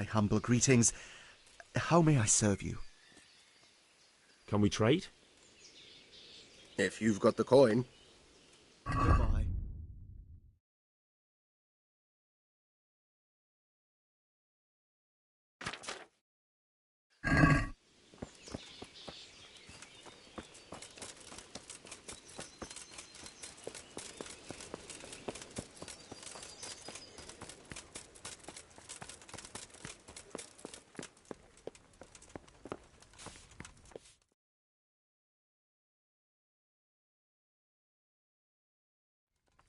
my humble greetings. How may I serve you? Can we trade? If you've got the coin. Goodbye.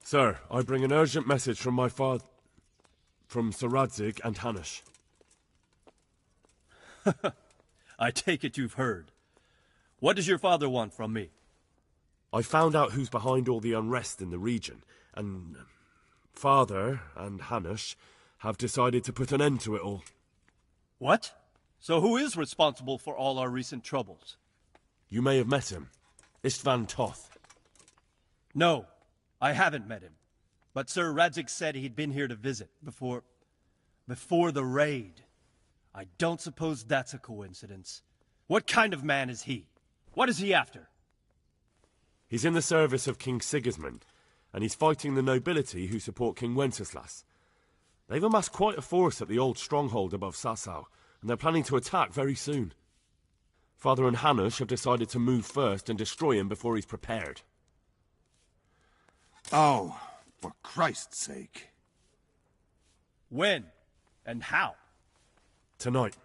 Sir, I bring an urgent message from my father... from Sir Radzig and Hanush. I take it you've heard. What does your father want from me? I found out who's behind all the unrest in the region, and... Father and Hanush have decided to put an end to it all. What? So who is responsible for all our recent troubles? You may have met him. Istvan Toth. No, I haven't met him. But Sir Radzig said he'd been here to visit before the raid. I don't suppose that's a coincidence. What kind of man is he? What is he after? He's in the service of King Sigismund, and he's fighting the nobility who support King Wenceslas. They've amassed quite a force at the old stronghold above Sasau, and they're planning to attack very soon. Father and Hanush have decided to move first and destroy him before he's prepared. Oh, for Christ's sake. When? And how? Tonight.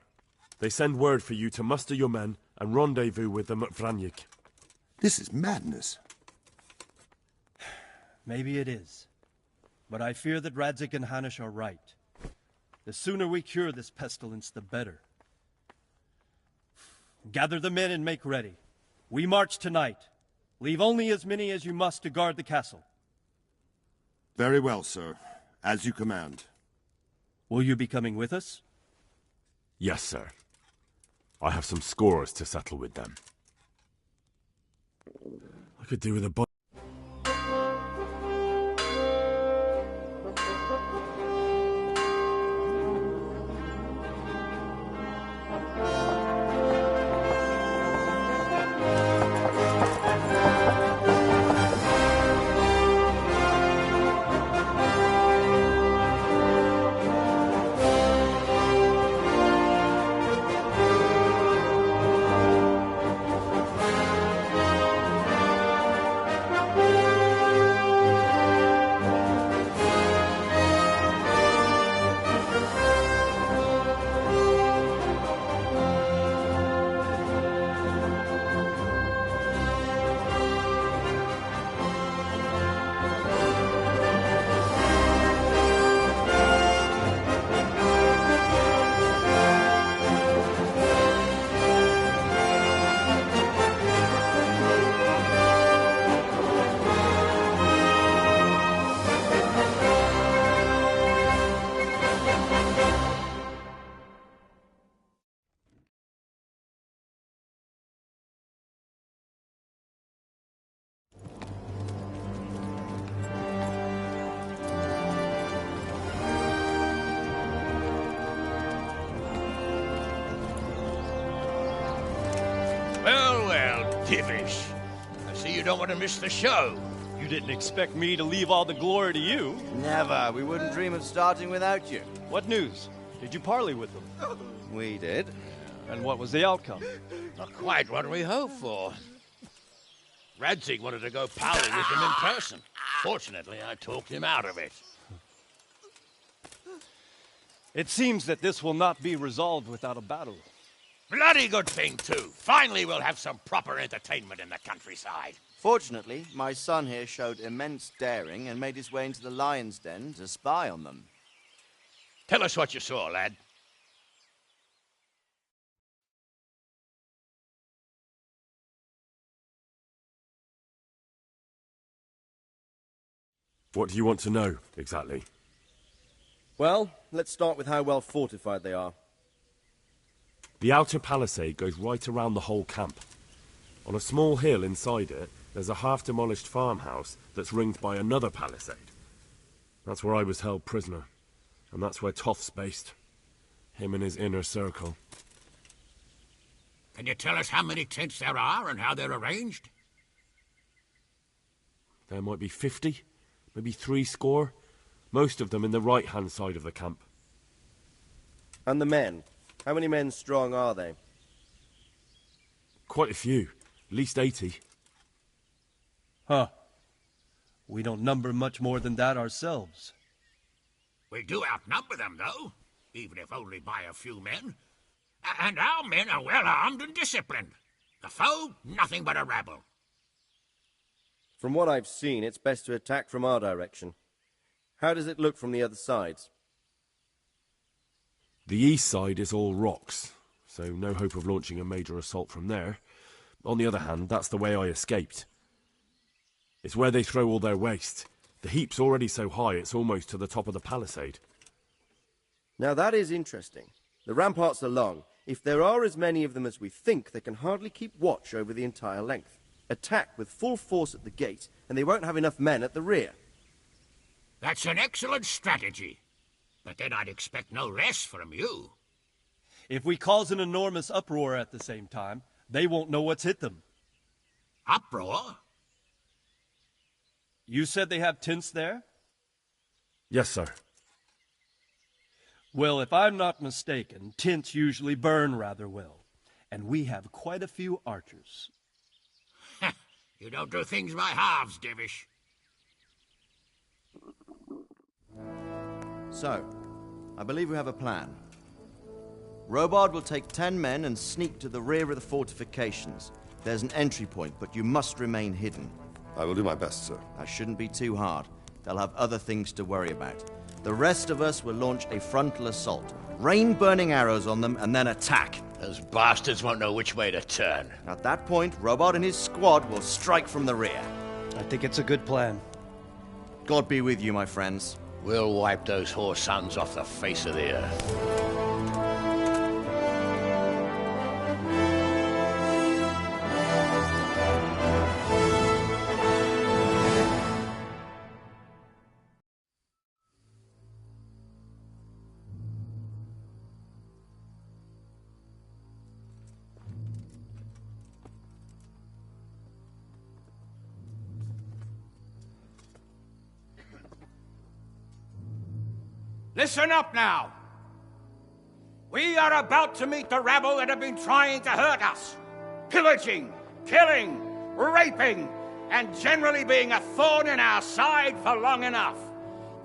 They send word for you to muster your men and rendezvous with them at Vranyik. This is madness. Maybe it is. But I fear that Radzig and Hanush are right. The sooner we cure this pestilence, the better. Gather the men and make ready. We march tonight. Leave only as many as you must to guard the castle. Very well, sir. As you command. Will you be coming with us? Yes, sir. I have some scores to settle with them. I could do with a... Divish. I see you don't want to miss the show. You didn't expect me to leave all the glory to you. Never. We wouldn't dream of starting without you. What news? Did you parley with them? We did. And what was the outcome? Not quite what we hoped for. Radzig wanted to go parley with him in person. Fortunately, I talked him out of it. It seems that this will not be resolved without a battle. Bloody good thing, too. Finally, we'll have some proper entertainment in the countryside. Fortunately, my son here showed immense daring and made his way into the lion's den to spy on them. Tell us what you saw, lad. What do you want to know, exactly? Well, let's start with how well fortified they are. The outer palisade goes right around the whole camp. On a small hill inside it, there's a half-demolished farmhouse that's ringed by another palisade. That's where I was held prisoner, and that's where Toth's based. Him and his inner circle. Can you tell us how many tents there are and how they're arranged? There might be 50, maybe 60. Most of them in the right-hand side of the camp. And the men? How many men strong are they? Quite a few. At least 80. Huh. We don't number much more than that ourselves. We do outnumber them, though, even if only by a few men. And our men are well armed and disciplined. The foe, nothing but a rabble. From what I've seen, it's best to attack from our direction. How does it look from the other sides? The east side is all rocks, so no hope of launching a major assault from there. On the other hand, that's the way I escaped. It's where they throw all their waste. The heap's already so high it's almost to the top of the palisade. Now that is interesting. The ramparts are long. If there are as many of them as we think, they can hardly keep watch over the entire length. Attack with full force at the gate, and they won't have enough men at the rear. That's an excellent strategy. But then I'd expect no less from you. If we cause an enormous uproar at the same time, they won't know what's hit them. Uproar? You said they have tents there? Yes, sir. Well, if I'm not mistaken, tents usually burn rather well. And we have quite a few archers. You don't do things by halves, Divish. So, I believe we have a plan. Robard will take 10 men and sneak to the rear of the fortifications. There's an entry point, but you must remain hidden. I will do my best, sir. That shouldn't be too hard. They'll have other things to worry about. The rest of us will launch a frontal assault. Rain burning arrows on them and then attack. Those bastards won't know which way to turn. At that point, Robard and his squad will strike from the rear. I think it's a good plan. God be with you, my friends. We'll wipe those whore sons off the face of the earth. Listen up now. We are about to meet the rabble that have been trying to hurt us. Pillaging, killing, raping, and generally being a thorn in our side for long enough.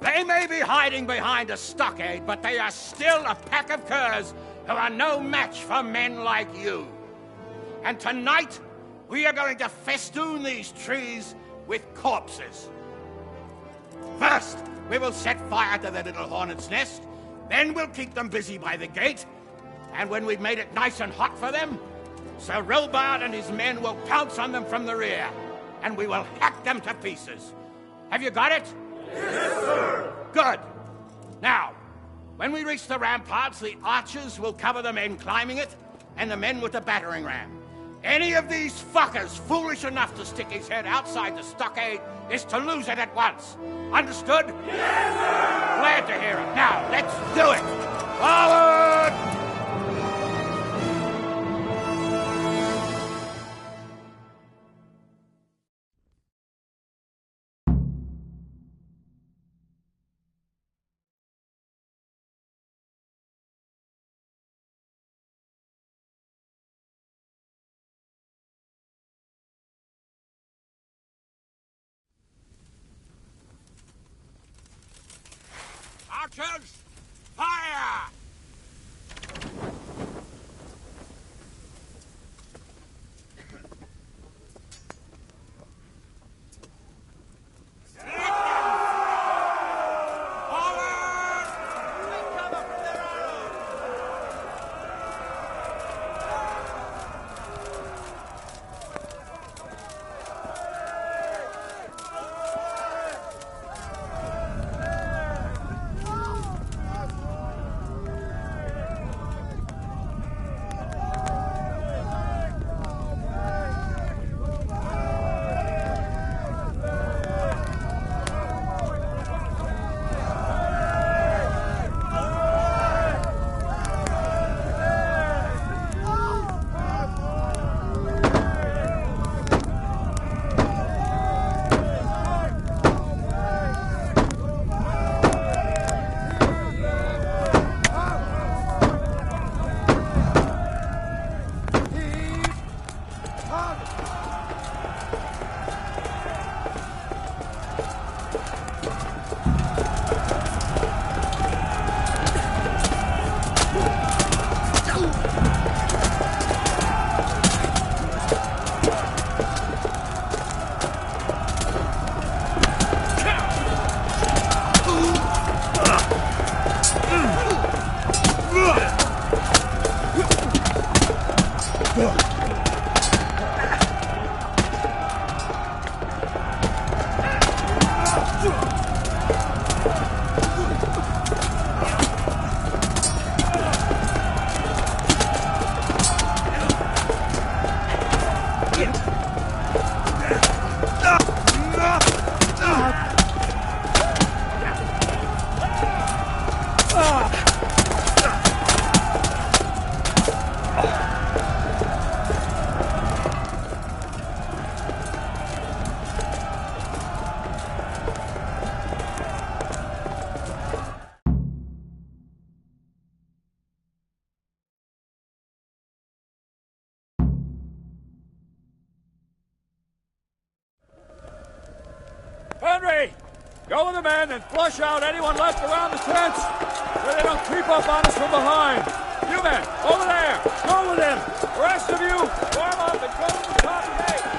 They may be hiding behind a stockade, but they are still a pack of curs who are no match for men like you. And tonight, we are going to festoon these trees with corpses. First, we will set fire to their little hornet's nest. Then we'll keep them busy by the gate. And when we've made it nice and hot for them, Sir Robard and his men will pounce on them from the rear. And we will hack them to pieces. Have you got it? Yes, sir! Good. Now, when we reach the ramparts, the archers will cover the men climbing it, and the men with the battering ram. Any of these fuckers foolish enough to stick his head outside the stockade is to lose it at once. Understood? Yes, sir! Glad to hear it. Now, let's do it! Forward! Archers, fire! Henry! Go with the men and flush out anyone left around the tents so they don't creep up on us from behind. You men, over there! Go with him! The rest of you, form up and go to the top gate!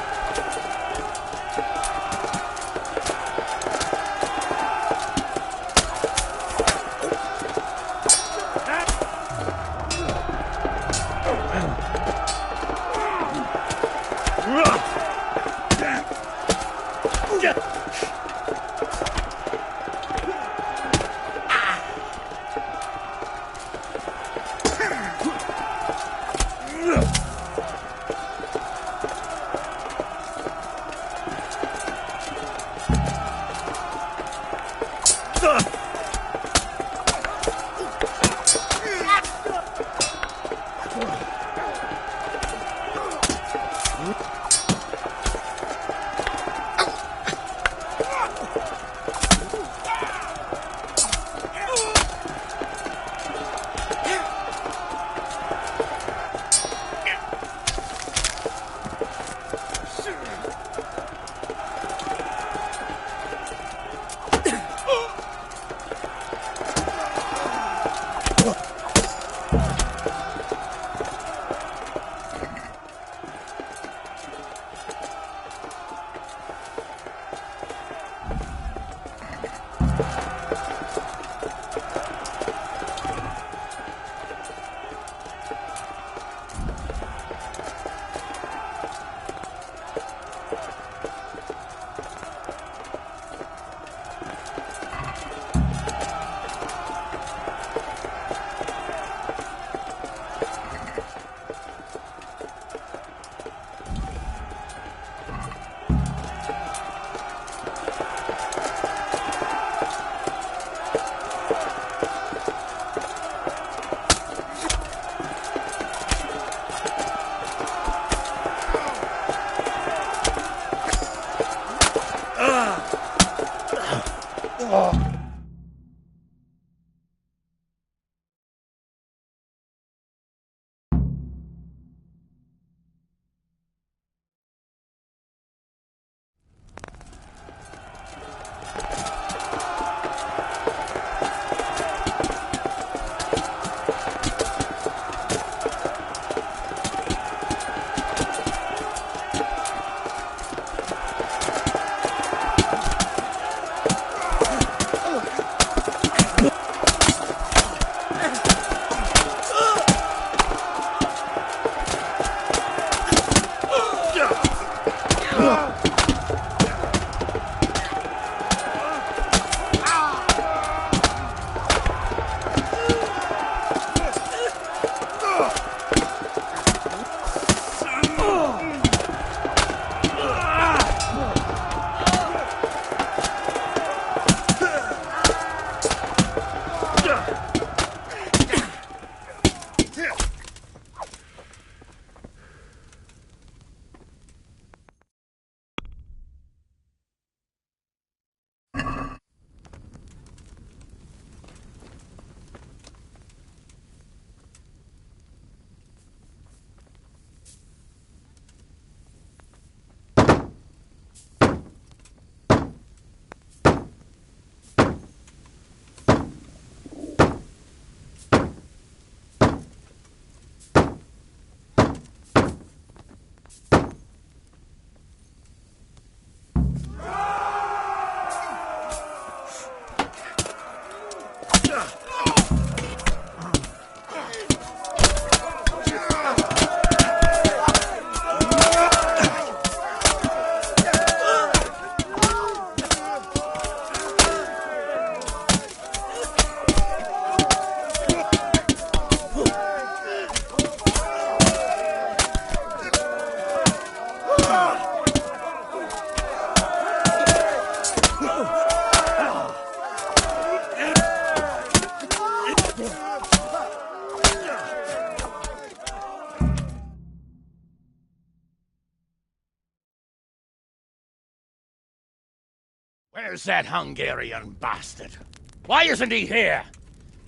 Where's that Hungarian bastard? Why isn't he here?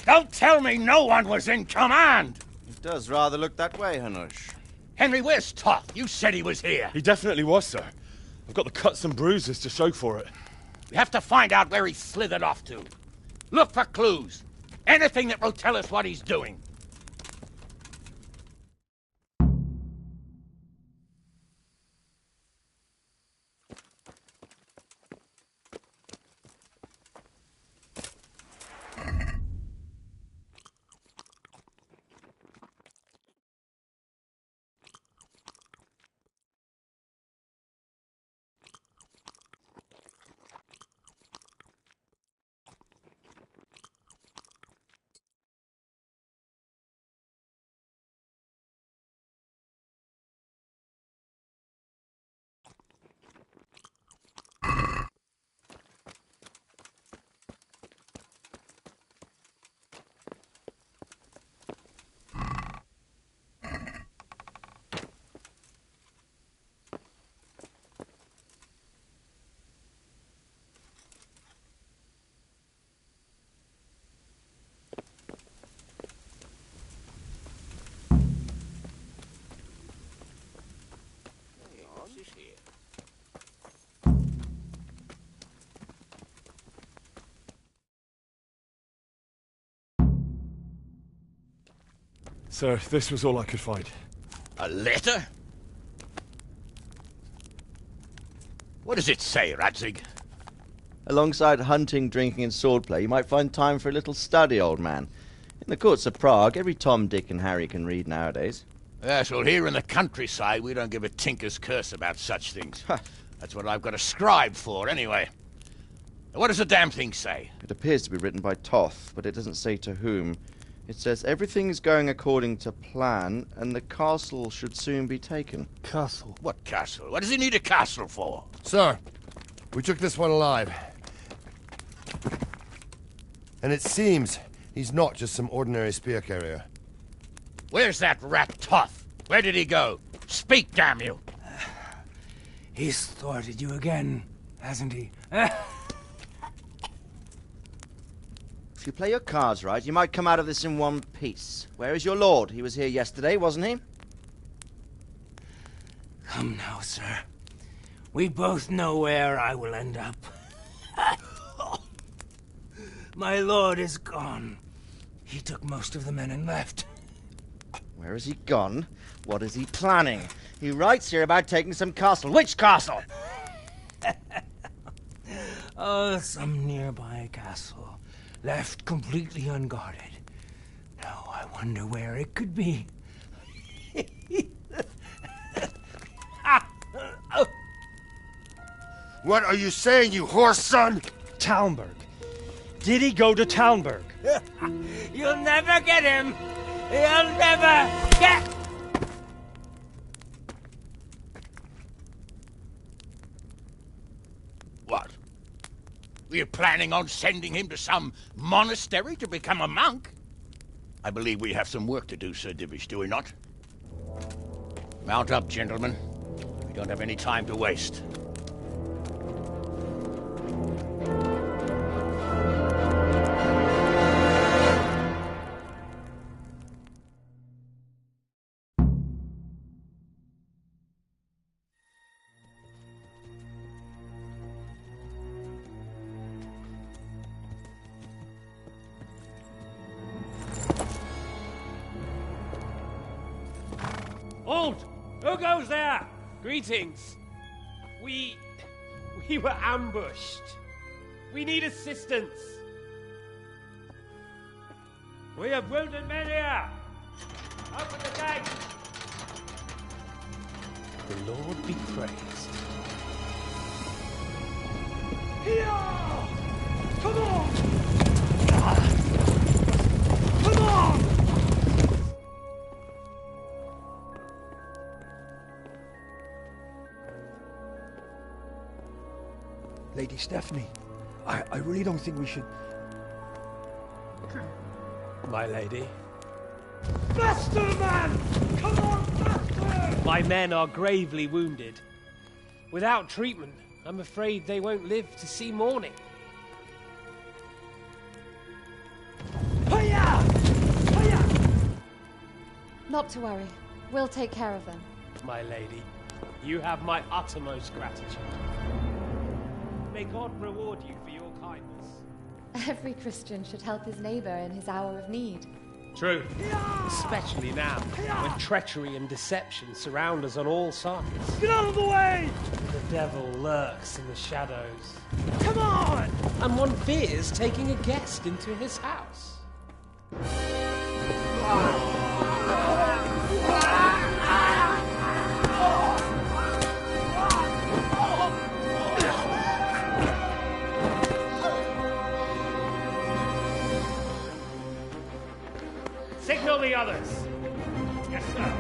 Don't tell me no one was in command! It does rather look that way, Hanush. Henry, where's Toth? You said he was here. He definitely was, sir. I've got the cuts and bruises to show for it. We have to find out where he slithered off to. Look for clues. Anything that will tell us what he's doing. Sir, this was all I could find. A letter? What does it say, Radzig? Alongside hunting, drinking, and swordplay, you might find time for a little study, old man. In the courts of Prague, every Tom, Dick, and Harry can read nowadays. Yes, well, here in the countryside, we don't give a tinker's curse about such things. That's what I've got a scribe for, anyway. What does the damn thing say? It appears to be written by Toth, but it doesn't say to whom. It says everything's going according to plan, and the castle should soon be taken. Castle? What castle? What does he need a castle for? Sir, we took this one alive. And it seems he's not just some ordinary spear carrier. Where's that rat Toth? Where did he go? Speak, damn you! He's thwarted you again, hasn't he? If you play your cards right, you might come out of this in one piece. Where is your lord? He was here yesterday, wasn't he? Come now, sir. We both know where I will end up. My lord is gone. He took most of the men and left. Where has he gone? What is he planning? He writes here about taking some castle. Which castle? Oh, some nearby castle. Left completely unguarded. Now I wonder where it could be. What are you saying, you horse son? Talmberg. Did he go to Talmberg? You'll never get him! You'll never get... What? We're planning on sending him to some monastery to become a monk? I believe we have some work to do, Sir Divish, do we not? Mount up, gentlemen. We don't have any time to waste. Halt! Who goes there? Greetings. We were ambushed. We need assistance. We have wounded men here. Open the gate. The Lord be praised. Here! Come on! Come on! Lady Stephanie, I really don't think we should... My lady. Faster, man! Come on, faster! My men are gravely wounded. Without treatment, I'm afraid they won't live to see morning. Hiya! Hiya! Not to worry. We'll take care of them. My lady, you have my uttermost gratitude. May God reward you for your kindness. Every Christian should help his neighbor in his hour of need. True. Especially now, when treachery and deception surround us on all sides. Get out of the way! The devil lurks in the shadows. Come on! And one fears taking a guest into his house. Signal the others. Yes, sir.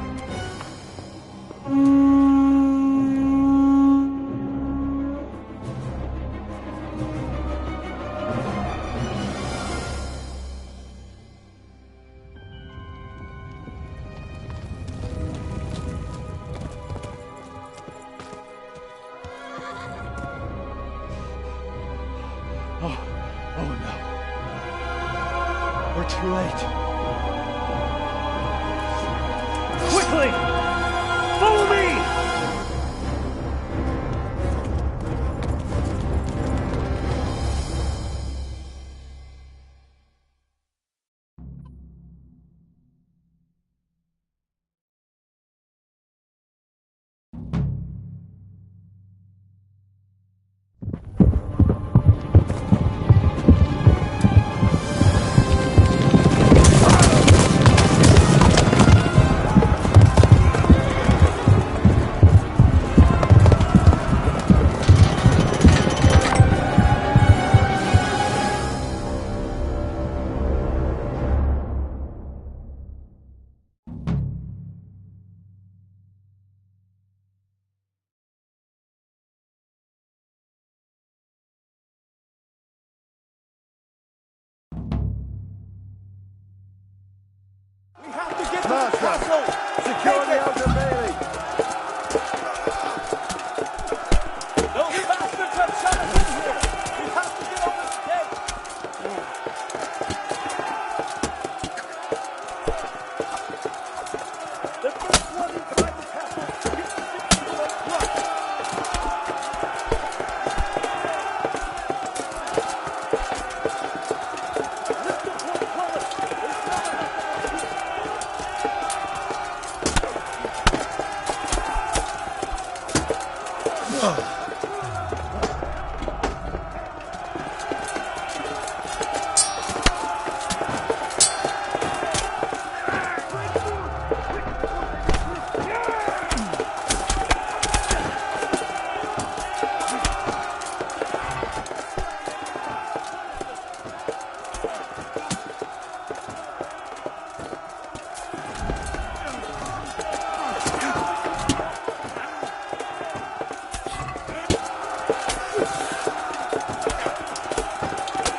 Oh no. We're too late. Quickly! Follow me! We have to get to the castle! Secure the outer bailey! Those bastards have shut us in here! We have to get on this gate! The first one inside the castle gets to the front! Lift the portcullis!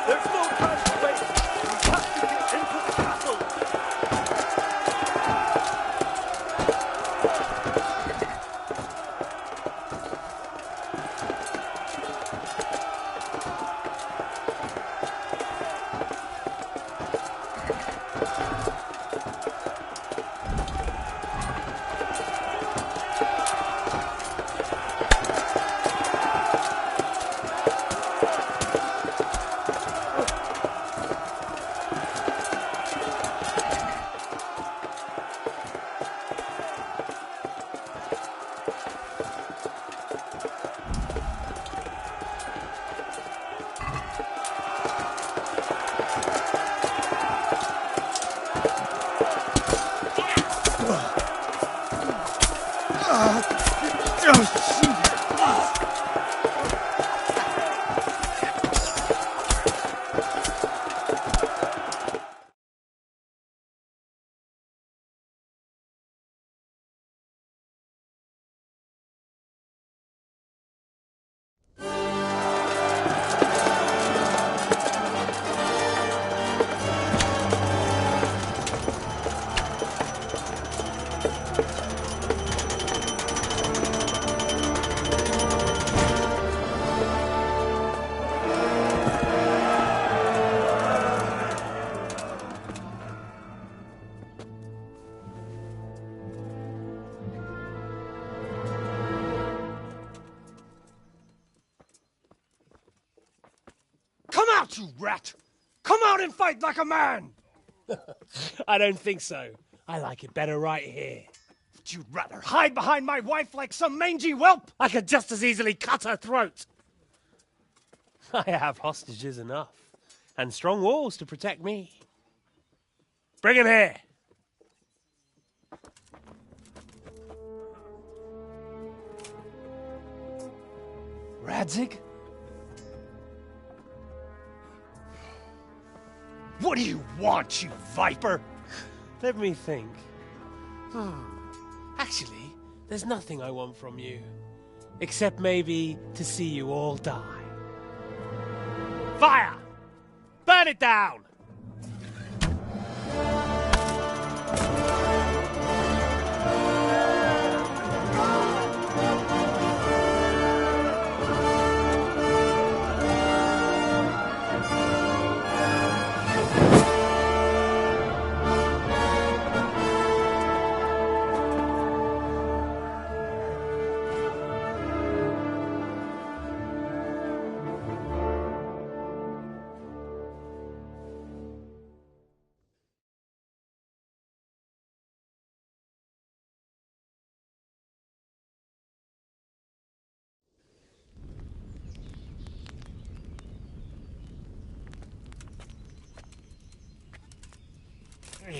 There's not enough out, you rat! Come out and fight like a man! I don't think so. I like it better right here. Would you rather hide behind my wife like some mangy whelp? I could just as easily cut her throat. I have hostages enough, and strong walls to protect me. Bring him here. Radzig? What do you want, you viper? Let me think. Actually, there's nothing I want from you. Except maybe to see you all die. Fire! Burn it down!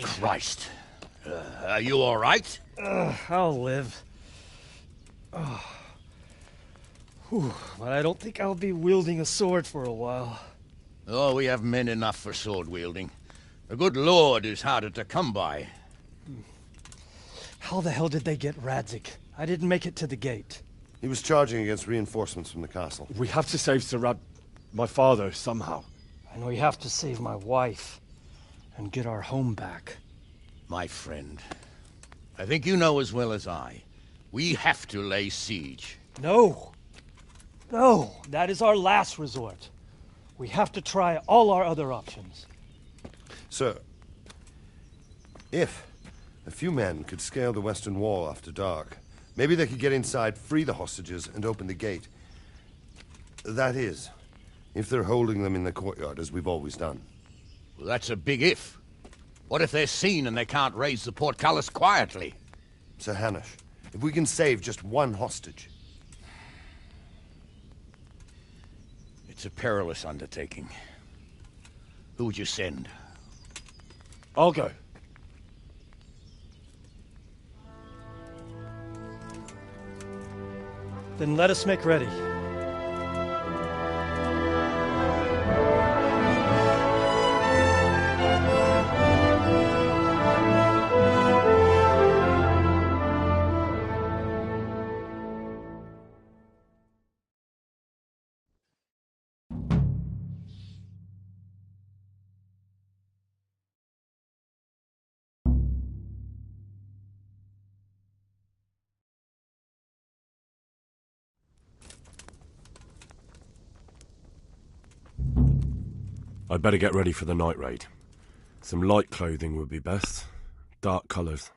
Christ. Are you all right? I'll live. But I don't think I'll be wielding a sword for a while. Oh, we have men enough for sword wielding. The good Lord is harder to come by. How the hell did they get Radzig? I didn't make it to the gate. He was charging against reinforcements from the castle. We have to save my father, somehow. I know you have to save my wife and get our home back. My friend, I think you know as well as I. We have to lay siege. No! No! That is our last resort. We have to try all our other options. Sir, if a few men could scale the western wall after dark, maybe they could get inside, free the hostages, and open the gate. That is, if they're holding them in the courtyard, as we've always done. Well, that's a big if. What if they're seen and they can't raise the portcullis quietly? Sir Hanush, if we can save just one hostage... It's a perilous undertaking. Who would you send? I'll go. Then let us make ready. I'd better get ready for the night raid. Some light clothing would be best. Dark colours.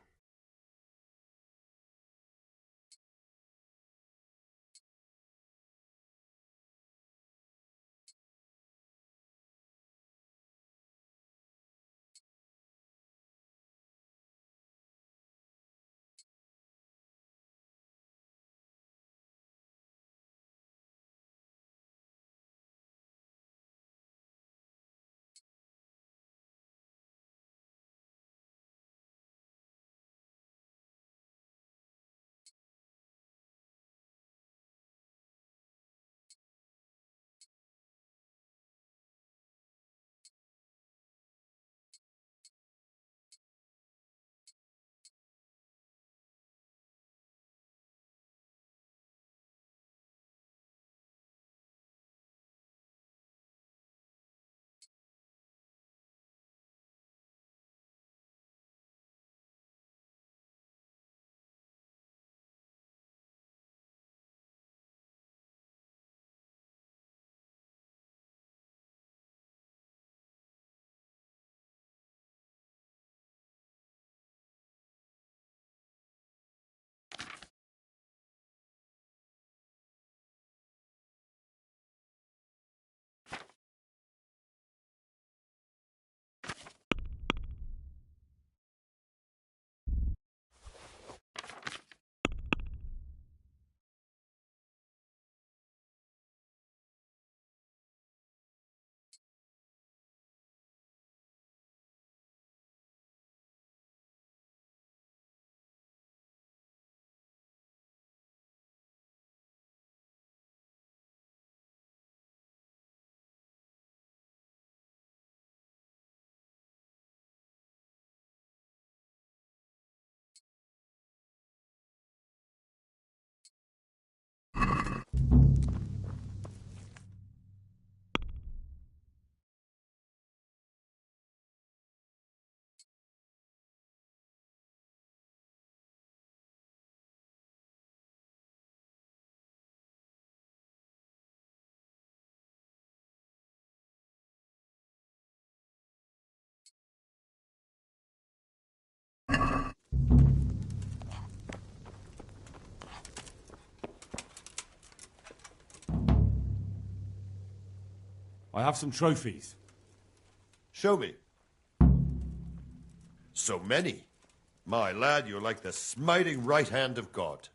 I have some trophies. Show me. So many. My lad, you're like the smiting right hand of God.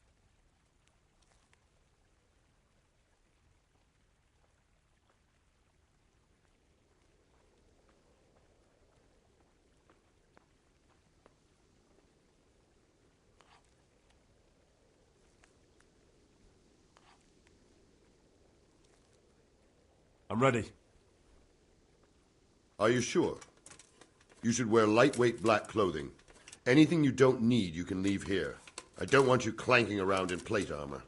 I'm ready. Are you sure? You should wear lightweight black clothing. Anything you don't need, you can leave here. I don't want you clanking around in plate armor.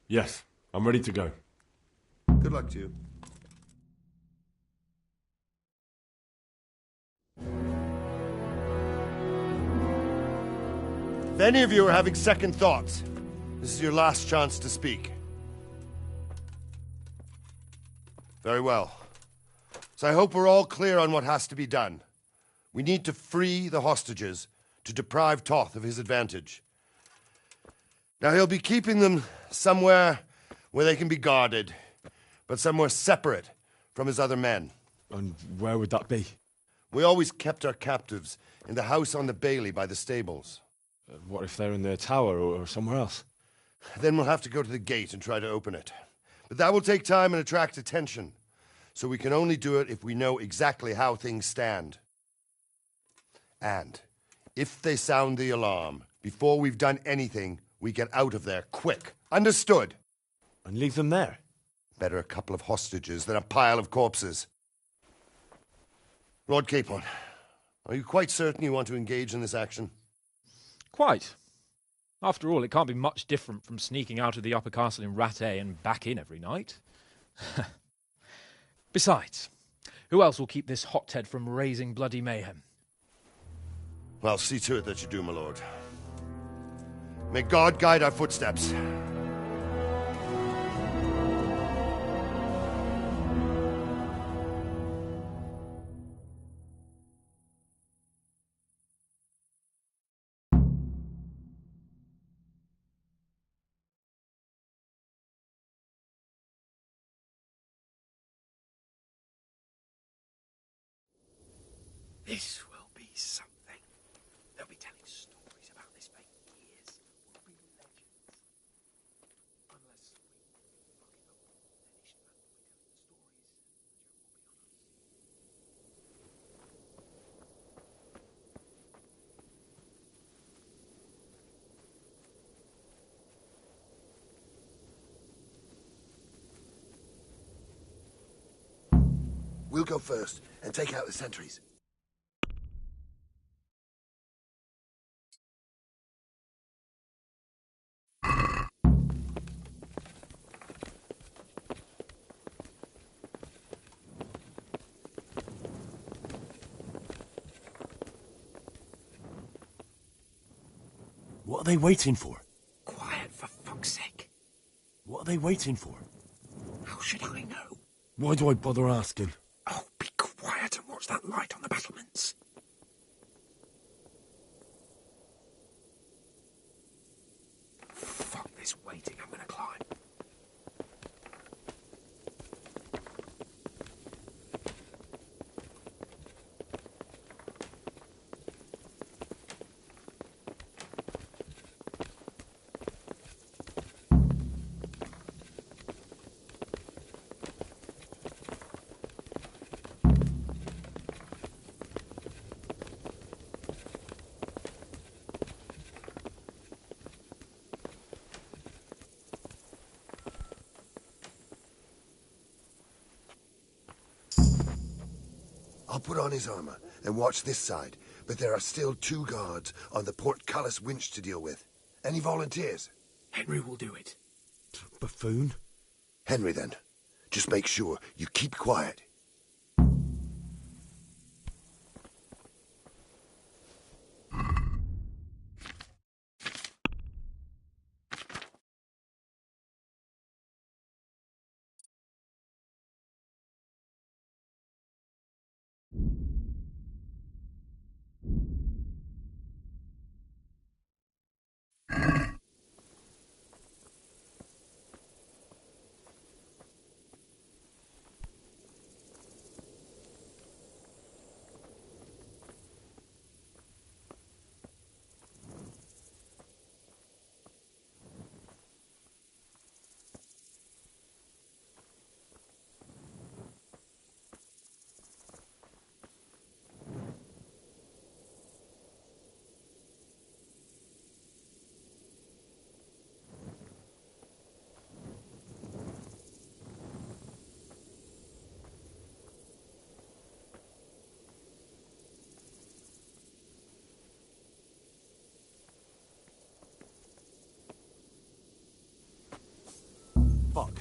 Yes, I'm ready to go. Good luck to you. If any of you are having second thoughts, this is your last chance to speak. Very well. So I hope we're all clear on what has to be done. We need to free the hostages to deprive Toth of his advantage. Now he'll be keeping them somewhere where they can be guarded, but somewhere separate from his other men. And where would that be? We always kept our captives in the house on the Bailey by the stables. What if they're in their tower or somewhere else? Then we'll have to go to the gate and try to open it. But that will take time and attract attention. So we can only do it if we know exactly how things stand. And if they sound the alarm, before we've done anything, we get out of there quick. Understood? And leave them there? Better a couple of hostages than a pile of corpses. Lord Capon, are you quite certain you want to engage in this action? Quite. After all, it can't be much different from sneaking out of the upper castle in Rattay and back in every night. Besides, who else will keep this hothead from raising bloody mayhem? Well, see to it that you do, my lord. May God guide our footsteps. This will be something. They'll be telling stories about this for years. We'll be legends. Unless we fuck it up, then he should not be telling stories. We'll go first and take out the sentries. What are they waiting for? Quiet, for fuck's sake. What are they waiting for? How should I know? Why do I bother asking? Oh, be quiet and watch that light on the battlements. Fuck this waiting, I'm gonna climb. I'll put on his armor and watch this side, but there are still 2 guards on the portcullis winch to deal with. Any volunteers? Henry will do it. Buffoon? Henry, then. Just make sure you keep quiet.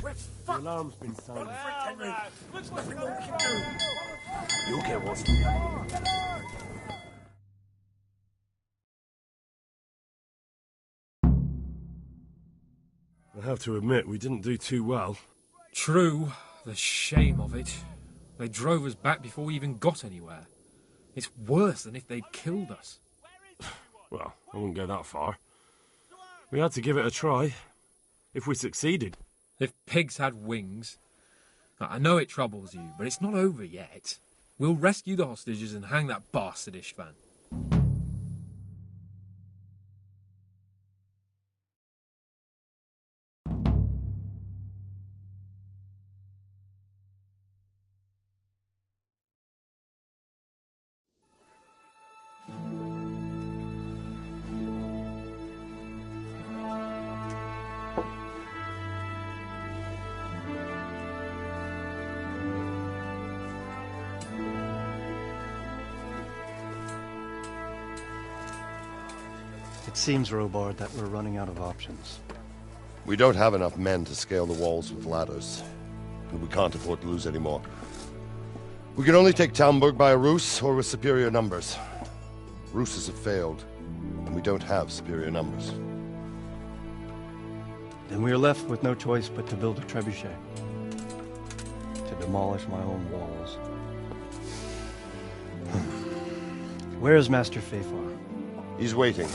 The alarm's been sounded. Henry, let's everything we can do. You'll get what's I have to admit, we didn't do too well. True, the shame of it. They drove us back before we even got anywhere. It's worse than if they'd killed us. Well, I wouldn't go that far. We had to give it a try. If we succeeded. If pigs had wings... I know it troubles you, but it's not over yet. We'll rescue the hostages and hang that bastard Ishvan. It seems, Robard, that we're running out of options. We don't have enough men to scale the walls with ladders, and we can't afford to lose any more. We can only take Talmberg by a ruse or with superior numbers. Ruses have failed, and we don't have superior numbers. Then we are left with no choice but to build a trebuchet. To demolish my own walls. Where is Master Fafar? He's waiting.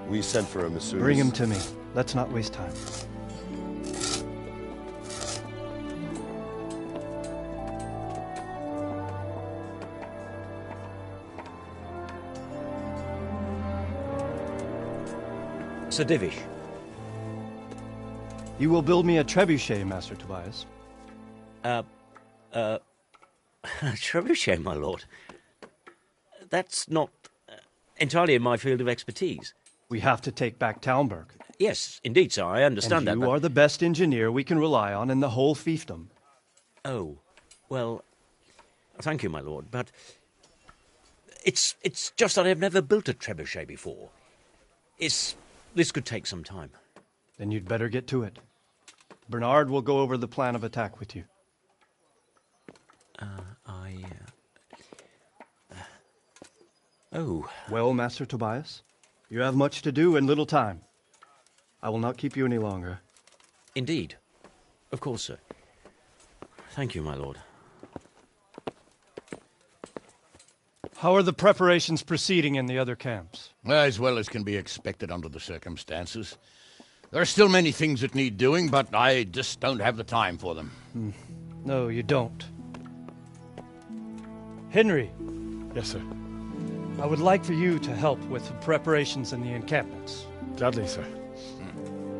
We sent for him as soon as... Bring him to me. Let's not waste time. Sir Divish. You will build me a trebuchet, Master Tobias. Trebuchet, my lord. That's not entirely in my field of expertise. We have to take back Talmberg. Yes, indeed, sir. I understand and that. You are the best engineer we can rely on in the whole fiefdom. Oh, well, thank you, my lord, but it's just that I've never built a trebuchet before. This could take some time. Then you'd better get to it. Bernard will go over the plan of attack with you. Oh. Well, Master Tobias, you have much to do and little time. I will not keep you any longer. Indeed. Of course, sir. Thank you, my lord. How are the preparations proceeding in the other camps? As well as can be expected under the circumstances. There are still many things that need doing, but I just don't have the time for them. No, you don't. Henry. Yes, sir. I would like for you to help with the preparations in the encampments. Gladly, sir.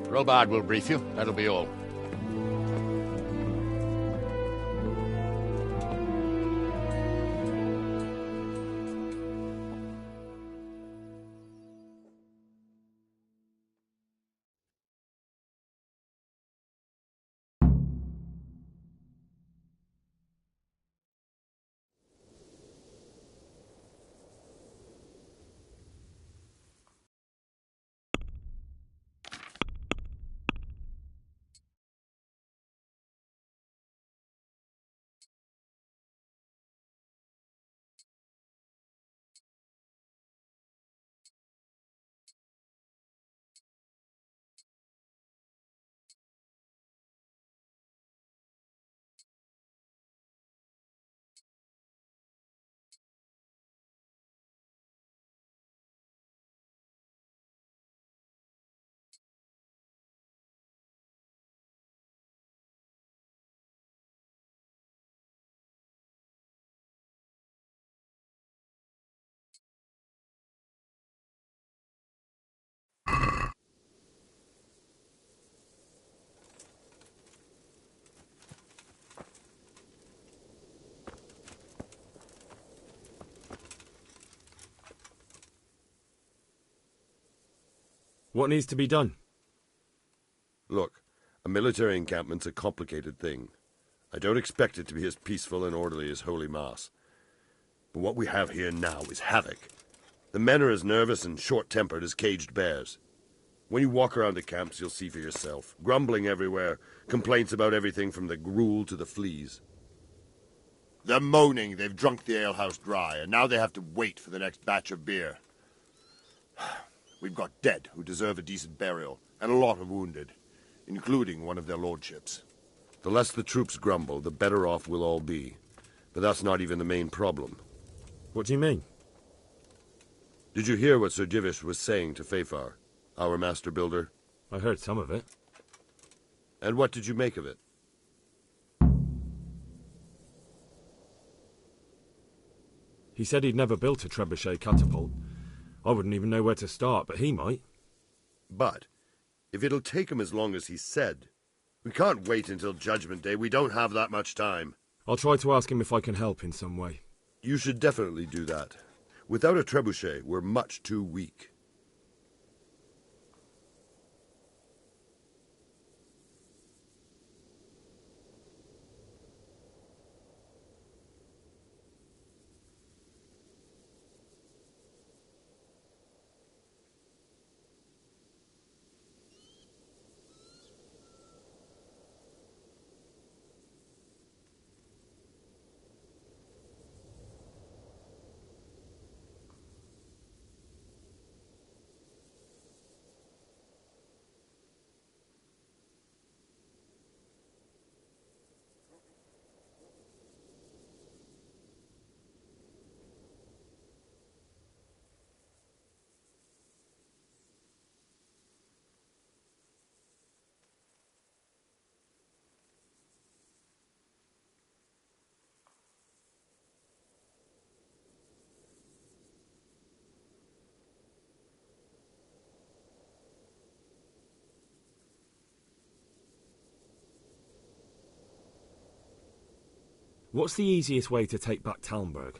Robard will brief you. That'll be all. What needs to be done? Look, a military encampment's a complicated thing. I don't expect it to be as peaceful and orderly as Holy Mass. But what we have here now is havoc. The men are as nervous and short-tempered as caged bears. When you walk around the camps, you'll see for yourself. Grumbling everywhere. Complaints about everything from the gruel to the fleas. They're moaning they've drunk the alehouse dry, and now they have to wait for the next batch of beer. We've got dead who deserve a decent burial, and a lot of wounded, including one of their lordships. The less the troops grumble, the better off we'll all be. But that's not even the main problem. What do you mean? Did you hear what Sir Divish was saying to Fafar, our master builder? I heard some of it. And what did you make of it? He said he'd never built a trebuchet catapult. I wouldn't even know where to start, but he might. But, if it'll take him as long as he said, we can't wait until Judgment Day. We don't have that much time. I'll try to ask him if I can help in some way. You should definitely do that. Without a trebuchet, we're much too weak. What's the easiest way to take back Talmberg?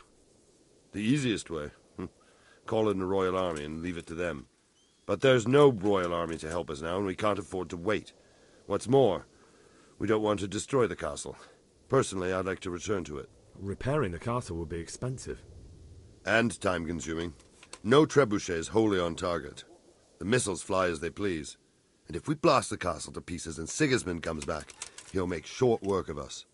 The easiest way? Call in the Royal Army and leave it to them. But there's no Royal Army to help us now, and we can't afford to wait. What's more, we don't want to destroy the castle. Personally, I'd like to return to it. Repairing the castle would be expensive. And time-consuming. No trebuchet is wholly on target. The missiles fly as they please. And if we blast the castle to pieces and Sigismund comes back, he'll make short work of us.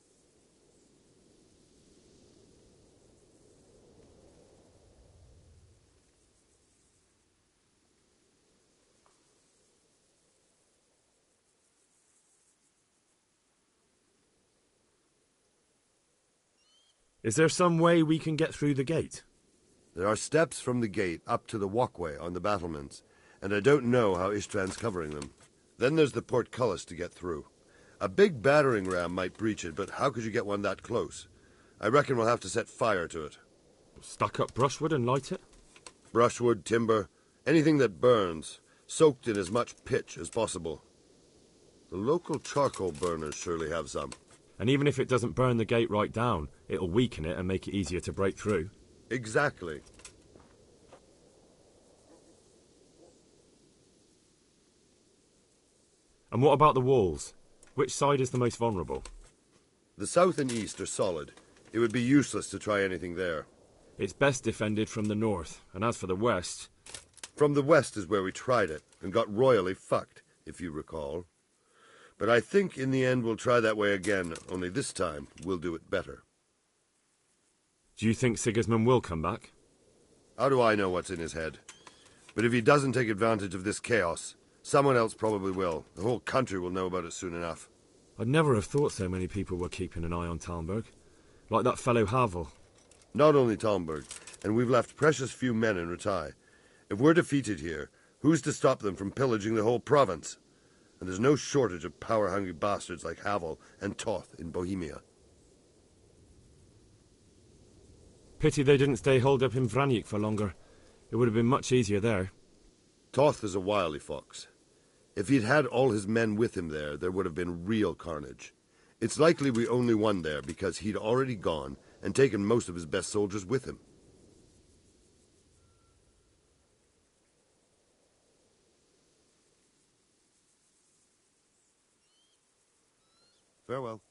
Is there some way we can get through the gate? There are steps from the gate up to the walkway on the battlements, and I don't know how Ishtvan's covering them. Then there's the portcullis to get through. A big battering ram might breach it, but how could you get one that close? I reckon we'll have to set fire to it. Stack up brushwood and light it? Brushwood, timber, anything that burns, soaked in as much pitch as possible. The local charcoal burners surely have some. And even if it doesn't burn the gate right down, it'll weaken it and make it easier to break through. Exactly. And what about the walls? Which side is the most vulnerable? The south and east are solid. It would be useless to try anything there. It's best defended from the north, and as for the west... From the west is where we tried it, and got royally fucked, if you recall. But I think in the end we'll try that way again, only this time we'll do it better. Do you think Sigismund will come back? How do I know what's in his head? But if he doesn't take advantage of this chaos, someone else probably will. The whole country will know about it soon enough. I'd never have thought so many people were keeping an eye on Talmberg. Like that fellow Havel. Not only Talmberg, and we've left precious few men in Ratai. If we're defeated here, who's to stop them from pillaging the whole province? And there's no shortage of power-hungry bastards like Havel and Toth in Bohemia. Pity they didn't stay holed up in Vranyk for longer. It would have been much easier there. Toth is a wily fox. If he'd had all his men with him there would have been real carnage. It's likely we only won there because he'd already gone and taken most of his best soldiers with him. Farewell.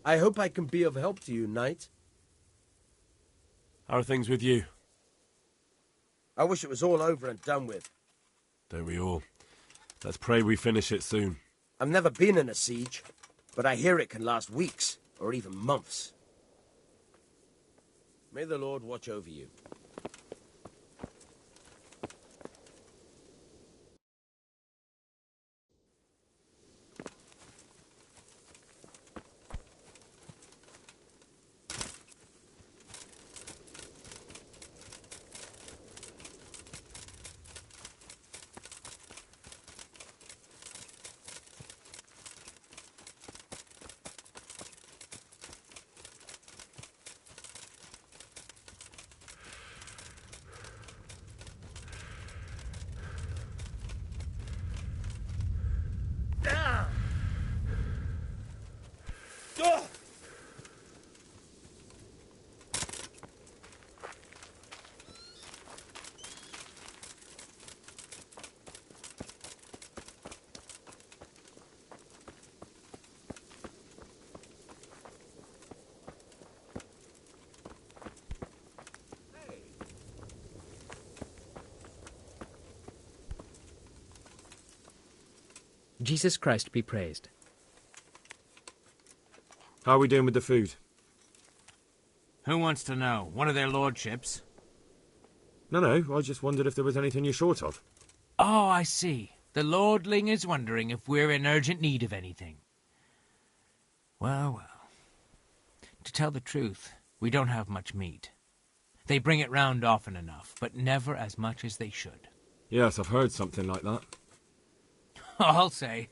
I hope I can be of help to you, knight. How are things with you? I wish it was all over and done with. Don't we all? Let's pray we finish it soon. I've never been in a siege, but I hear it can last weeks, or even months. May the Lord watch over you. Jesus Christ be praised. How are we doing with the food? Who wants to know? One of their lordships? No, I just wondered if there was anything you're short of. Oh, I see. The lordling is wondering if we're in urgent need of anything. Well. To tell the truth, we don't have much meat. They bring it round often enough, but never as much as they should. Yes, I've heard something like that. I'll say.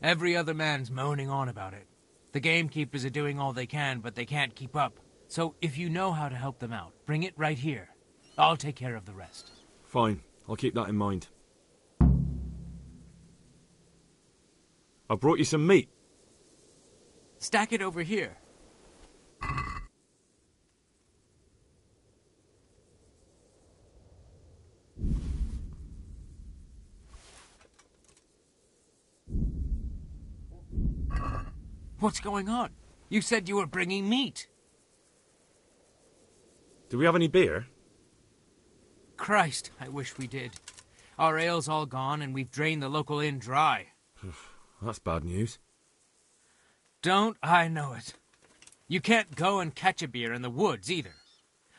Every other man's moaning on about it. The gamekeepers are doing all they can, but they can't keep up. So if you know how to help them out, bring it right here. I'll take care of the rest. Fine, I'll keep that in mind. I brought you some meat. Stack it over here. What's going on? You said you were bringing meat. Do we have any beer? Christ, I wish we did. Our ale's all gone and we've drained the local inn dry. That's bad news. Don't I know it? You can't go and catch a beer in the woods either.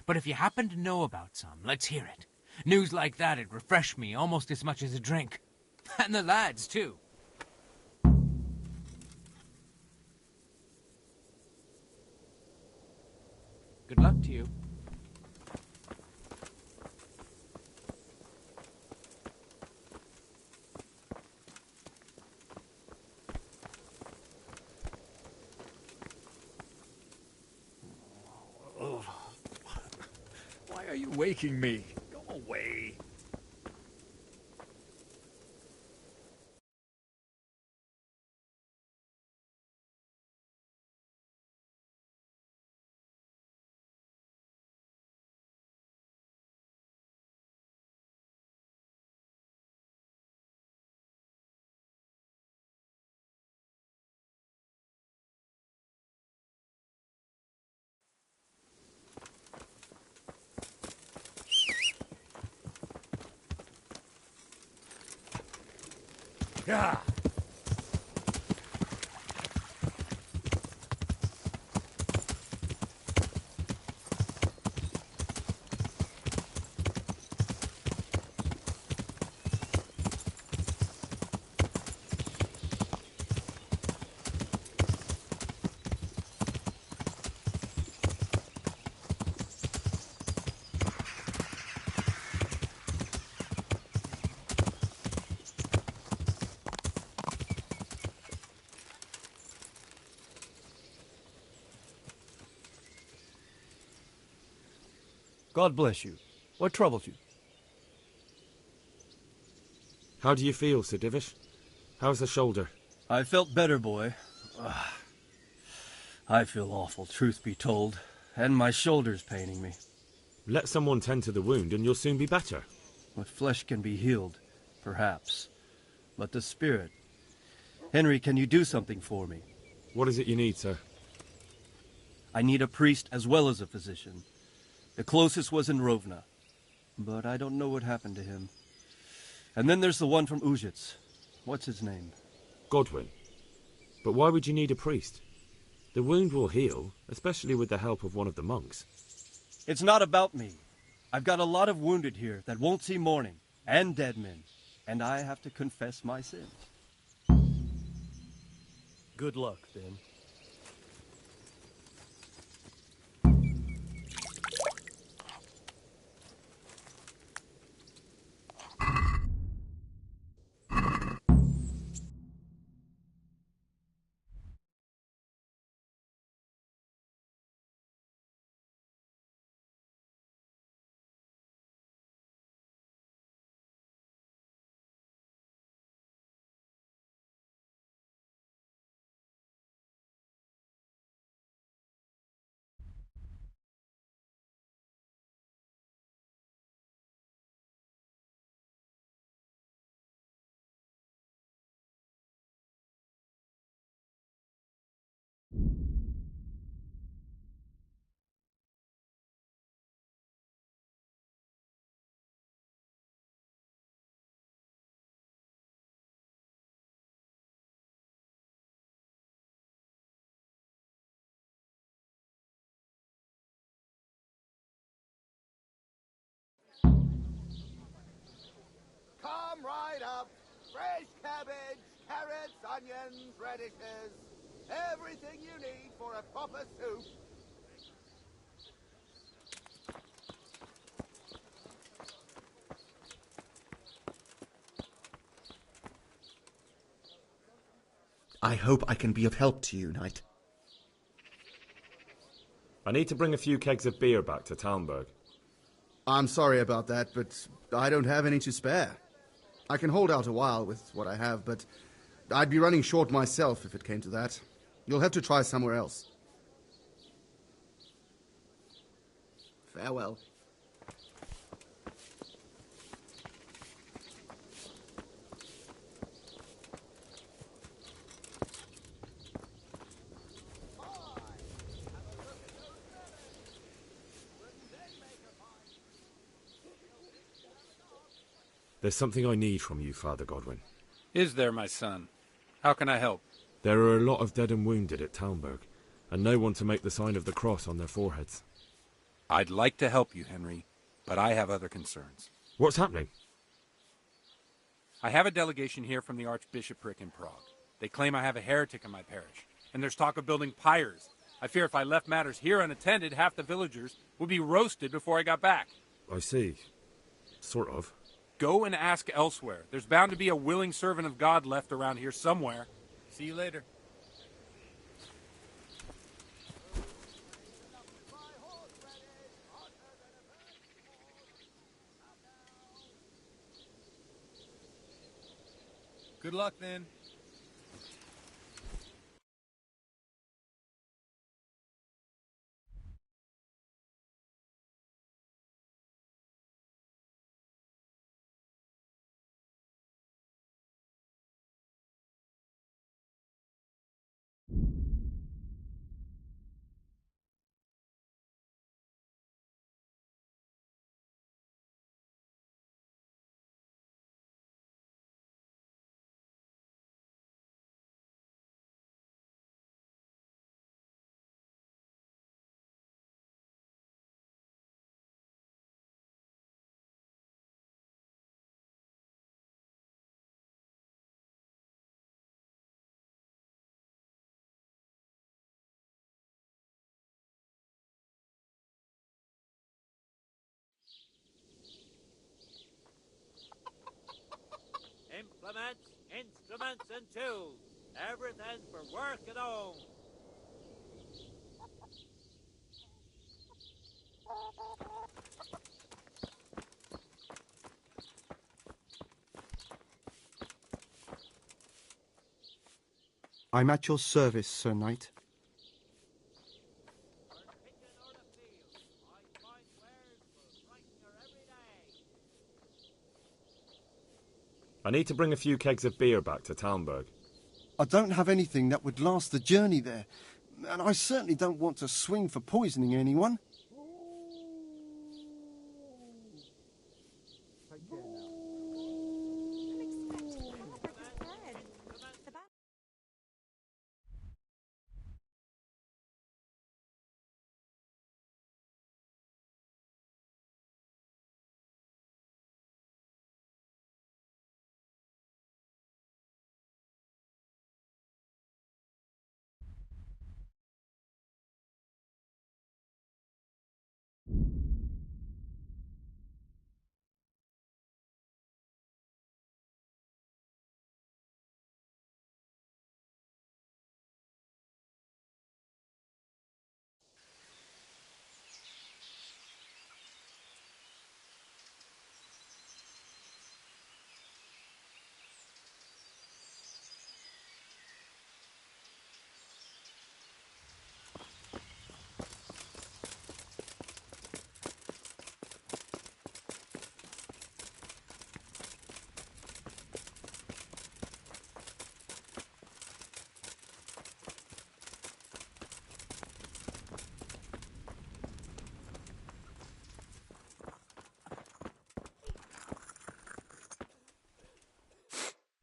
But if you happen to know about some, let's hear it. News like that'd refresh me almost as much as a drink. And the lads, too. Good luck to you. Why are you waking me? Go away. Yeah. God bless you. What troubles you? How do you feel, Sir Divish? How's the shoulder? I felt better, boy. I feel awful, truth be told. And my shoulder's paining me. Let someone tend to the wound and you'll soon be better. What flesh can be healed, perhaps. But the spirit... Henry, can you do something for me? What is it you need, sir? I need a priest as well as a physician. The closest was in Rovna, but I don't know what happened to him. And then there's the one from Ujits. What's his name? Godwin. But why would you need a priest? The wound will heal, especially with the help of one of the monks. It's not about me. I've got a lot of wounded here that won't see morning, and dead men, and I have to confess my sins. Good luck, then. Come right up. Fresh cabbage, carrots, onions, radishes. Everything you need for a proper soup. I hope I can be of help to you, knight. I need to bring a few kegs of beer back to Talmberg. I'm sorry about that, but I don't have any to spare. I can hold out a while with what I have, but I'd be running short myself if it came to that. You'll have to try somewhere else. Farewell. There's something I need from you, Father Godwin. Is there, my son? How can I help? There are a lot of dead and wounded at Talmberg, and no one to make the sign of the cross on their foreheads. I'd like to help you, Henry, but I have other concerns. What's happening? I have a delegation here from the Archbishopric in Prague. They claim I have a heretic in my parish, and there's talk of building pyres. I fear if I left matters here unattended, half the villagers would be roasted before I got back. I see. Sort of. Go and ask elsewhere. There's bound to be a willing servant of God left around here somewhere. See you later. Good luck, then. Implements, instruments, and tools. Everything for work at home. I'm at your service, Sir Knight. I need to bring a few kegs of beer back to Talmberg. I don't have anything that would last the journey there. And I certainly don't want to swing for poisoning anyone.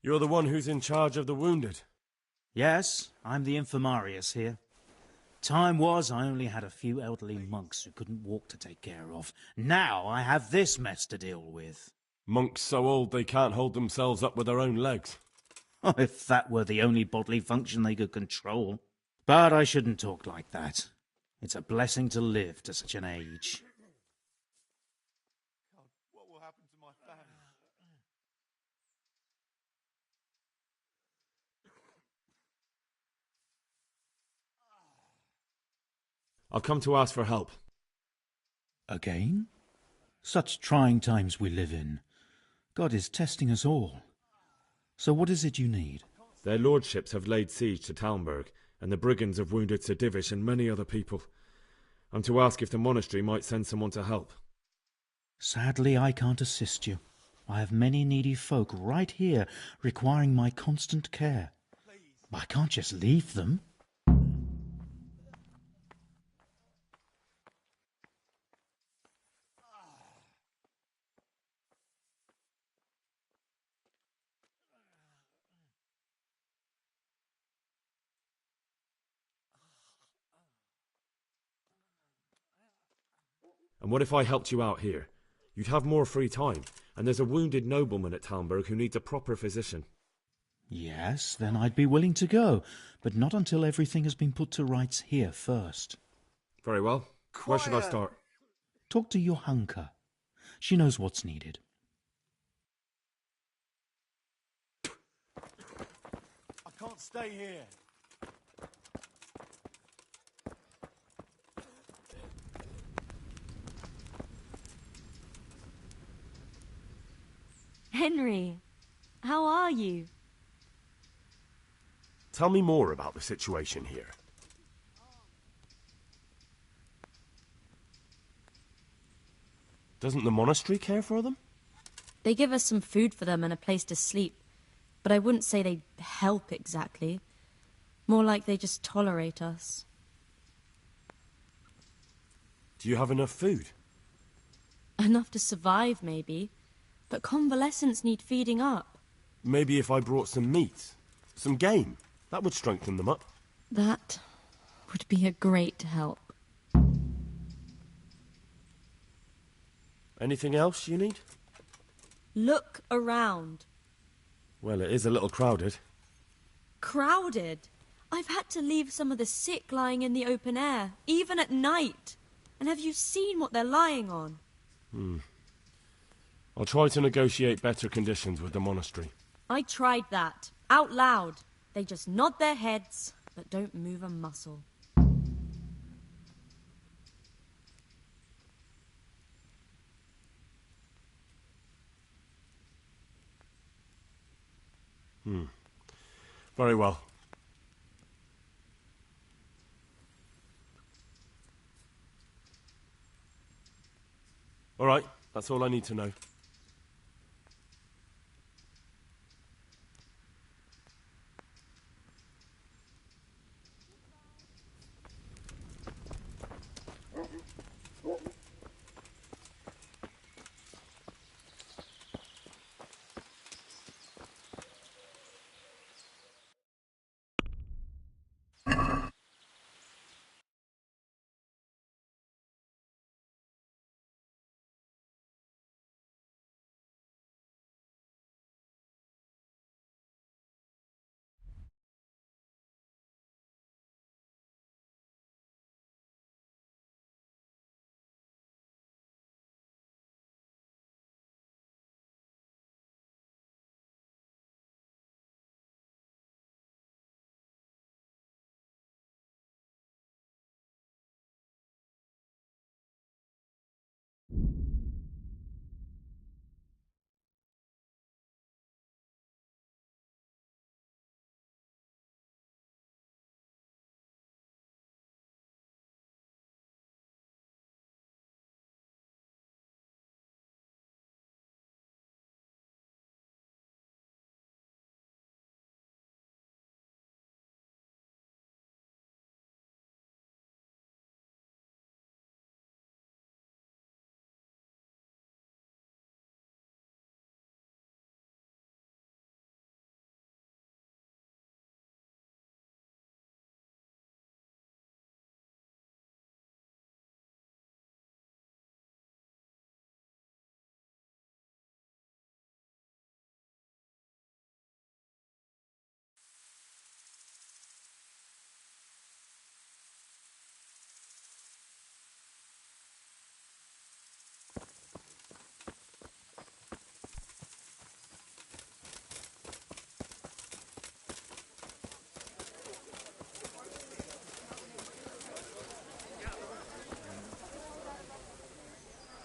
You're the one who's in charge of the wounded. Yes, I'm the infirmarius here. Time was I only had a few elderly monks who couldn't walk to take care of. Now I have this mess to deal with. Monks so old they can't hold themselves up with their own legs. Oh, if that were the only bodily function they could control. But I shouldn't talk like that. It's a blessing to live to such an age. What will happen to my family? I've come to ask for help. Again? Such trying times we live in. God is testing us all. So what is it you need? Their lordships have laid siege to Talmberg, and the brigands have wounded Sir Divish and many other people. I'm to ask if the monastery might send someone to help. Sadly, I can't assist you. I have many needy folk right here requiring my constant care. I can't just leave them. And what if I helped you out here? You'd have more free time, and there's a wounded nobleman at Talmberg who needs a proper physician. Yes, then I'd be willing to go, but not until everything has been put to rights here first. Very well. Where should I start? Talk to Johanka. She knows what's needed. I can't stay here. Henry, how are you? Tell me more about the situation here. Doesn't the monastery care for them? They give us some food for them and a place to sleep, but I wouldn't say they help exactly. More like they just tolerate us. Do you have enough food? Enough to survive, maybe. But convalescents need feeding up. Maybe if I brought some meat, some game, that would strengthen them up. That would be a great help. Anything else you need? Look around. Well, it is a little crowded. Crowded? I've had to leave some of the sick lying in the open air, even at night. And have you seen what they're lying on? I'll try to negotiate better conditions with the monastery. I tried that, out loud. They just nod their heads, but don't move a muscle. Very well. All right, that's all I need to know.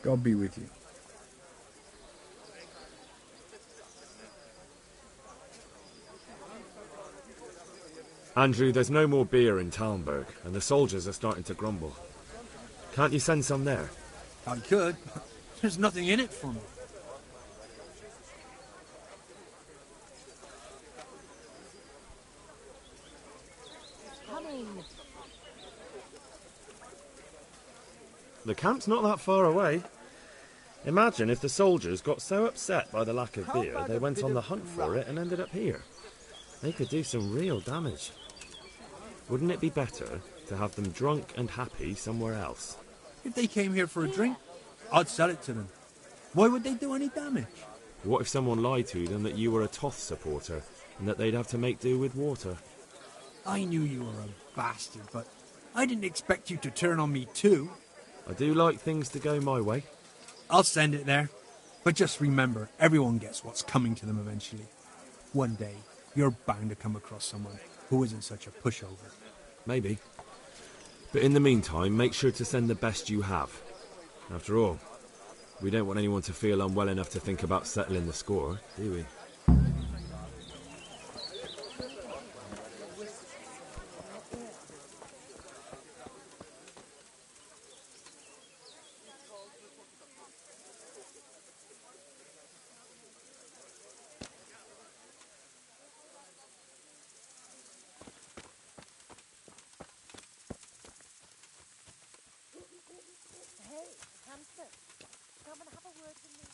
God be with you. Andrew, there's no more beer in Talmberg, and the soldiers are starting to grumble. Can't you send some there? I could. There's nothing in it for me. The camp's not that far away. Imagine if the soldiers got so upset by the lack of beer, they went on the hunt for it and ended up here. They could do some real damage. Wouldn't it be better to have them drunk and happy somewhere else? If they came here for a drink, I'd sell it to them. Why would they do any damage? What if someone lied to them that you were a Toth supporter and that they'd have to make do with water? I knew you were a bastard, but I didn't expect you to turn on me too. I do like things to go my way. I'll send it there. But just remember, everyone gets what's coming to them eventually. One day, you're bound to come across someone who isn't such a pushover. Maybe. But in the meantime, make sure to send the best you have. After all, we don't want anyone to feel unwell enough to think about settling the score, do we? Hey, hamster, come and have a word with me.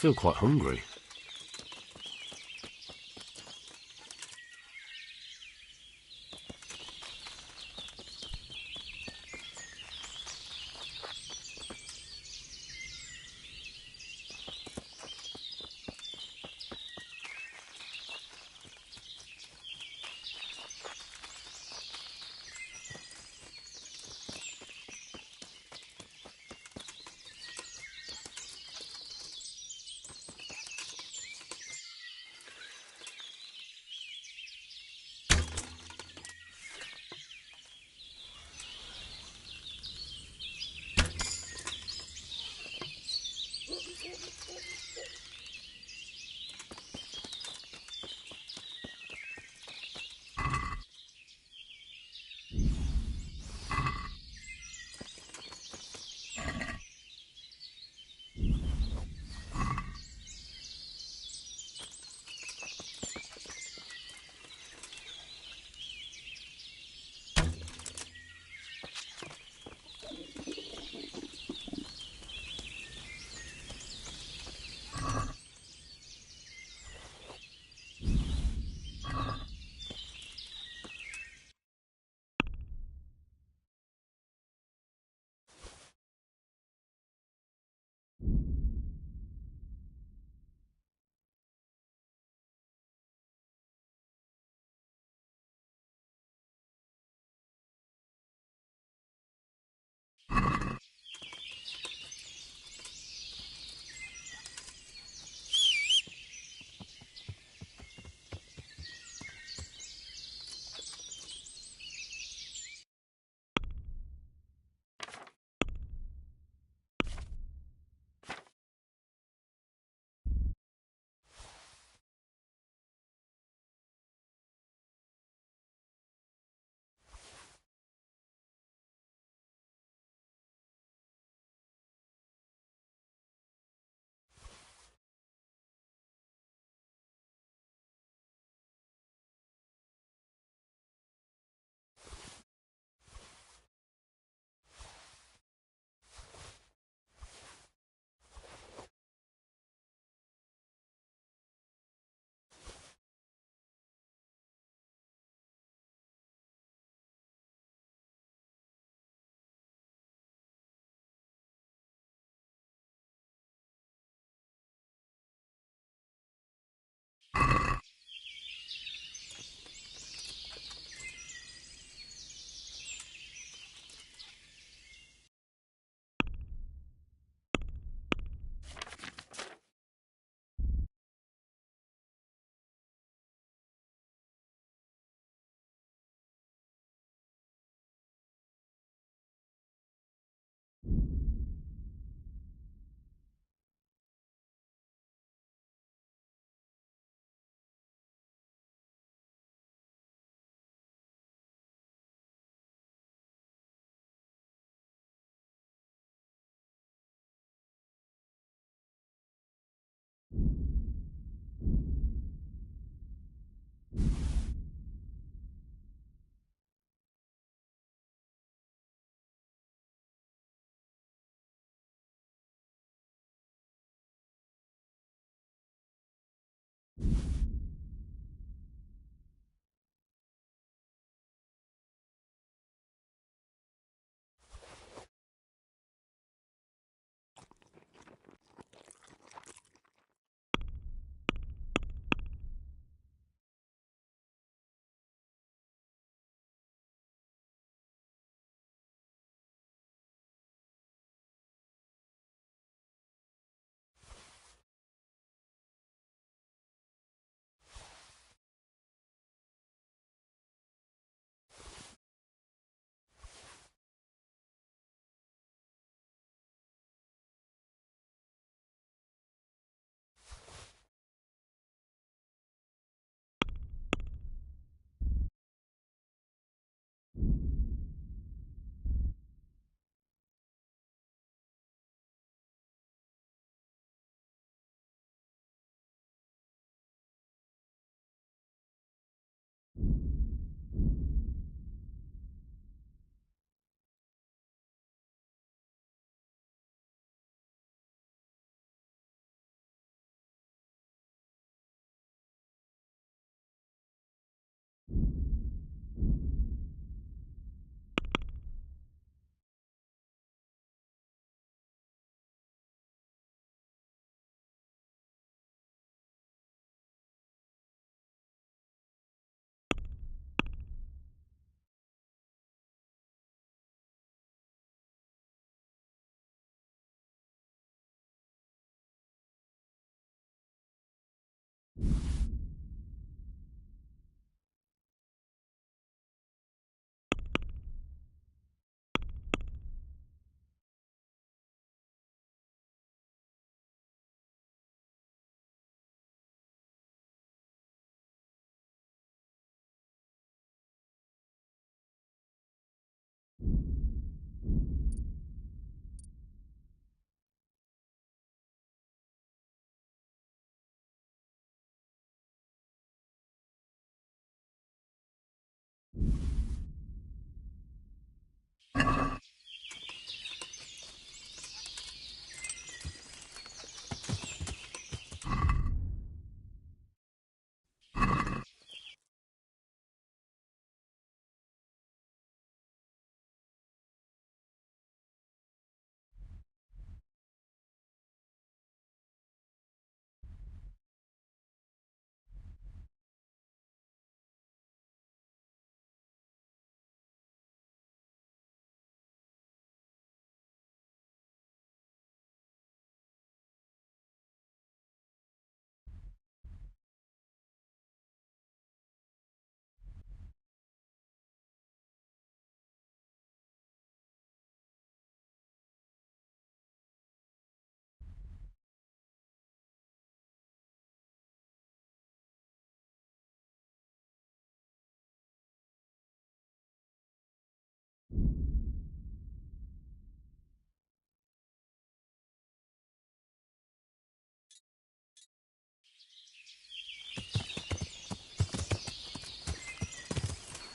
feel quite hungry.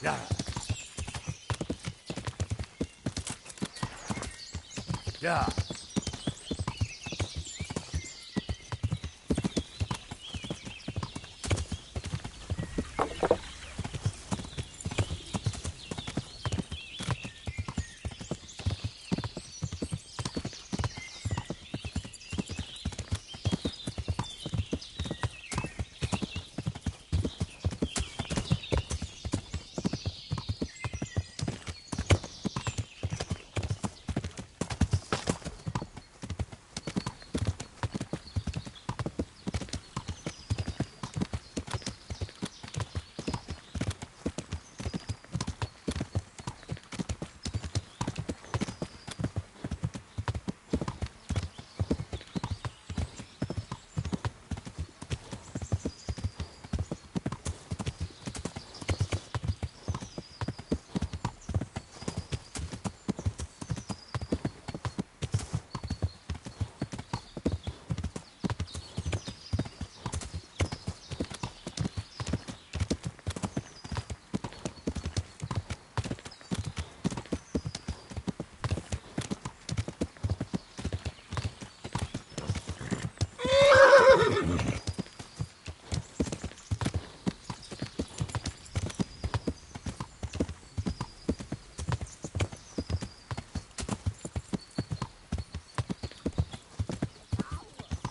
Yeah. Yeah.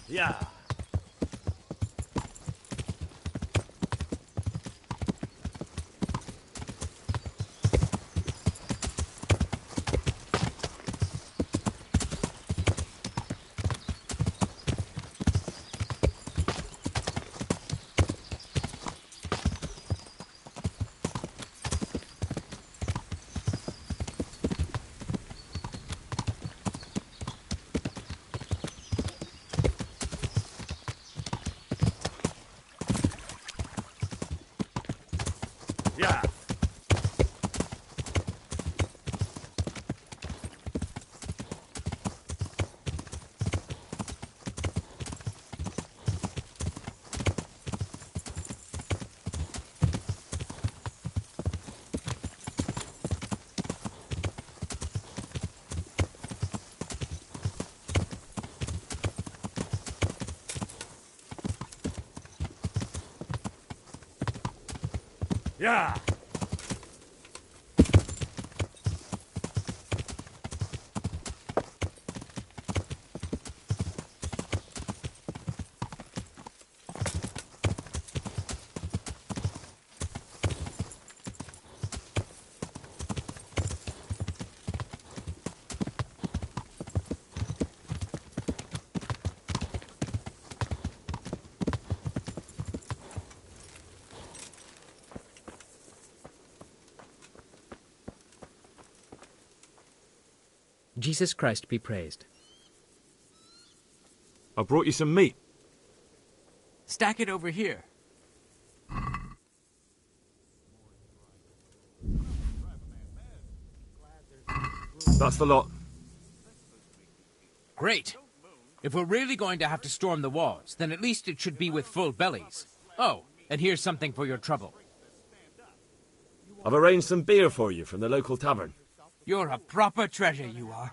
Yeah. Yeah. Yeah. Jesus Christ be praised. I brought you some meat. Stack it over here. That's the lot. Great. If we're really going to have to storm the walls, then at least it should be with full bellies. Oh, and here's something for your trouble. I've arranged some beer for you from the local tavern. You're a proper treasure, you are.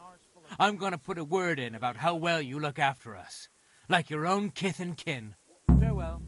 I'm gonna put a word in about how well you look after us. Like your own kith and kin. Farewell.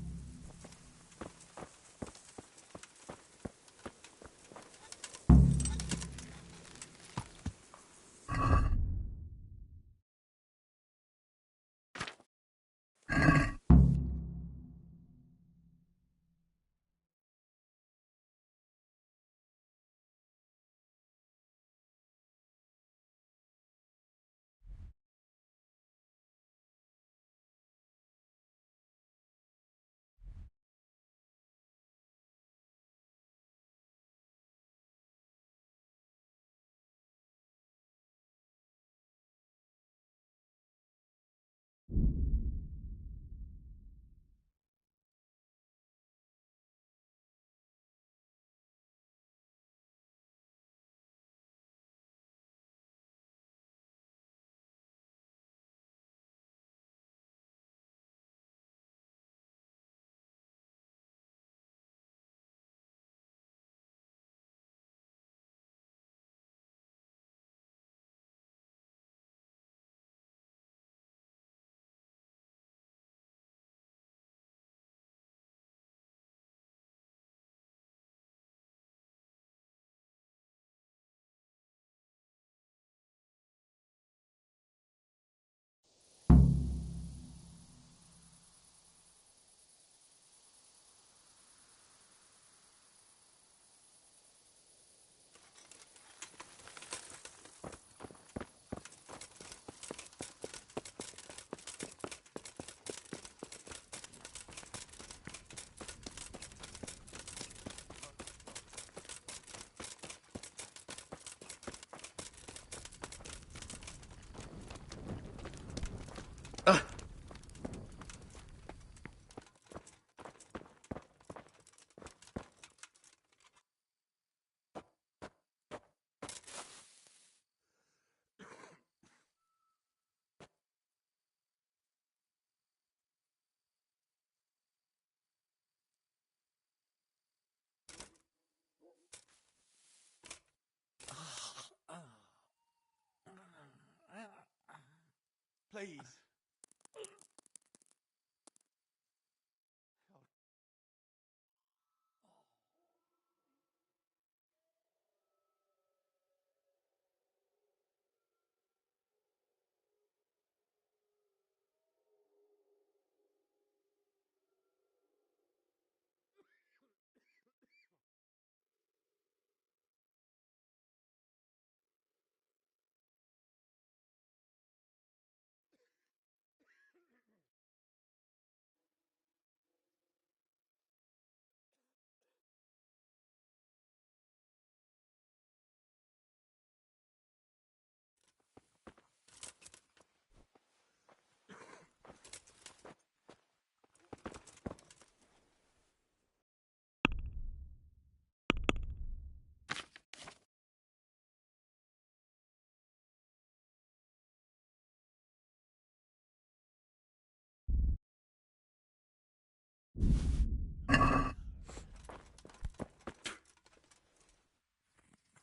Please.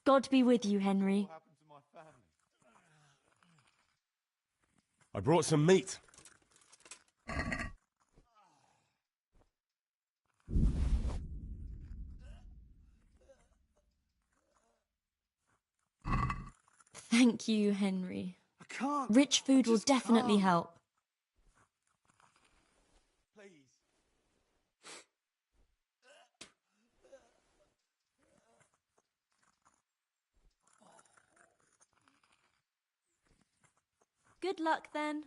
God be with you, Henry. What happened to my family? I brought some meat. Thank you, Henry. I can't. Rich food will definitely help. Please. Good luck, then.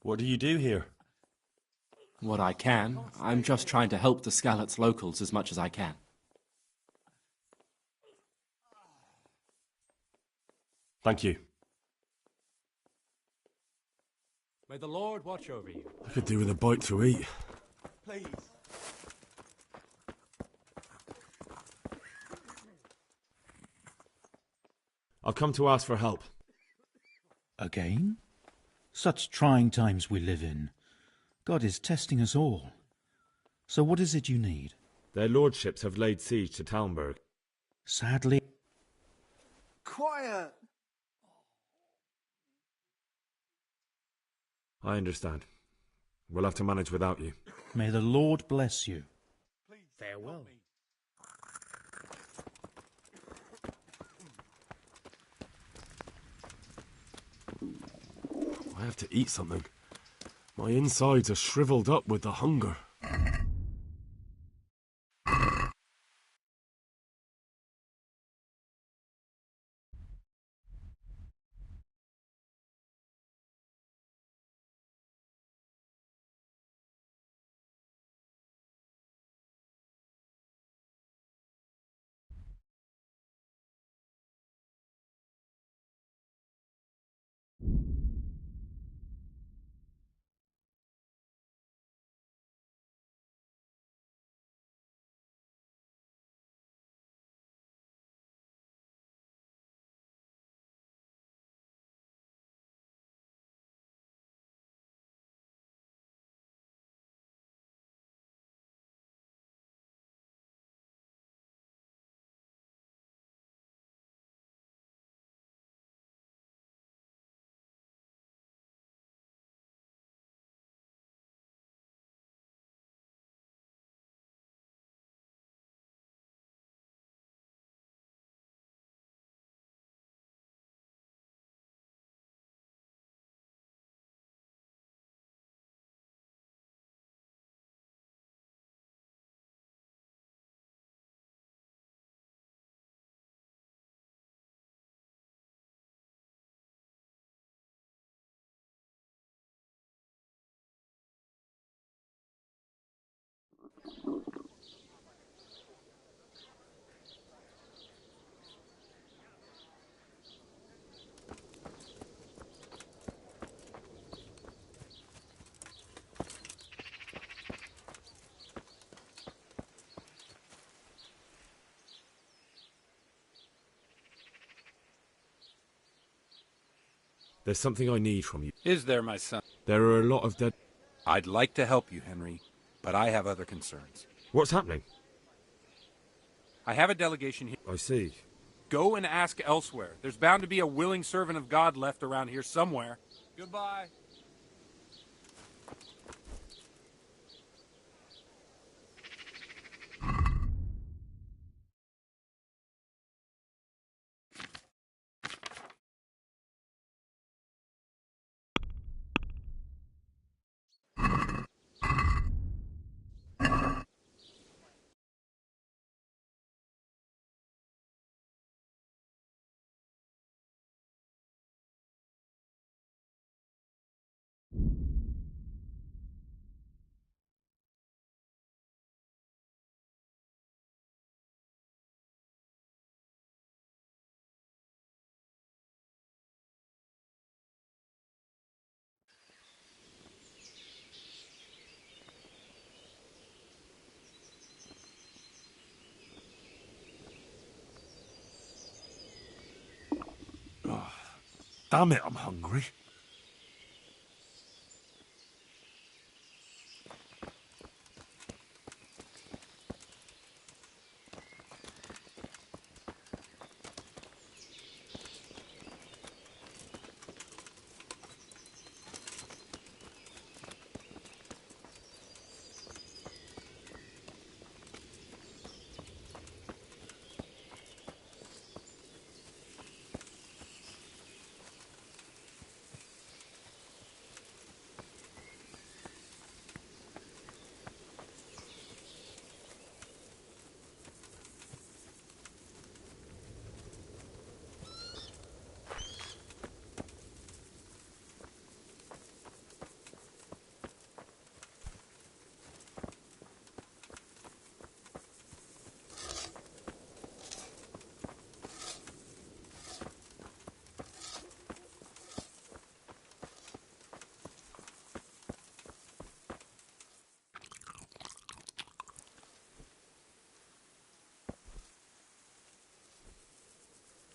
What do you do here? What I can. I'm just trying to help the Skalitz locals as much as I can. Thank you. May the Lord watch over you. I could do with a bite to eat. Please. I've come to ask for help. Again? Such trying times we live in. God is testing us all. So what is it you need? Their lordships have laid siege to Talmberg. Sadly... Quiet. I understand. We'll have to manage without you. May the Lord bless you. Please. Farewell. I have to eat something. My insides are shriveled up with the hunger. There's something I need from you. Is there, my son? There are a lot of dead... I'd like to help you, Henry, but I have other concerns. What's happening? I have a delegation here. I see. Go and ask elsewhere. There's bound to be a willing servant of God left around here somewhere. Goodbye. Damn it, I'm hungry.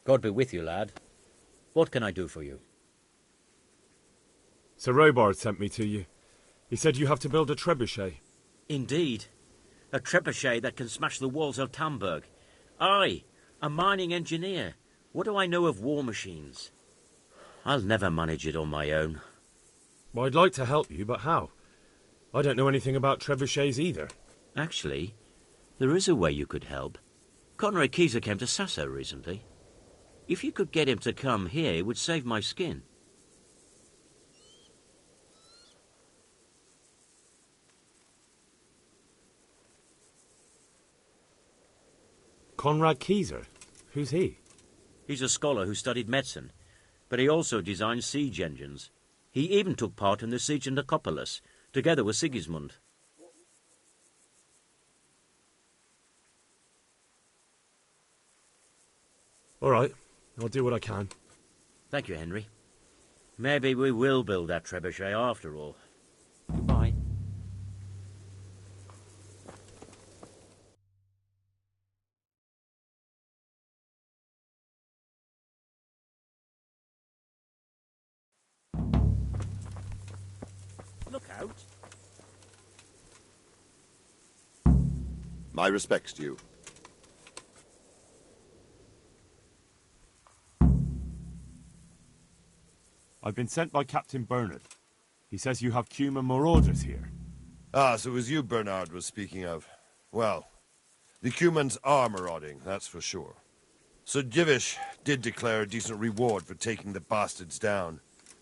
God be with you, lad. What can I do for you? Sir Robard sent me to you. He said you have to build a trebuchet. Indeed. A trebuchet that can smash the walls of Tamburg. I, a mining engineer. What do I know of war machines? I'll never manage it on my own. Well, I'd like to help you, but how? I don't know anything about trebuchets either. Actually, there is a way you could help. Conrad Keyser came to Sasso recently. If you could get him to come here, it would save my skin. Conrad Keyser? Who's he? He's a scholar who studied medicine, but he also designed siege engines. He even took part in the siege of Nicopolis, together with Sigismund. All right, I'll do what I can. Thank you, Henry. Maybe we will build that trebuchet after all. Goodbye. Look out. My respects to you. I've been sent by Captain Bernard. He says you have Cuman marauders here. Ah, so it was you Bernard was speaking of. Well, the Cumans are marauding, that's for sure. Sir Divish did declare a decent reward for taking the bastards down.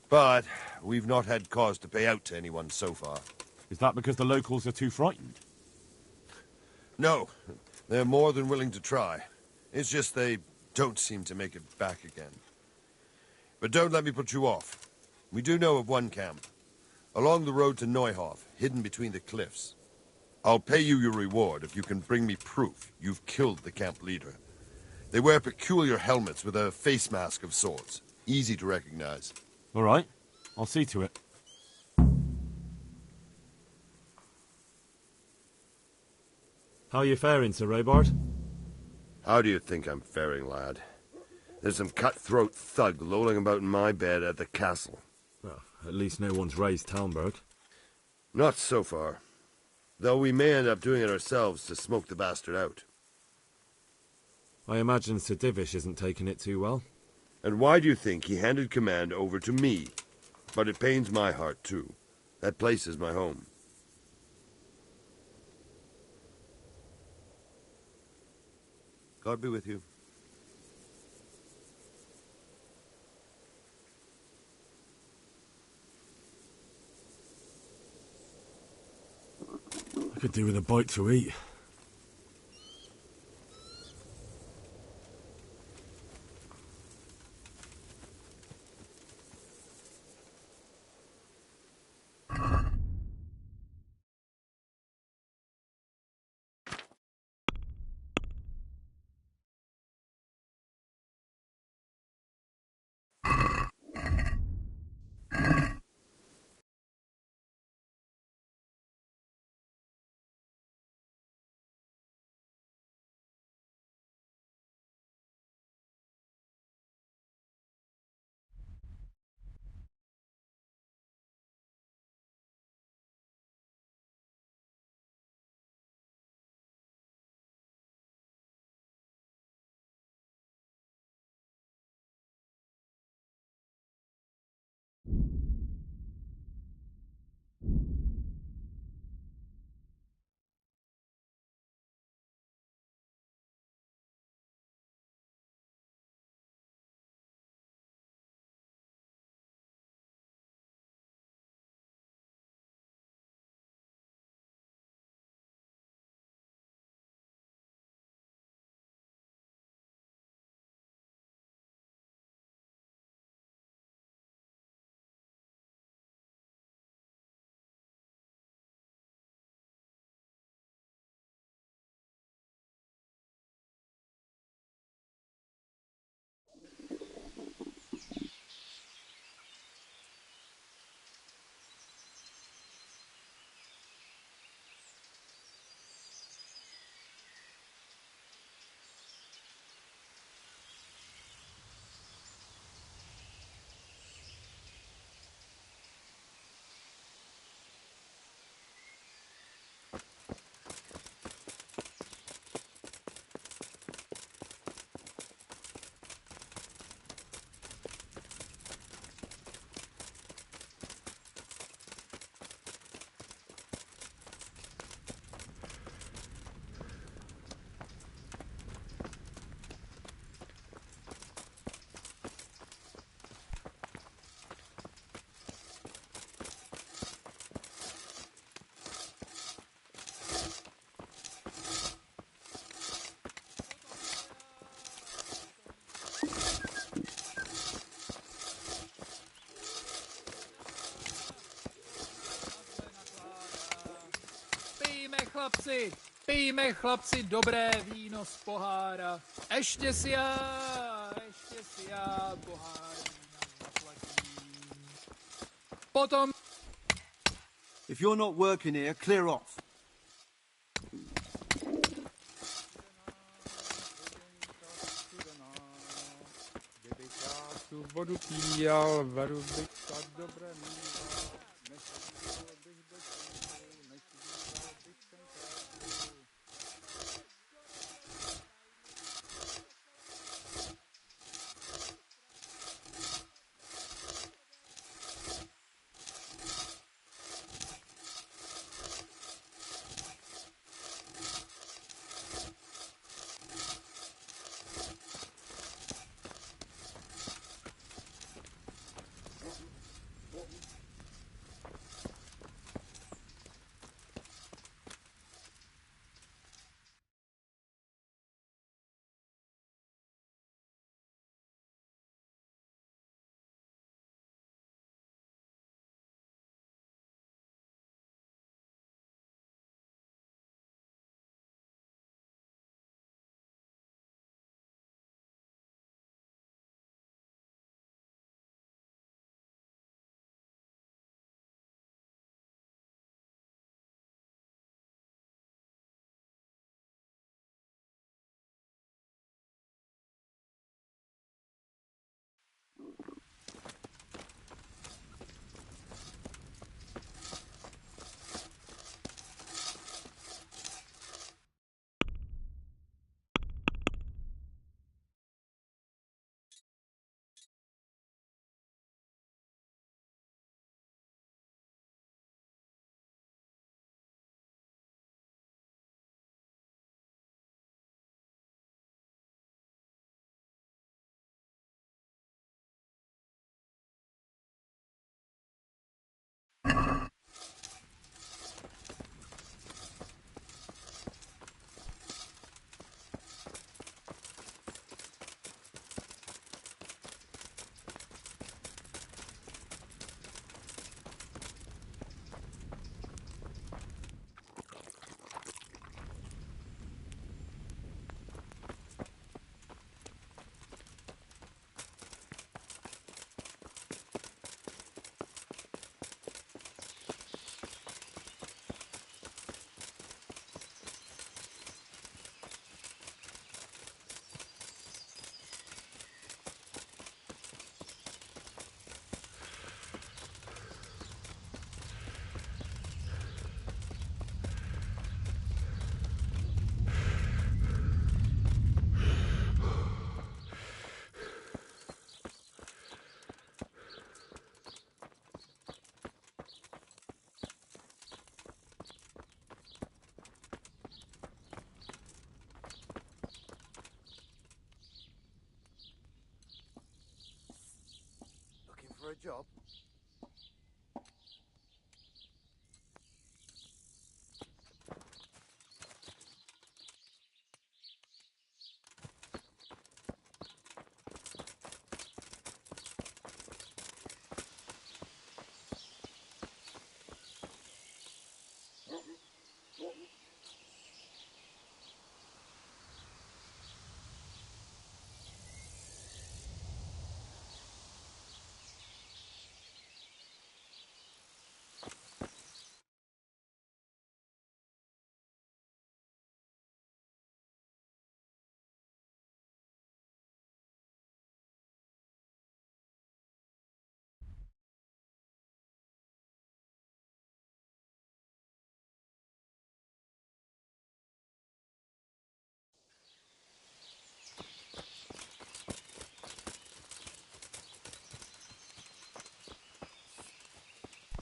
But we've not had cause to pay out to anyone so far. Is that because the locals are too frightened? No, they're more than willing to try. It's just they don't seem to make it back again. But don't let me put you off. We do know of one camp. Along the road to Neuhof, hidden between the cliffs. I'll pay you your reward if you can bring me proof you've killed the camp leader. They wear peculiar helmets with a face mask of sorts. Easy to recognize. All right, I'll see to it. How are you faring, Sir Robard? How do you think I'm faring, lad? There's some cutthroat thug lolling about in my bed at the castle. Well, at least no one's raised Talmberg. Not so far. Though we may end up doing it ourselves to smoke the bastard out. I imagine Sir Divish isn't taking it too well. And why do you think he handed command over to me? But it pains my heart, too. That place is my home. God be with you. I could do with a bite to eat. Pijme chlapci dobré víno z pohára. Ještě si já pohár vína zaplatím. Potom... If you're not working here, clear off. Kdyby částu vodu píjal, varu bych tak dobré mýval. Nechvíval bych bez snu, nechvíval bych ten krásu. for a job?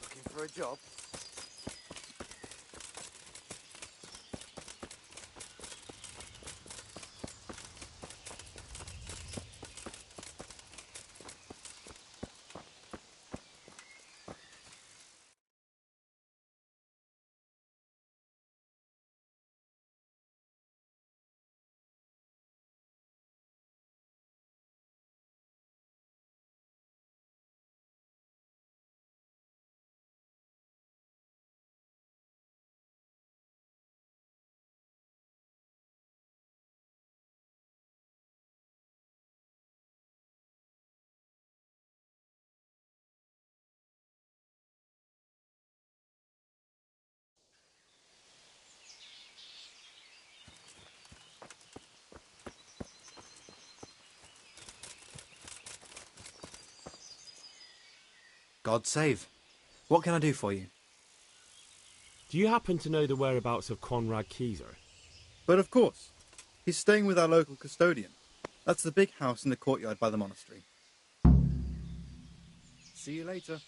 Looking for a job? God save. What can I do for you? Do you happen to know the whereabouts of Conrad Keyser? But of course. He's staying with our local custodian. That's the big house in the courtyard by the monastery. See you later.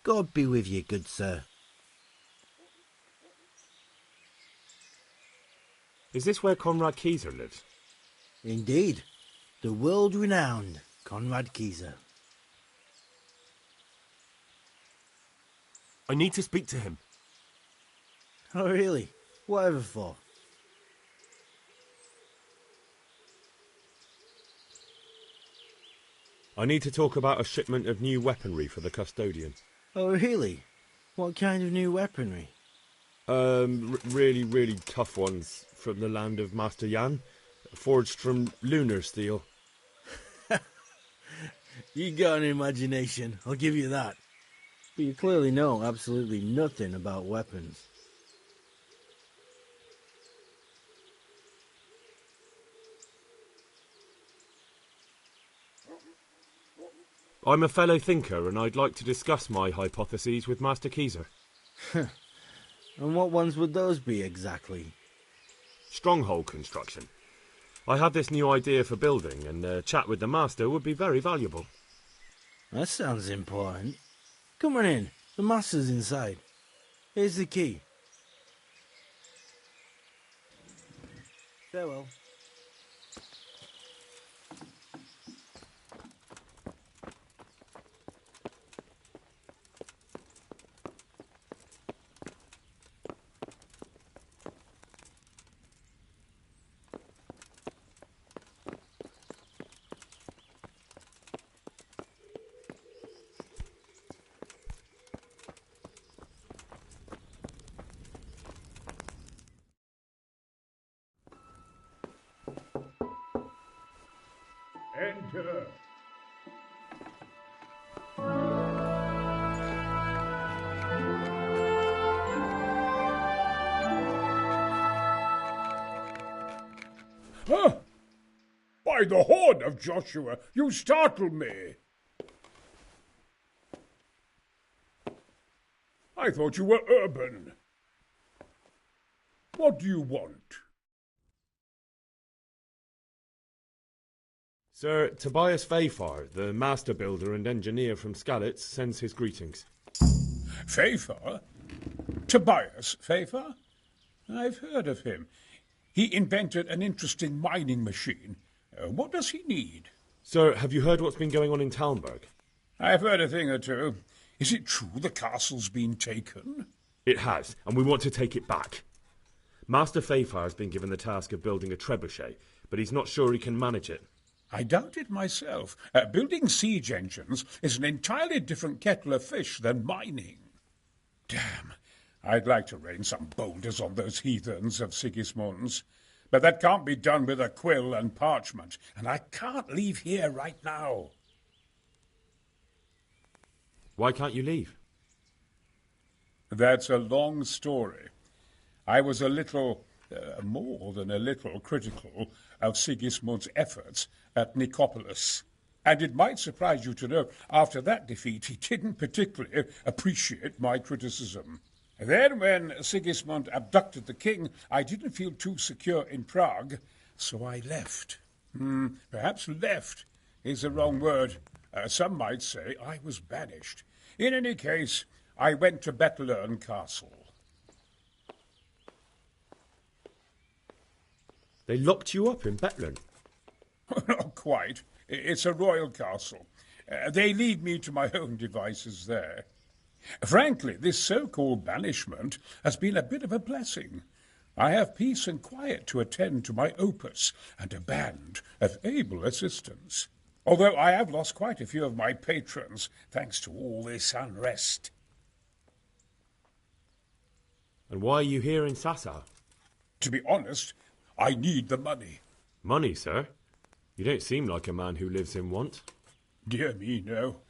God be with you, good sir. Is this where Conrad Keyser lives? Indeed. The world-renowned Conrad Keyser. I need to speak to him. Oh, really? Whatever for? I need to talk about a shipment of new weaponry for the custodian. Oh, really? What kind of new weaponry? Really tough ones from the land of Master Yan, forged from lunar steel. You got an imagination, I'll give you that. But you clearly know absolutely nothing about weapons. I'm a fellow thinker, and I'd like to discuss my hypotheses with Master Keyser. And what ones would those be, exactly? Stronghold construction. I have this new idea for building, and a chat with the Master would be very valuable. That sounds important. Come on in. The Master's inside. Here's the key. Farewell. Enter. Huh? By the horn of Joshua, you startle me. I thought you were urban. What do you want? Sir Tobias Fayfar, the master builder and engineer from Skalitz, sends his greetings. Fayfar? Tobias Fayfar? I've heard of him. He invented an interesting mining machine. What does he need? Sir, have you heard what's been going on in Talmberg? I've heard a thing or two. Is it true the castle's been taken? It has, and we want to take it back. Master Fayfar has been given the task of building a trebuchet, but he's not sure he can manage it. I doubt it myself. Building siege engines is an entirely different kettle of fish than mining. Damn, I'd like to rain some boulders on those heathens of Sigismund's. But that can't be done with a quill and parchment, and I can't leave here right now. Why can't you leave? That's a long story. I was a little, more than a little, critical of Sigismund's efforts at Nicopolis. And it might surprise you to know, after that defeat, he didn't particularly appreciate my criticism. Then, when Sigismund abducted the king, I didn't feel too secure in Prague, so I left. Perhaps left is the wrong word. Some might say I was banished. In any case, I went to Bettlern Castle. They locked you up in Bettlern? Not quite. It's a royal castle. They leave me to my own devices there. Frankly, this so-called banishment has been a bit of a blessing. I have peace and quiet to attend to my opus and a band of able assistants. Although I have lost quite a few of my patrons, thanks to all this unrest. And why are you here in Sasau? To be honest, I need the money. Money, sir? You don't seem like a man who lives in want. Dear me, no.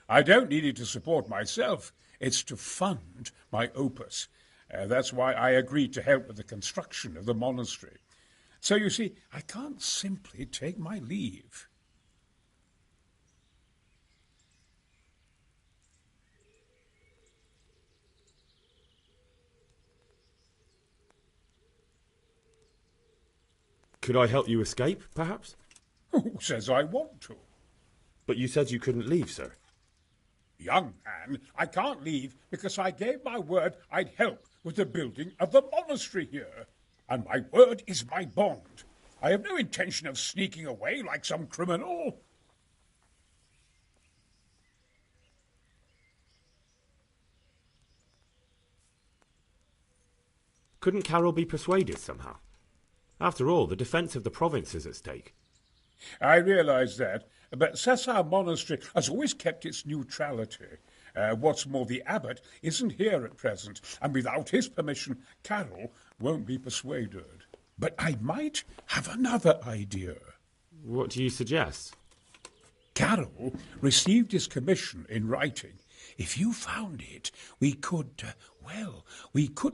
I don't need it to support myself. It's to fund my opus. That's why I agreed to help with the construction of the monastery. So, you see, I can't simply take my leave. Could I help you escape, perhaps? Who says I want to? But you said you couldn't leave, sir. Young man, I can't leave because I gave my word I'd help with the building of the monastery here. And my word is my bond. I have no intention of sneaking away like some criminal. Couldn't Carol be persuaded somehow? After all, the defence of the province is at stake. I realise that, but Sasau Monastery has always kept its neutrality. What's more, the abbot isn't here at present, and without his permission, Carol won't be persuaded. But I might have another idea. What do you suggest? Carol received his commission in writing. If you found it, we could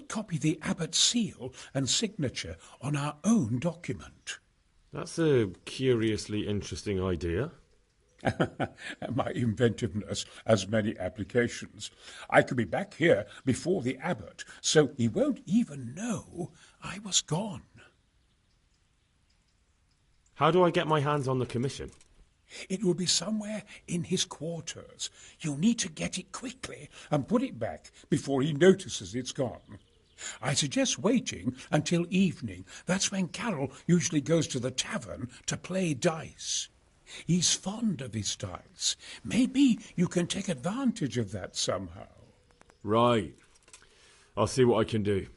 copy the abbot's seal and signature on our own document. That's a curiously interesting idea. My inventiveness has many applications. I could be back here before the abbot, so he won't even know I was gone. How do I get my hands on the commission? It will be somewhere in his quarters. You'll need to get it quickly and put it back before he notices it's gone. I suggest waiting until evening. That's when Carol usually goes to the tavern to play dice. He's fond of his dice. Maybe you can take advantage of that somehow. Right. I'll see what I can do.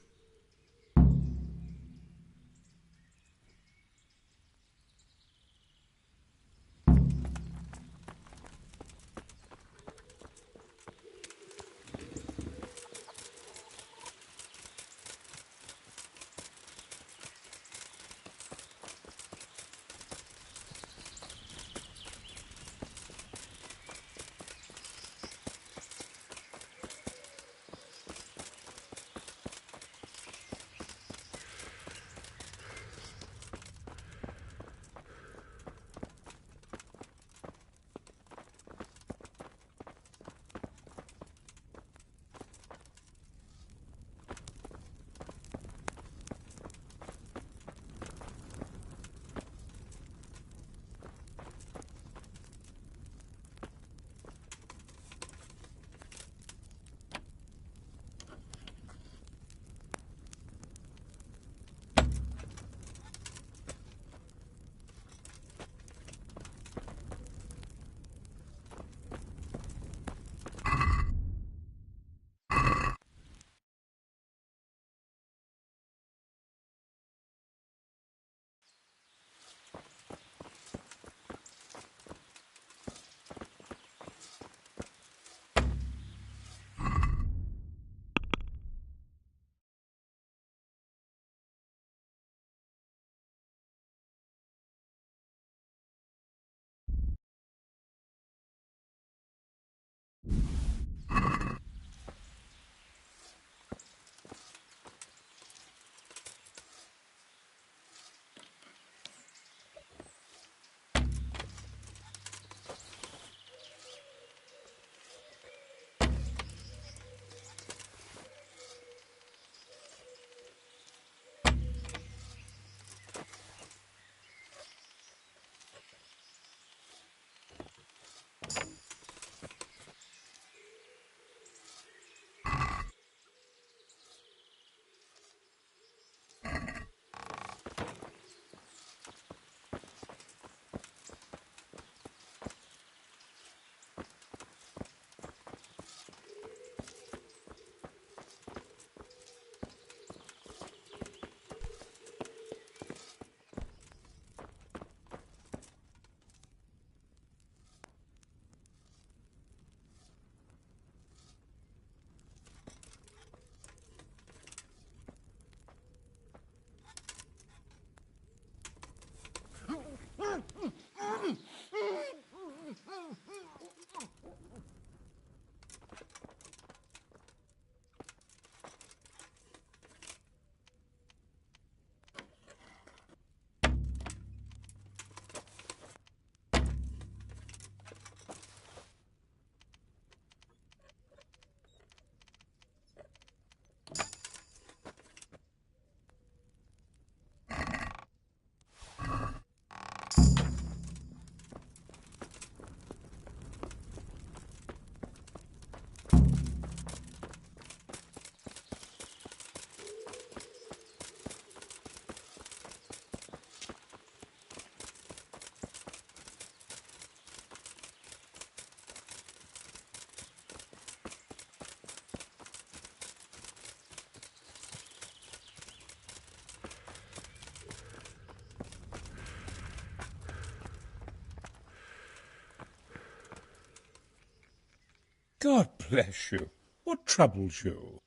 God bless you. What troubles you?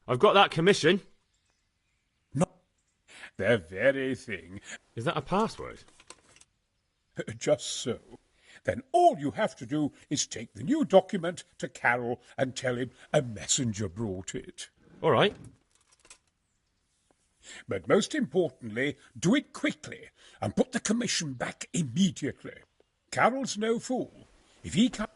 I've got that commission. Not the very thing. Is that a password? Just so. Then all you have to do is take the new document to Carroll and tell him a messenger brought it. All right. But most importantly, do it quickly and put the commission back immediately. Carroll's no fool. If he can't...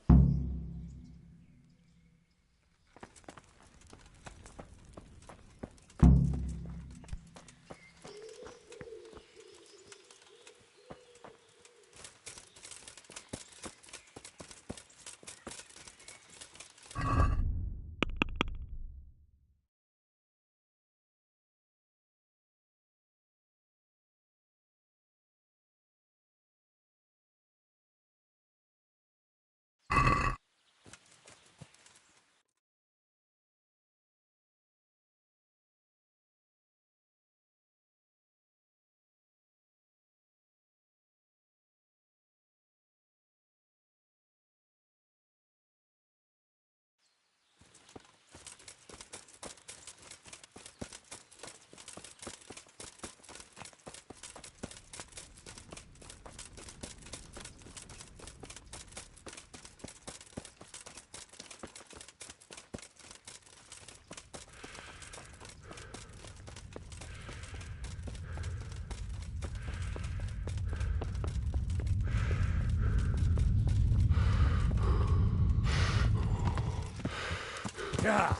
Yeah.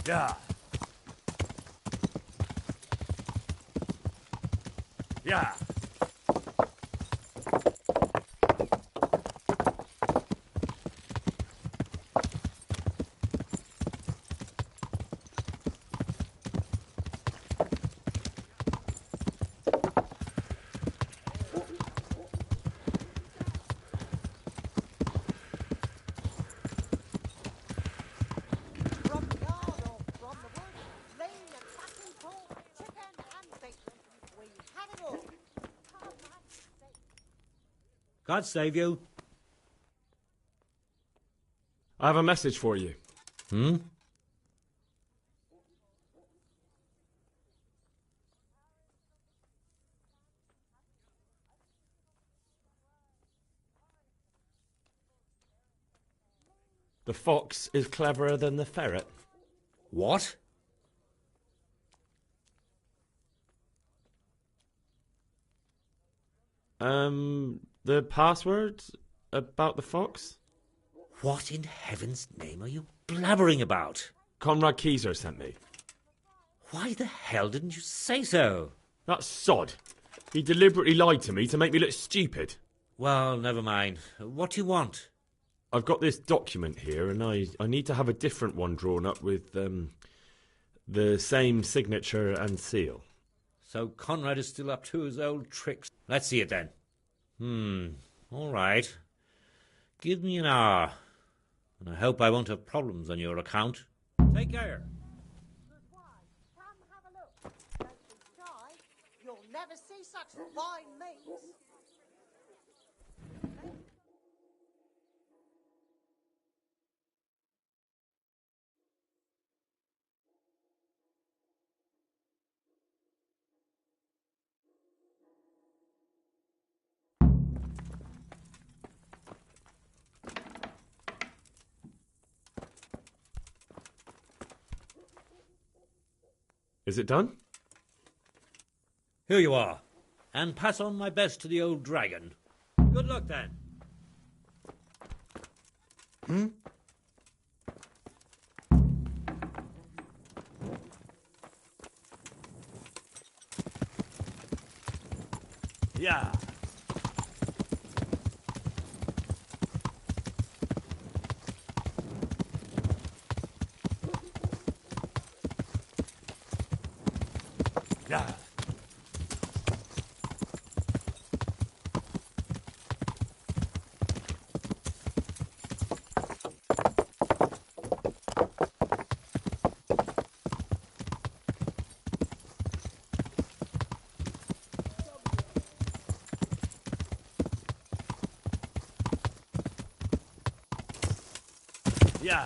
Yeah. Yeah. From the yard or from the wood, lean and fatty pork, chicken and bacon. We had it all. God save you. I have a message for you. Hmm? The fox is cleverer than the ferret. What? The password about the fox? What in heaven's name are you blabbering about? Conrad Keyser sent me. Why the hell didn't you say so? That sod. He deliberately lied to me to make me look stupid. Well, never mind. What do you want? I've got this document here, and I need to have a different one drawn up with the same signature and seal. So Conrad is still up to his old tricks. Let's see it then. All right. Give me an hour, and I hope I won't have problems on your account. Take care. Come have a look. Don't be shy. You'll never see such fine meats. Is it done? Here you are. And pass on my best to the old dragon. Good luck then. Yeah. Yeah. Yeah.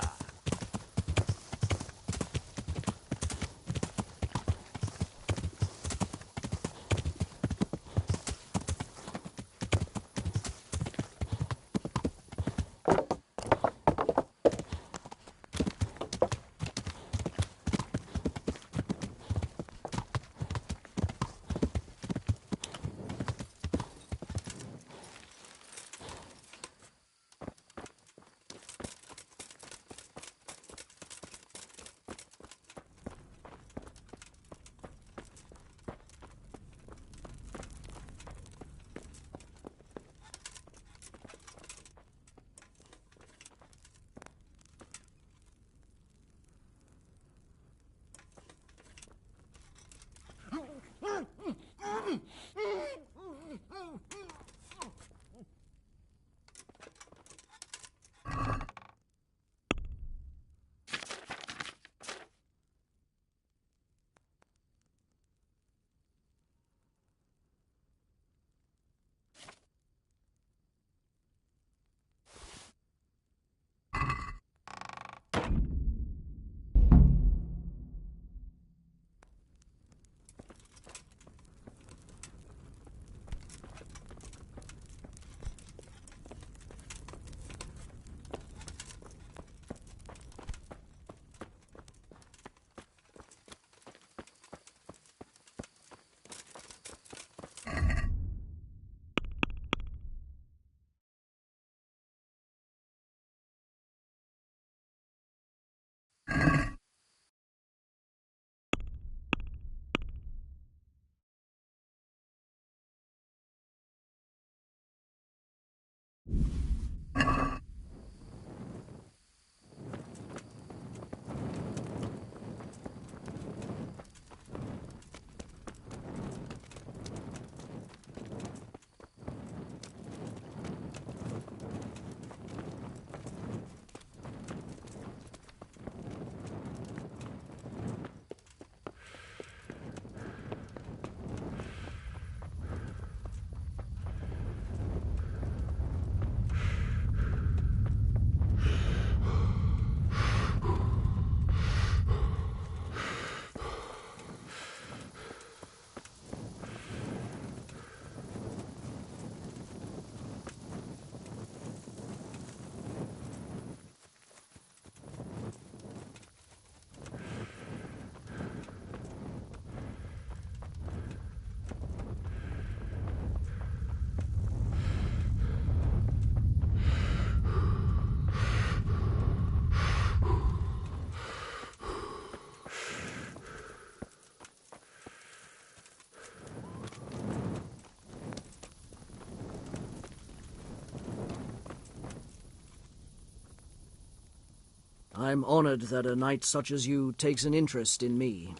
I'm honored that a knight such as you takes an interest in me.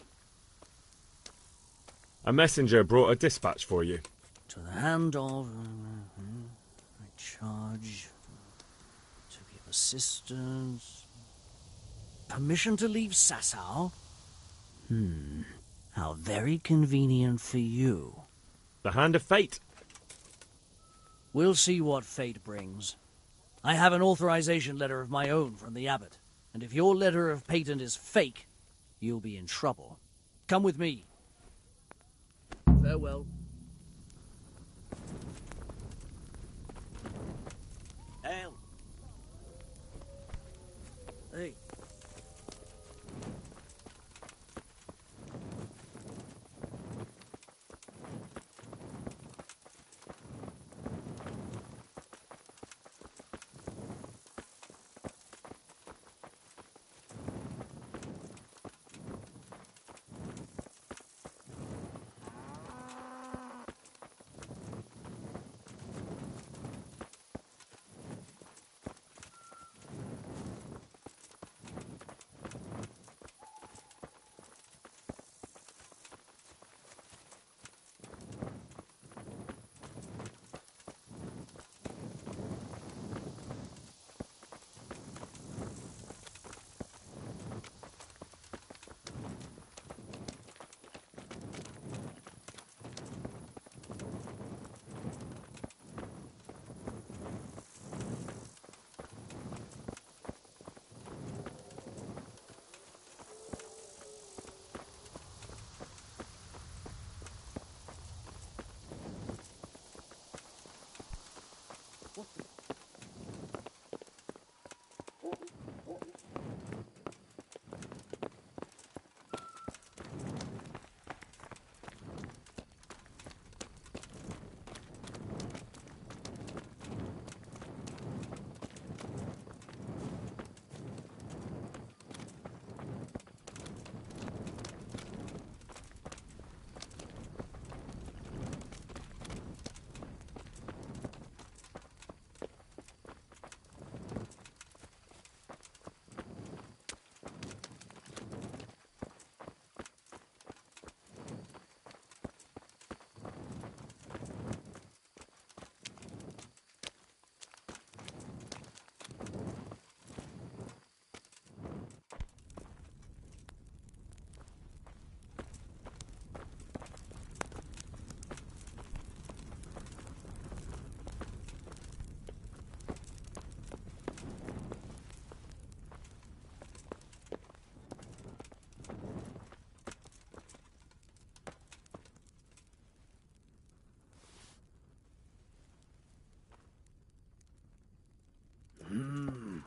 A messenger brought a dispatch for you. To the hand of... I charge... to give assistance... Permission to leave Sasau? How very convenient for you. The hand of fate. We'll see what fate brings. I have an authorization letter of my own from the abbot, and if your letter of patent is fake, you'll be in trouble. Come with me. Farewell. Hail. Hey.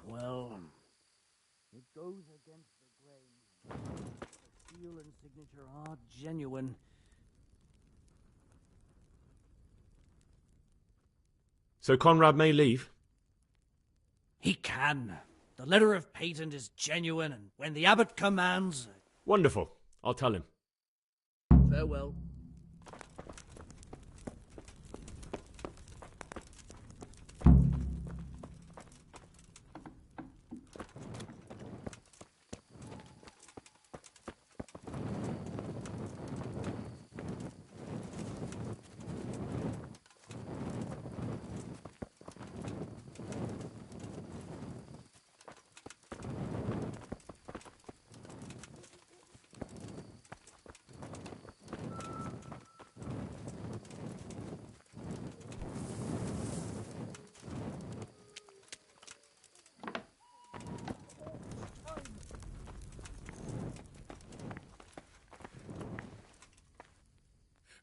Well, it goes against the grain. The seal and signature are genuine. So Conrad may leave? He can. The letter of patent is genuine, and when the abbot commands... Wonderful. I'll tell him. Farewell.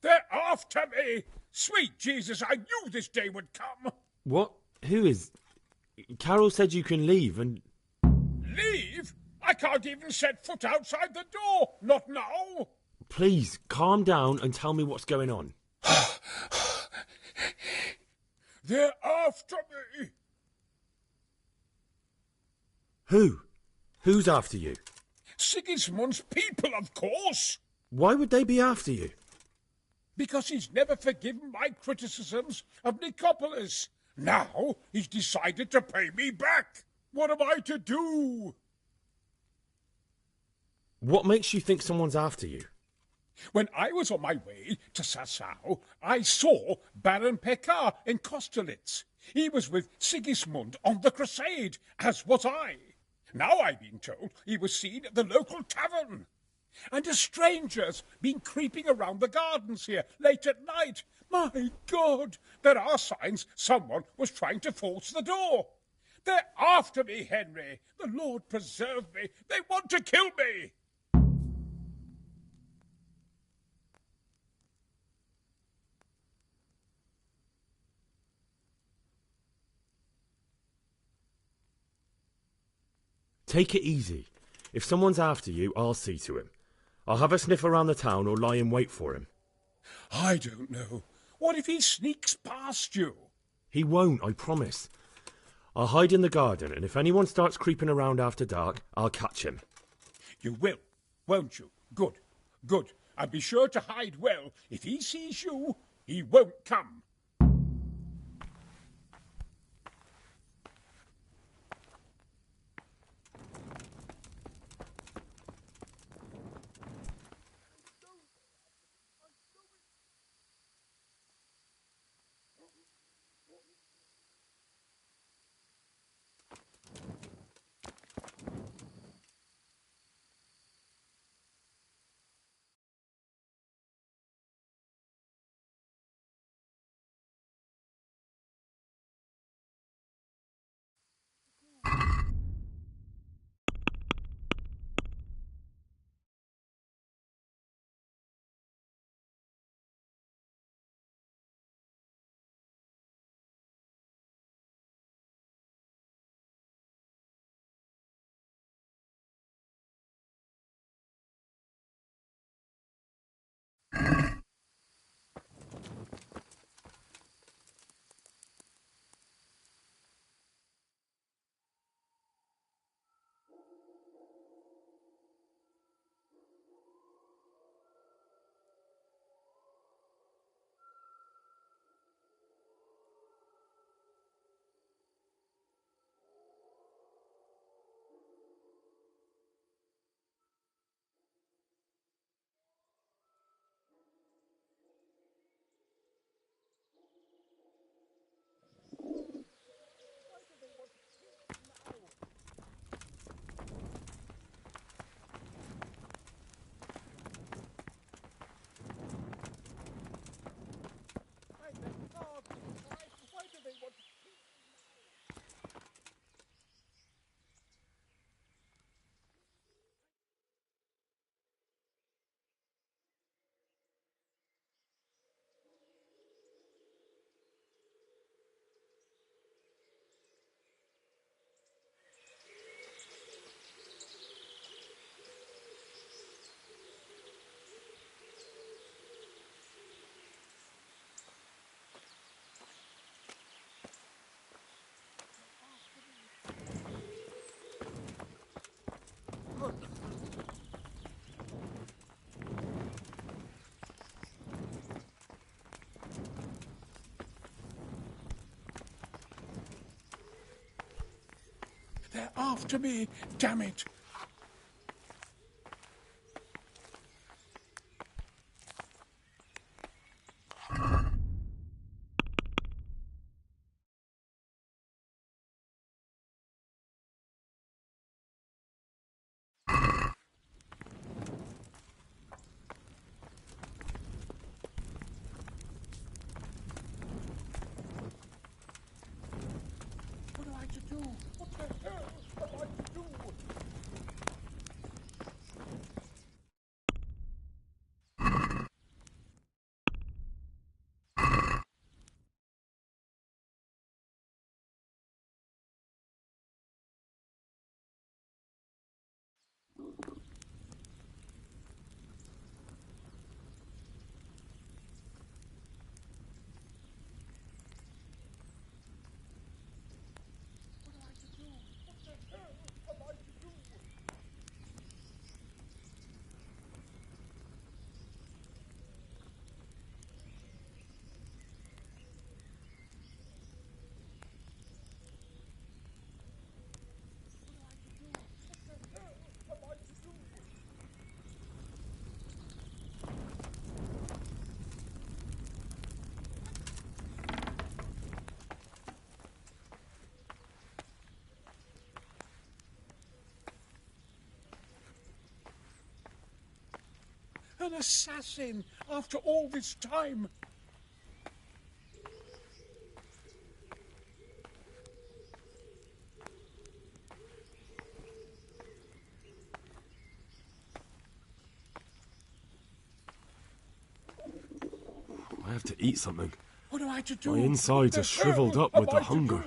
They're after me! Sweet Jesus, I knew this day would come! What? Who is... Carol said you can leave and... Leave? I can't even set foot outside the door! Not now! Please, calm down and tell me what's going on. They're after me! Who? Who's after you? Sigismund's people, of course! Why would they be after you? Because he's never forgiven my criticisms of Nicopolis. Now he's decided to pay me back. What am I to do? What makes you think someone's after you? When I was on my way to Sassau, I saw Baron Pekar in Kosterlitz. He was with Sigismund on the crusade, as was I. Now I've been told he was seen at the local tavern. And a stranger's been creeping around the gardens here late at night. My God, there are signs someone was trying to force the door. They're after me, Henry. The Lord preserve me. They want to kill me. Take it easy. If someone's after you, I'll see to him. I'll have a sniff around the town or lie in wait for him. I don't know. What if he sneaks past you? He won't, I promise. I'll hide in the garden, and if anyone starts creeping around after dark, I'll catch him. You will, won't you? Good, good. And be sure to hide well. If he sees you, he won't come. They're after me, damn it. What am I to do? What the hell am I to do? An assassin after all this time. I have to eat something. What am I to do? My insides are shriveled up with the hunger.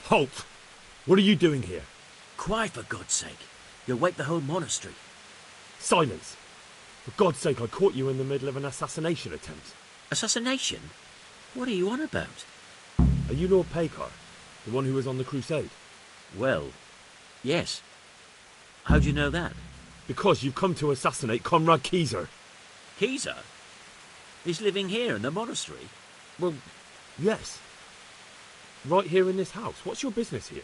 Halt! What are you doing here? Quiet, for God's sake. You'll wake the whole monastery. Silence! For God's sake, I caught you in the middle of an assassination attempt. Assassination? What are you on about? Are you Lord Pekar, the one who was on the crusade? Well, yes. How'd you know that? Because you've come to assassinate Conrad Keyser. Keyser? He's living here in the monastery? Well, yes. Right here in this house. What's your business here?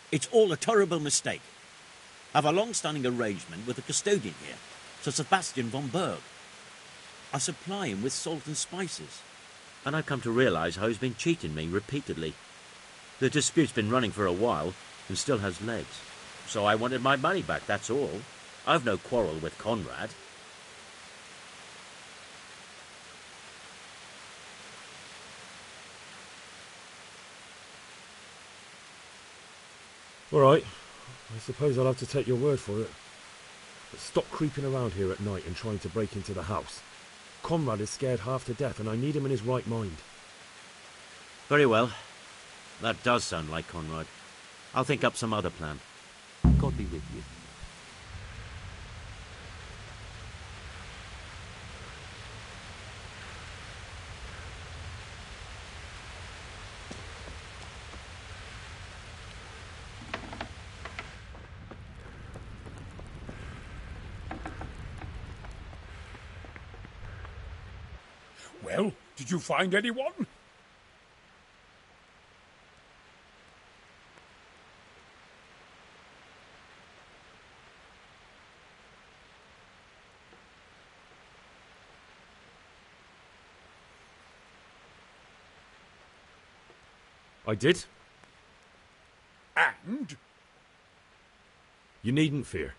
It's all a terrible mistake. I've a long-standing arrangement with the custodian here, Sir Sebastian von Berg. I supply him with salt and spices. And I've come to realise how he's been cheating me repeatedly. The dispute's been running for a while and still has legs. So I wanted my money back, that's all. I've no quarrel with Conrad. All right. I suppose I'll have to take your word for it. But stop creeping around here at night and trying to break into the house. Conrad is scared half to death and I need him in his right mind. Very well. That does sound like Conrad. I'll think up some other plan. God be with you. Well, did you find anyone? I did. And? You needn't fear.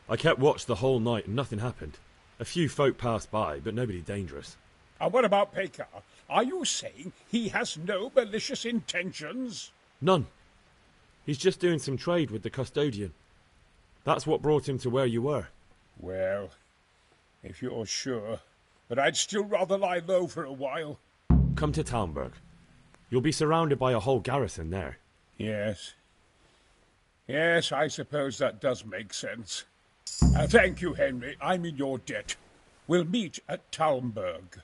I kept watch the whole night and nothing happened. A few folk passed by, but nobody dangerous. And what about Pekar? Are you saying he has no malicious intentions? None. He's just doing some trade with the custodian. That's what brought him to where you were. Well, if you're sure. But I'd still rather lie low for a while. Come to Talmberg. You'll be surrounded by a whole garrison there. Yes. Yes, I suppose that does make sense. Thank you, Henry. I'm in your debt. We'll meet at Talmberg.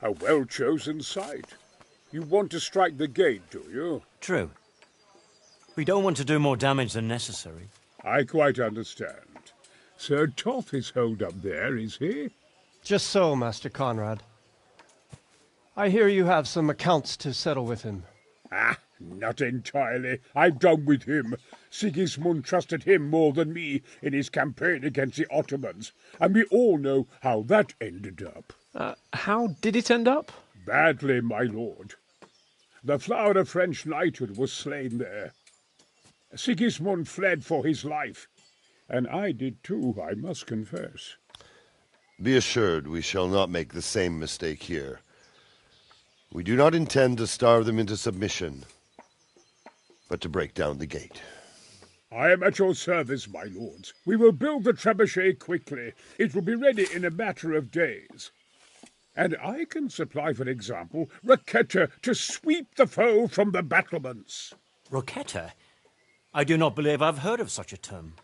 A well-chosen site. You want to strike the gate, do you? True. We don't want to do more damage than necessary. I quite understand. Sir Toth is holed up there, is he? Just so, Master Conrad. I hear you have some accounts to settle with him. Ah, not entirely. I'm done with him. Sigismund trusted him more than me in his campaign against the Ottomans, and we all know how that ended up. How did it end up? Badly, my lord. The flower of French knighthood was slain there. Sigismund fled for his life, and I did too, I must confess. Be assured we shall not make the same mistake here. We do not intend to starve them into submission. but to break down the gate. I am at your service, my lords. We will build the trebuchet quickly. It will be ready in a matter of days. And I can supply, for example, Roquetta to sweep the foe from the battlements. Roquetta? I do not believe I've heard of such a term.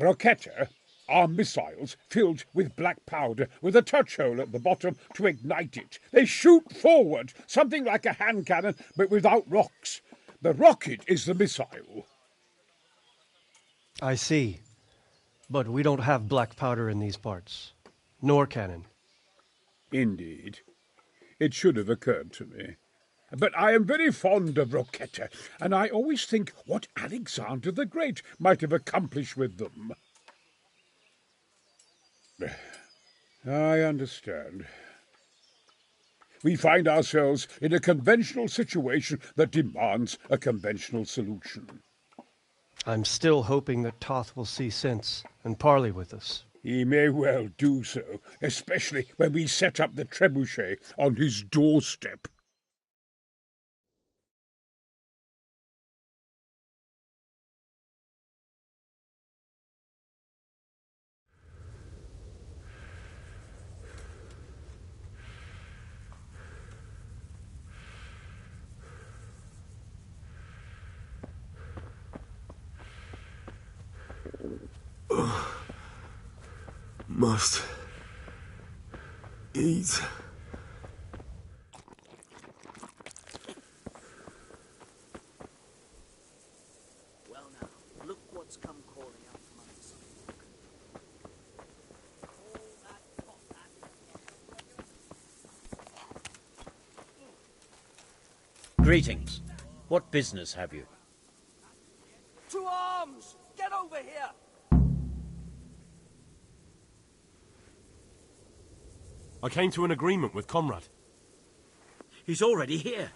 Roquetta are missiles filled with black powder with a touch hole at the bottom to ignite it. They shoot forward, something like a hand cannon, but without rocks. The rocket is the missile. I see. But we don't have black powder in these parts. Nor cannon. Indeed. It should have occurred to me. But I am very fond of Roquetta, and I always think what Alexander the Great might have accomplished with them. I understand. We find ourselves in a conventional situation that demands a conventional solution. I'm still hoping that Toth will see sense and parley with us. He may well do so, especially when we set up the trebuchet on his doorstep. Must eat. Well now, look what's come calling out from under the sun. Greetings. What business have you? To arms! Get over here! I came to an agreement with Conrad. He's already here.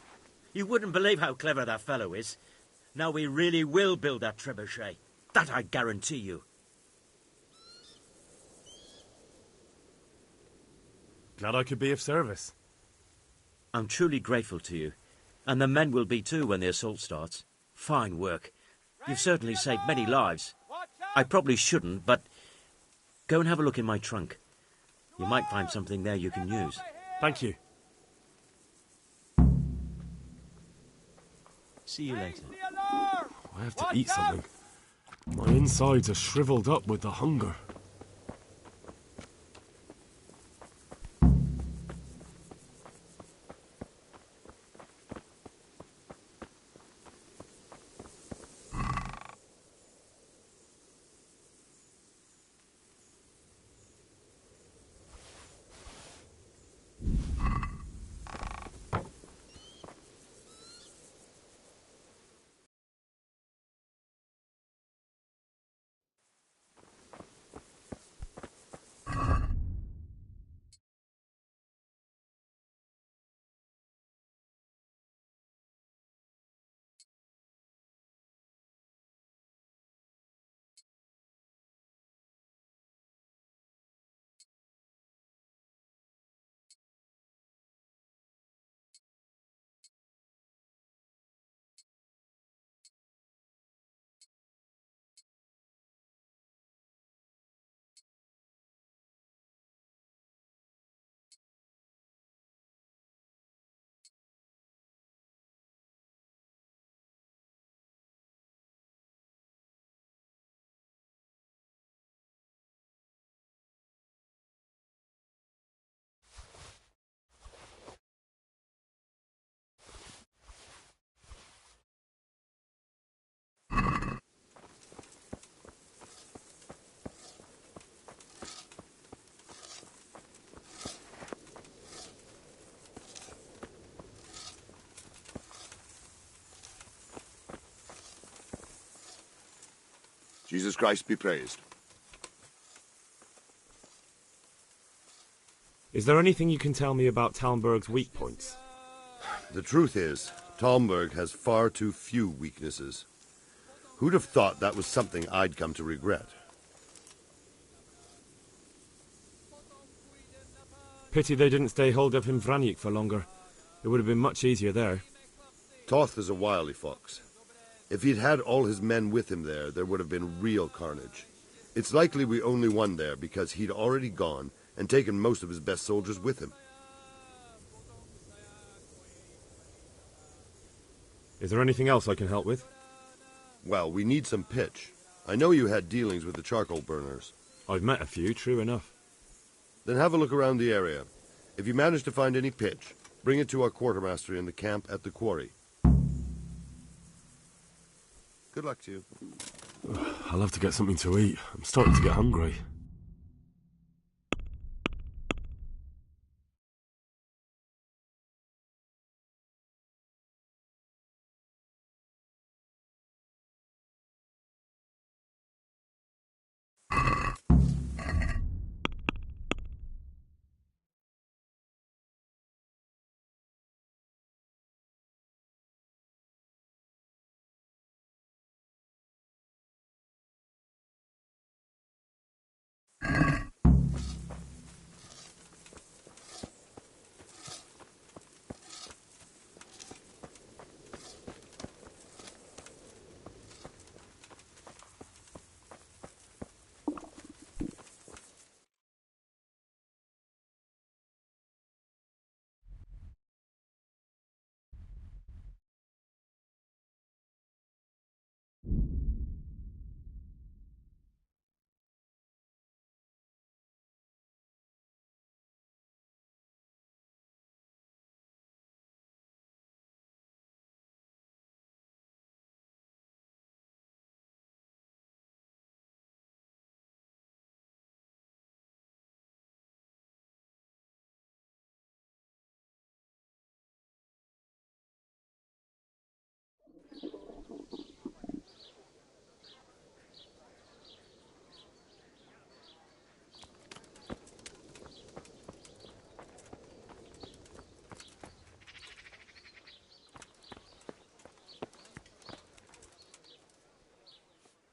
You wouldn't believe how clever that fellow is. Now we really will build that trebuchet. That I guarantee you. Glad I could be of service. I'm truly grateful to you. And the men will be too when the assault starts. Fine work. You've certainly saved many lives. I probably shouldn't, but go and have a look in my trunk. You might find something there you can use. Thank you. See you later. I have to eat something. My insides are shriveled up with the hunger. Jesus Christ be praised. Is there anything you can tell me about Talmberg's weak points? The truth is, Talmberg has far too few weaknesses. Who'd have thought that was something I'd come to regret? Pity they didn't stay hold of him Vranjik for longer. It would have been much easier there. Toth is a wily fox. If he'd had all his men with him there would have been real carnage. It's likely we only won there because he'd already gone and taken most of his best soldiers with him. Is there anything else I can help with? Well, we need some pitch. I know you had dealings with the charcoal burners. I've met a few, true enough. Then have a look around the area. If you manage to find any pitch, bring it to our quartermaster in the camp at the quarry. Good luck to you. I'll have to get something to eat. I'm starting to get hungry.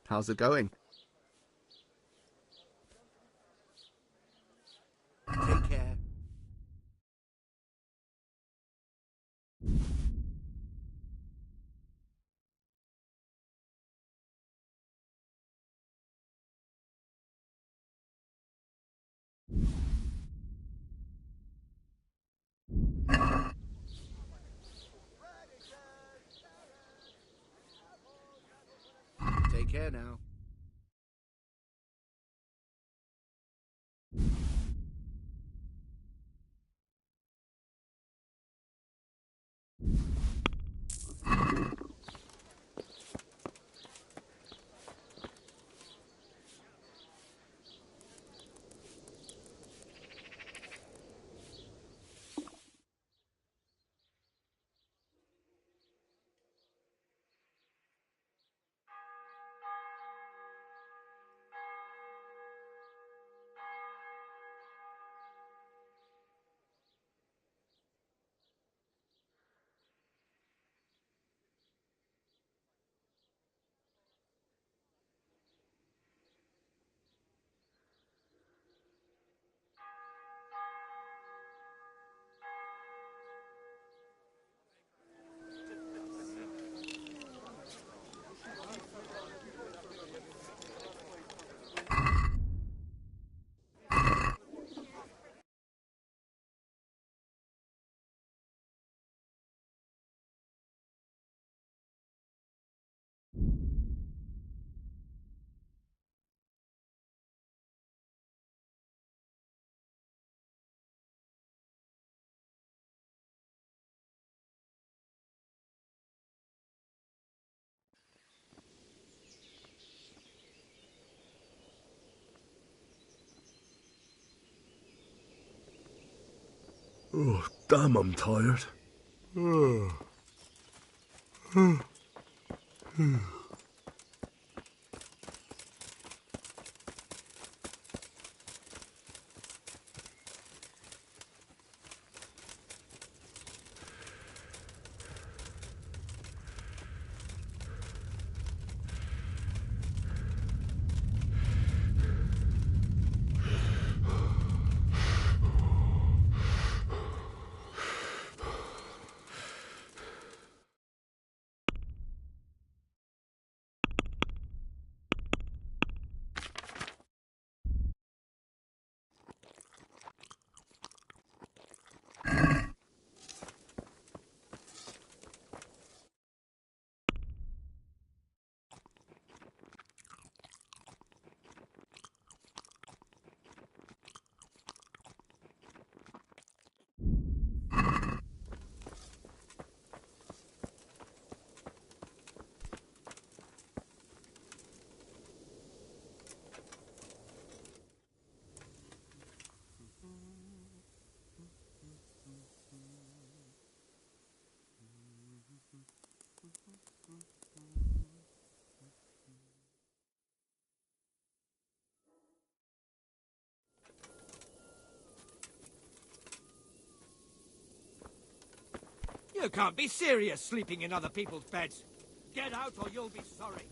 How's it going? Take care. Take care now. Oh, damn, I'm tired. You can't be serious sleeping in other people's beds. Get out or you'll be sorry.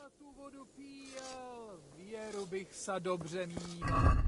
Já tu vodu píjel, věru bych sa dobře míval.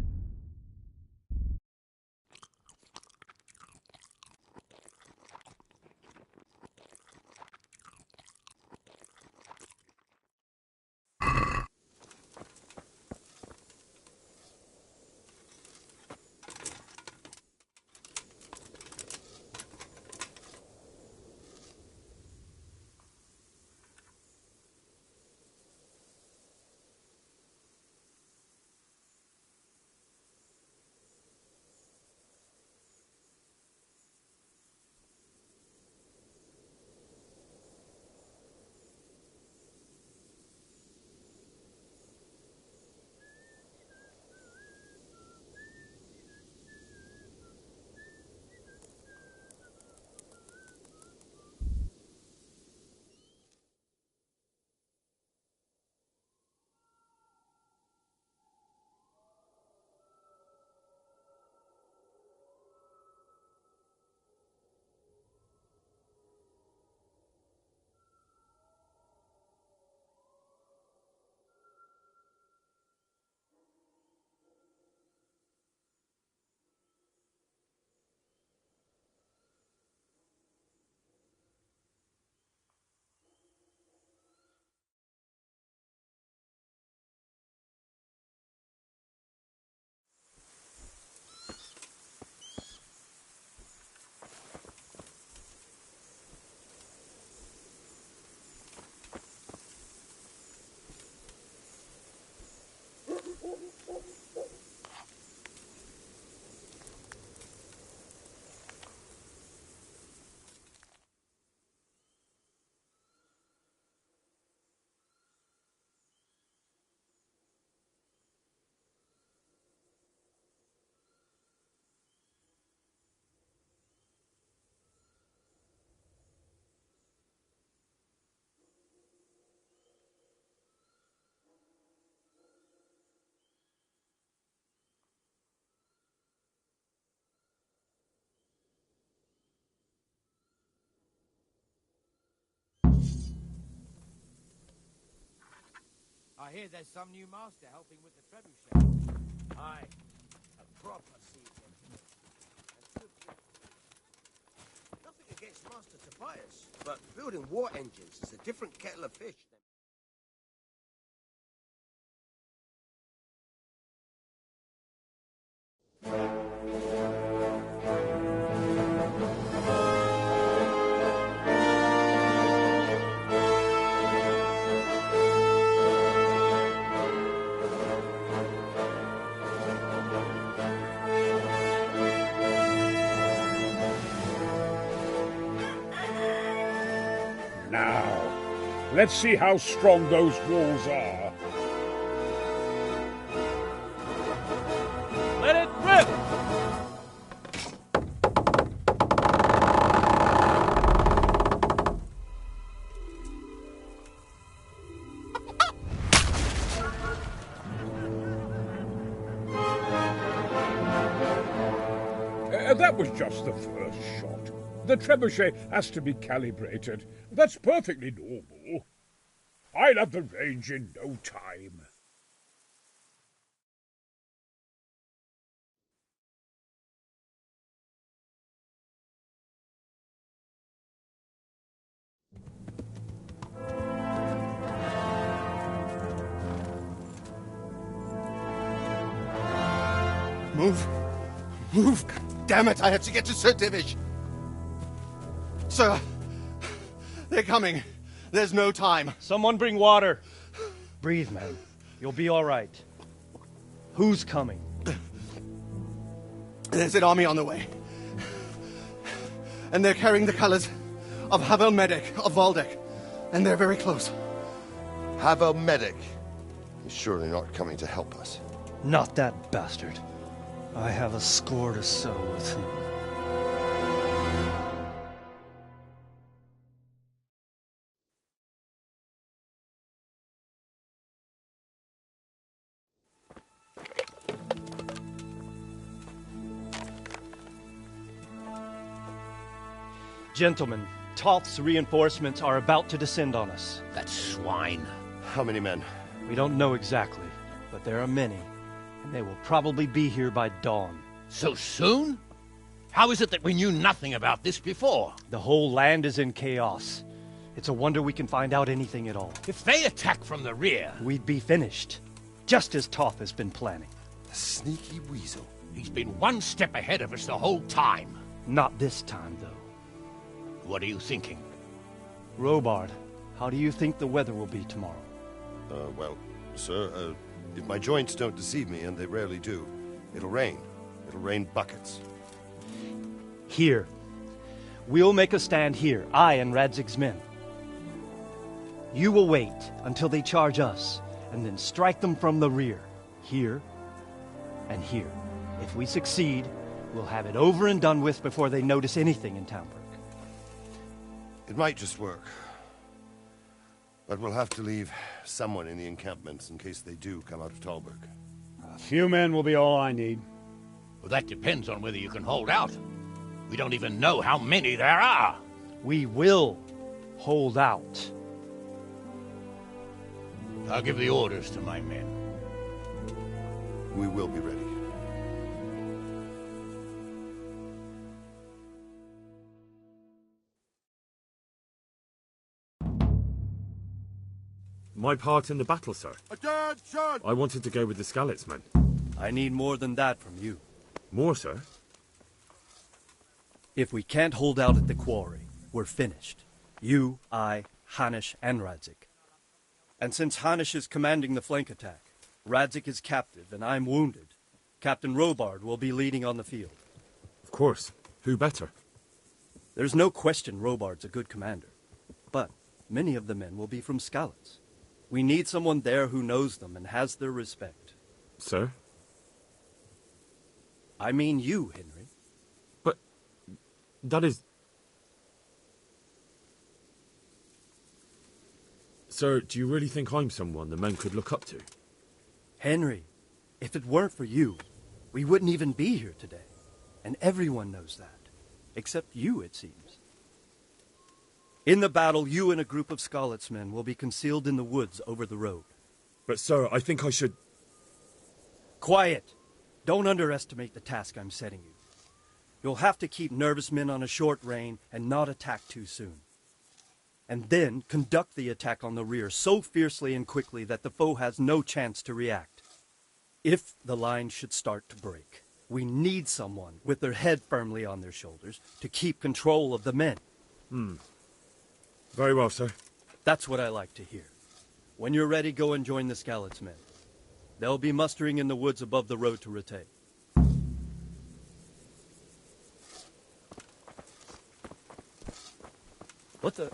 I hear there's some new master helping with the trebuchet. Aye, a proper sea gentleman. Nothing against Master Tobias, but building war engines is a different kettle of fish. Let's see how strong those walls are. Let it rip! That was just the first shot. The trebuchet has to be calibrated. That's perfectly normal. I'll have the range in no time. Move! Move! Damn it, I have to get to Sir Divish! Sir! They're coming. There's no time. Someone bring water. Breathe, man. You'll be all right. Who's coming? There's an army on the way. And they're carrying the colors of Havel Medic of Valdek. And they're very close. Havel Medic? He's surely not coming to help us. Not that bastard. I have a score to settle with him. Gentlemen, Toth's reinforcements are about to descend on us. That swine. How many men? We don't know exactly, but there are many. And they will probably be here by dawn. So soon? How is it that we knew nothing about this before? The whole land is in chaos. It's a wonder we can find out anything at all. If they attack from the rear... We'd be finished. Just as Toth has been planning. The sneaky weasel. He's been one step ahead of us the whole time. Not this time, though. What are you thinking? Robard, how do you think the weather will be tomorrow? Well, sir, if my joints don't deceive me, and they rarely do, it'll rain. It'll rain buckets. Here. We'll make a stand here, I and Radzig's men. You will wait until they charge us, and then strike them from the rear. Here and here. If we succeed, we'll have it over and done with before they notice anything in Townburg. It might just work. But we'll have to leave someone in the encampments in case they do come out of Talberg. A few men will be all I need. Well, that depends on whether you can hold out. We don't even know how many there are. We will hold out. I'll give the orders to my men. We will be ready. My part in the battle, sir. Attention! I wanted to go with the Skalitz men. I need more than that from you. More, sir? If we can't hold out at the quarry, we're finished. You, I, Hanish, and Radzik. And since Hanish is commanding the flank attack, Radzik is captive and I'm wounded, Captain Robard will be leading on the field. Of course. Who better? There's no question Robard's a good commander. But many of the men will be from Skalitz. We need someone there who knows them and has their respect. Sir? I mean you, Henry. But that is... Sir, do you really think I'm someone the men could look up to? Henry, if it weren't for you, we wouldn't even be here today. And everyone knows that. Except you, it seems. In the battle, you and a group of Skalitz men will be concealed in the woods over the road. But, sir, I think I should... Quiet! Don't underestimate the task I'm setting you. You'll have to keep nervous men on a short rein and not attack too soon. And then conduct the attack on the rear so fiercely and quickly that the foe has no chance to react. If the line should start to break, we need someone with their head firmly on their shoulders to keep control of the men. Very well, sir. That's what I like to hear. When you're ready, go and join the Skalitz men. They'll be mustering in the woods above the road to Rete. What the...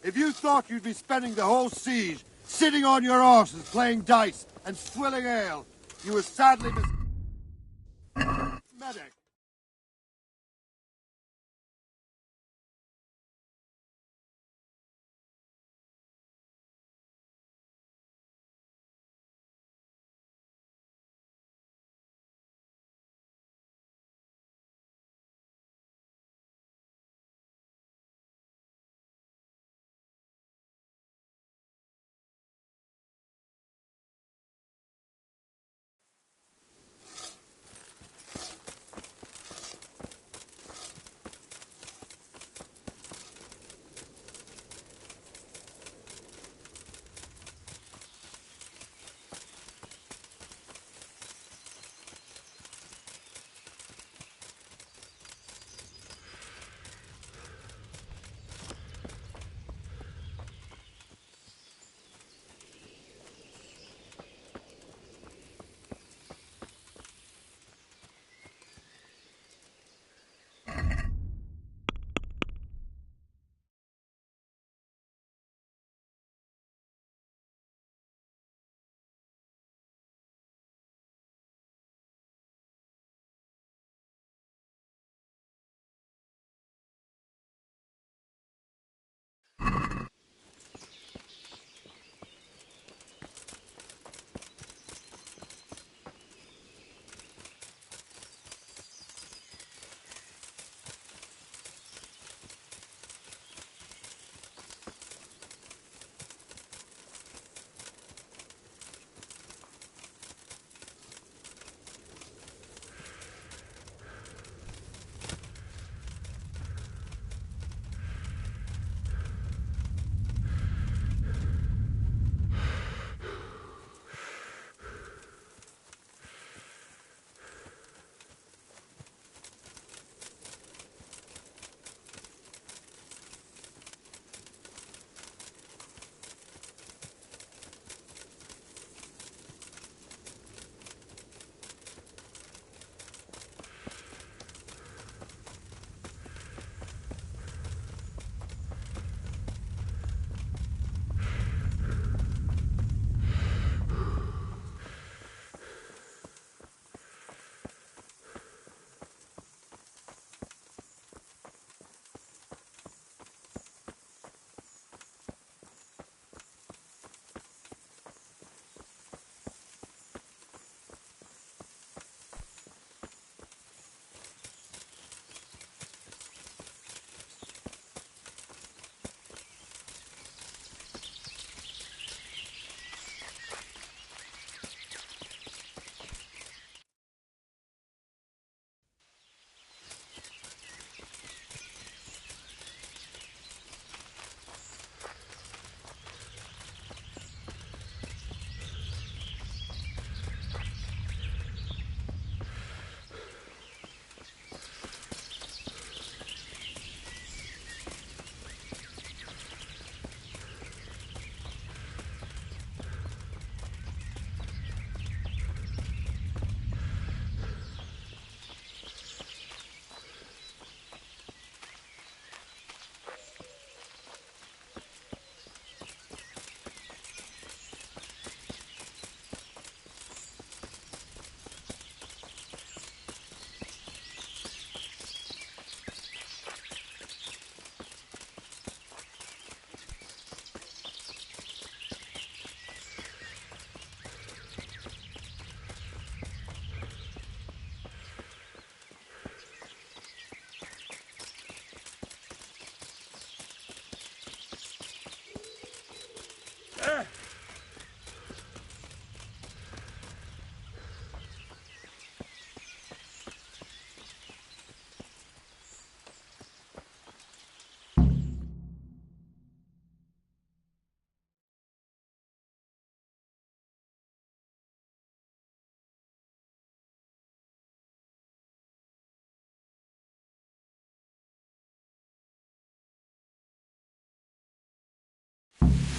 If you thought you'd be spending the whole siege sitting on your arses playing dice and swilling ale, you were sadly medic.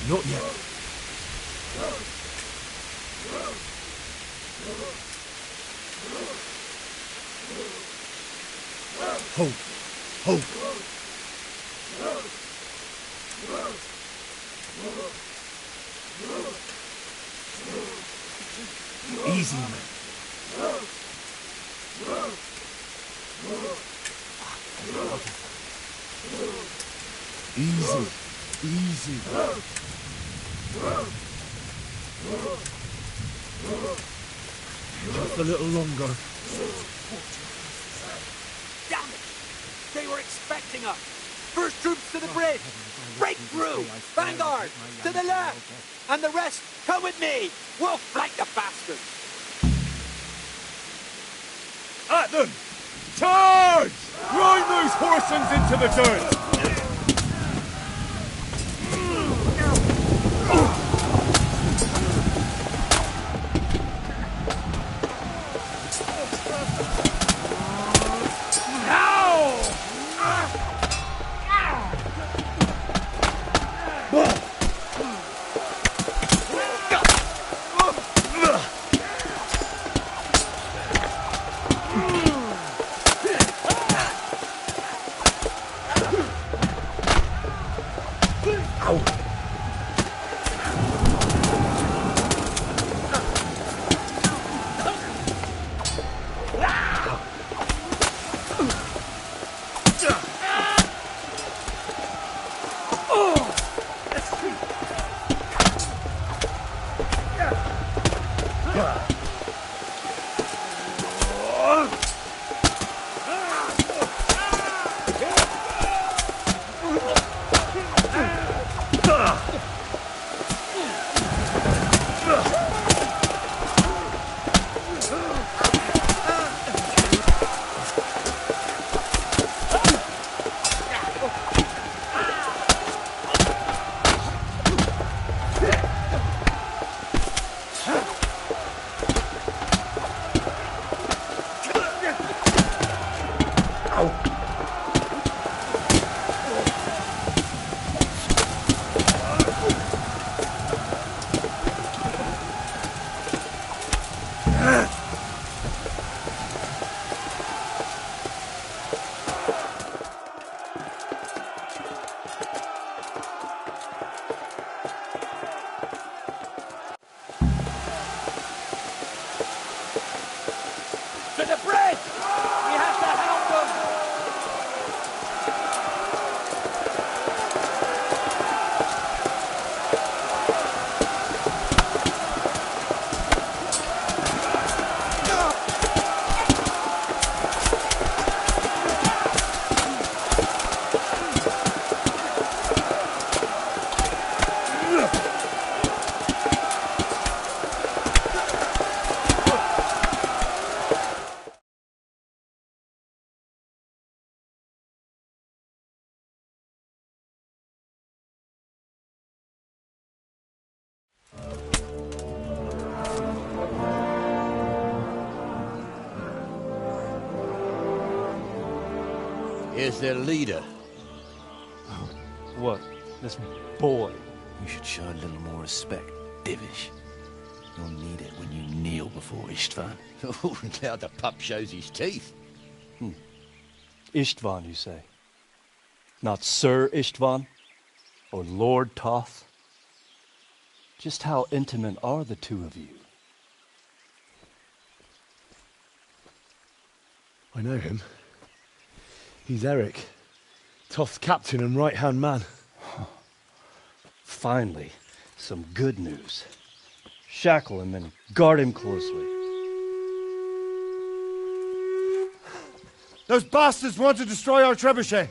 Not yet. Hold. Hold. Easy, man. Easy. Easy. Just a little longer. Damn it! They were expecting us! First troops to the bridge! Break through! Vanguard! To the left! And the rest, come with me! We'll flank the bastards! At them! Charge! Grind those horsens into the dirt! To the bridge! We have to help them! Here's their leader. What? This boy? You should show a little more respect, Divish. You'll need it when you kneel before Istvan. Oh, now the pup shows his teeth. Istvan, you say? Not Sir Istvan? Or Lord Toth? Just how intimate are the two of you? I know him. He's Eric, Toth's captain and right-hand man. Finally, some good news. Shackle him and guard him closely. Those bastards want to destroy our trebuchet.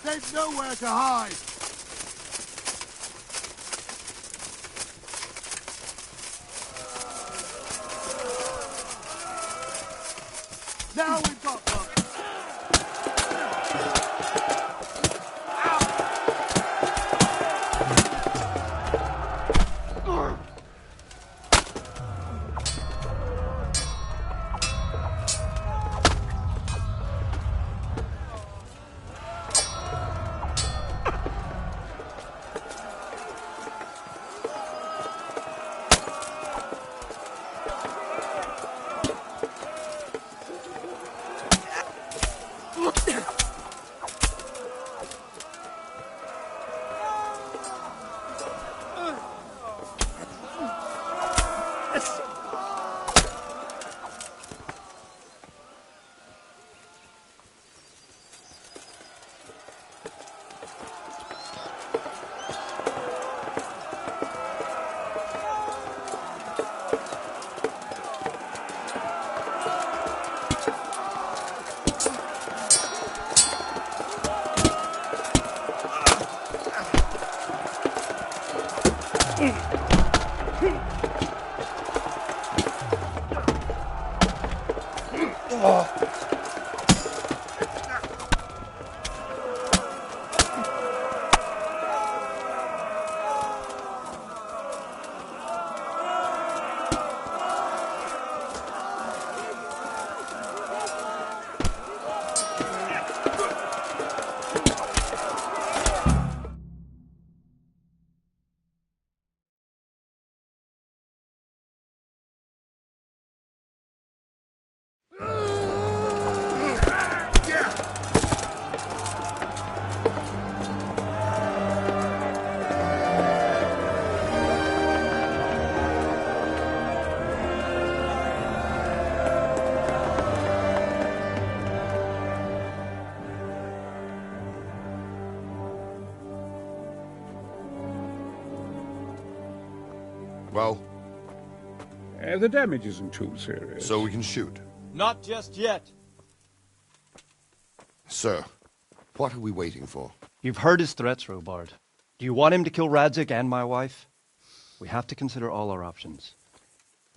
There's nowhere to hide! Now we've got them! Well? The damage isn't too serious. So we can shoot. Not just yet. Sir, what are we waiting for? You've heard his threats, Robard. Do you want him to kill Radzig and my wife? We have to consider all our options.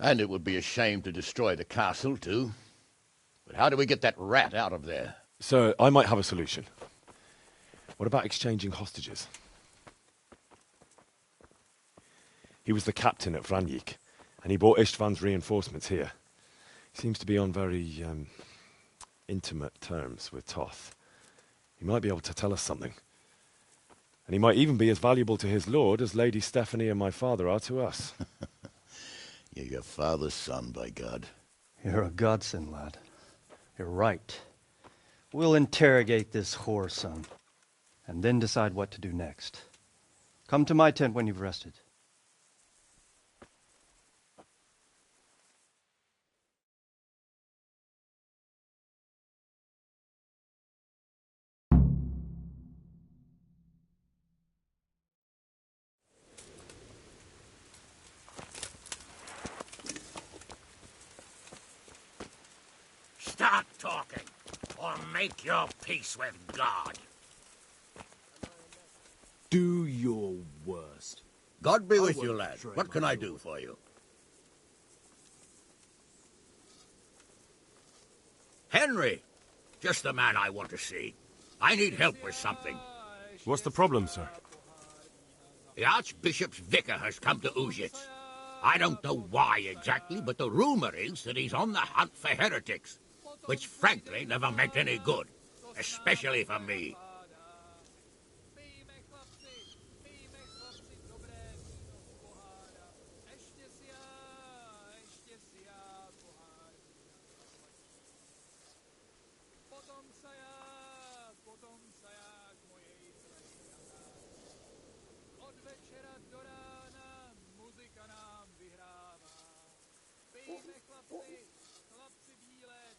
And it would be a shame to destroy the castle, too. But how do we get that rat out of there? Sir, I might have a solution. What about exchanging hostages? He was the captain at Vranjik, and he brought Istvan's reinforcements here. He seems to be on very, intimate terms with Toth. He might be able to tell us something. And he might even be as valuable to his lord as Lady Stephanie and my father are to us. You're your father's son, by God. You're a godsend, lad. You're right. We'll interrogate this whore, son, and then decide what to do next. Come to my tent when you've rested. Stop talking, or make your peace with God. Do your worst. God be with you, lad. What can I do for you? Henry! Just the man I want to see. I need help with something. What's the problem, sir? The Archbishop's vicar has come to Uzhitz. I don't know why exactly, but the rumor is that he's on the hunt for heretics, which frankly never meant any good, especially for me.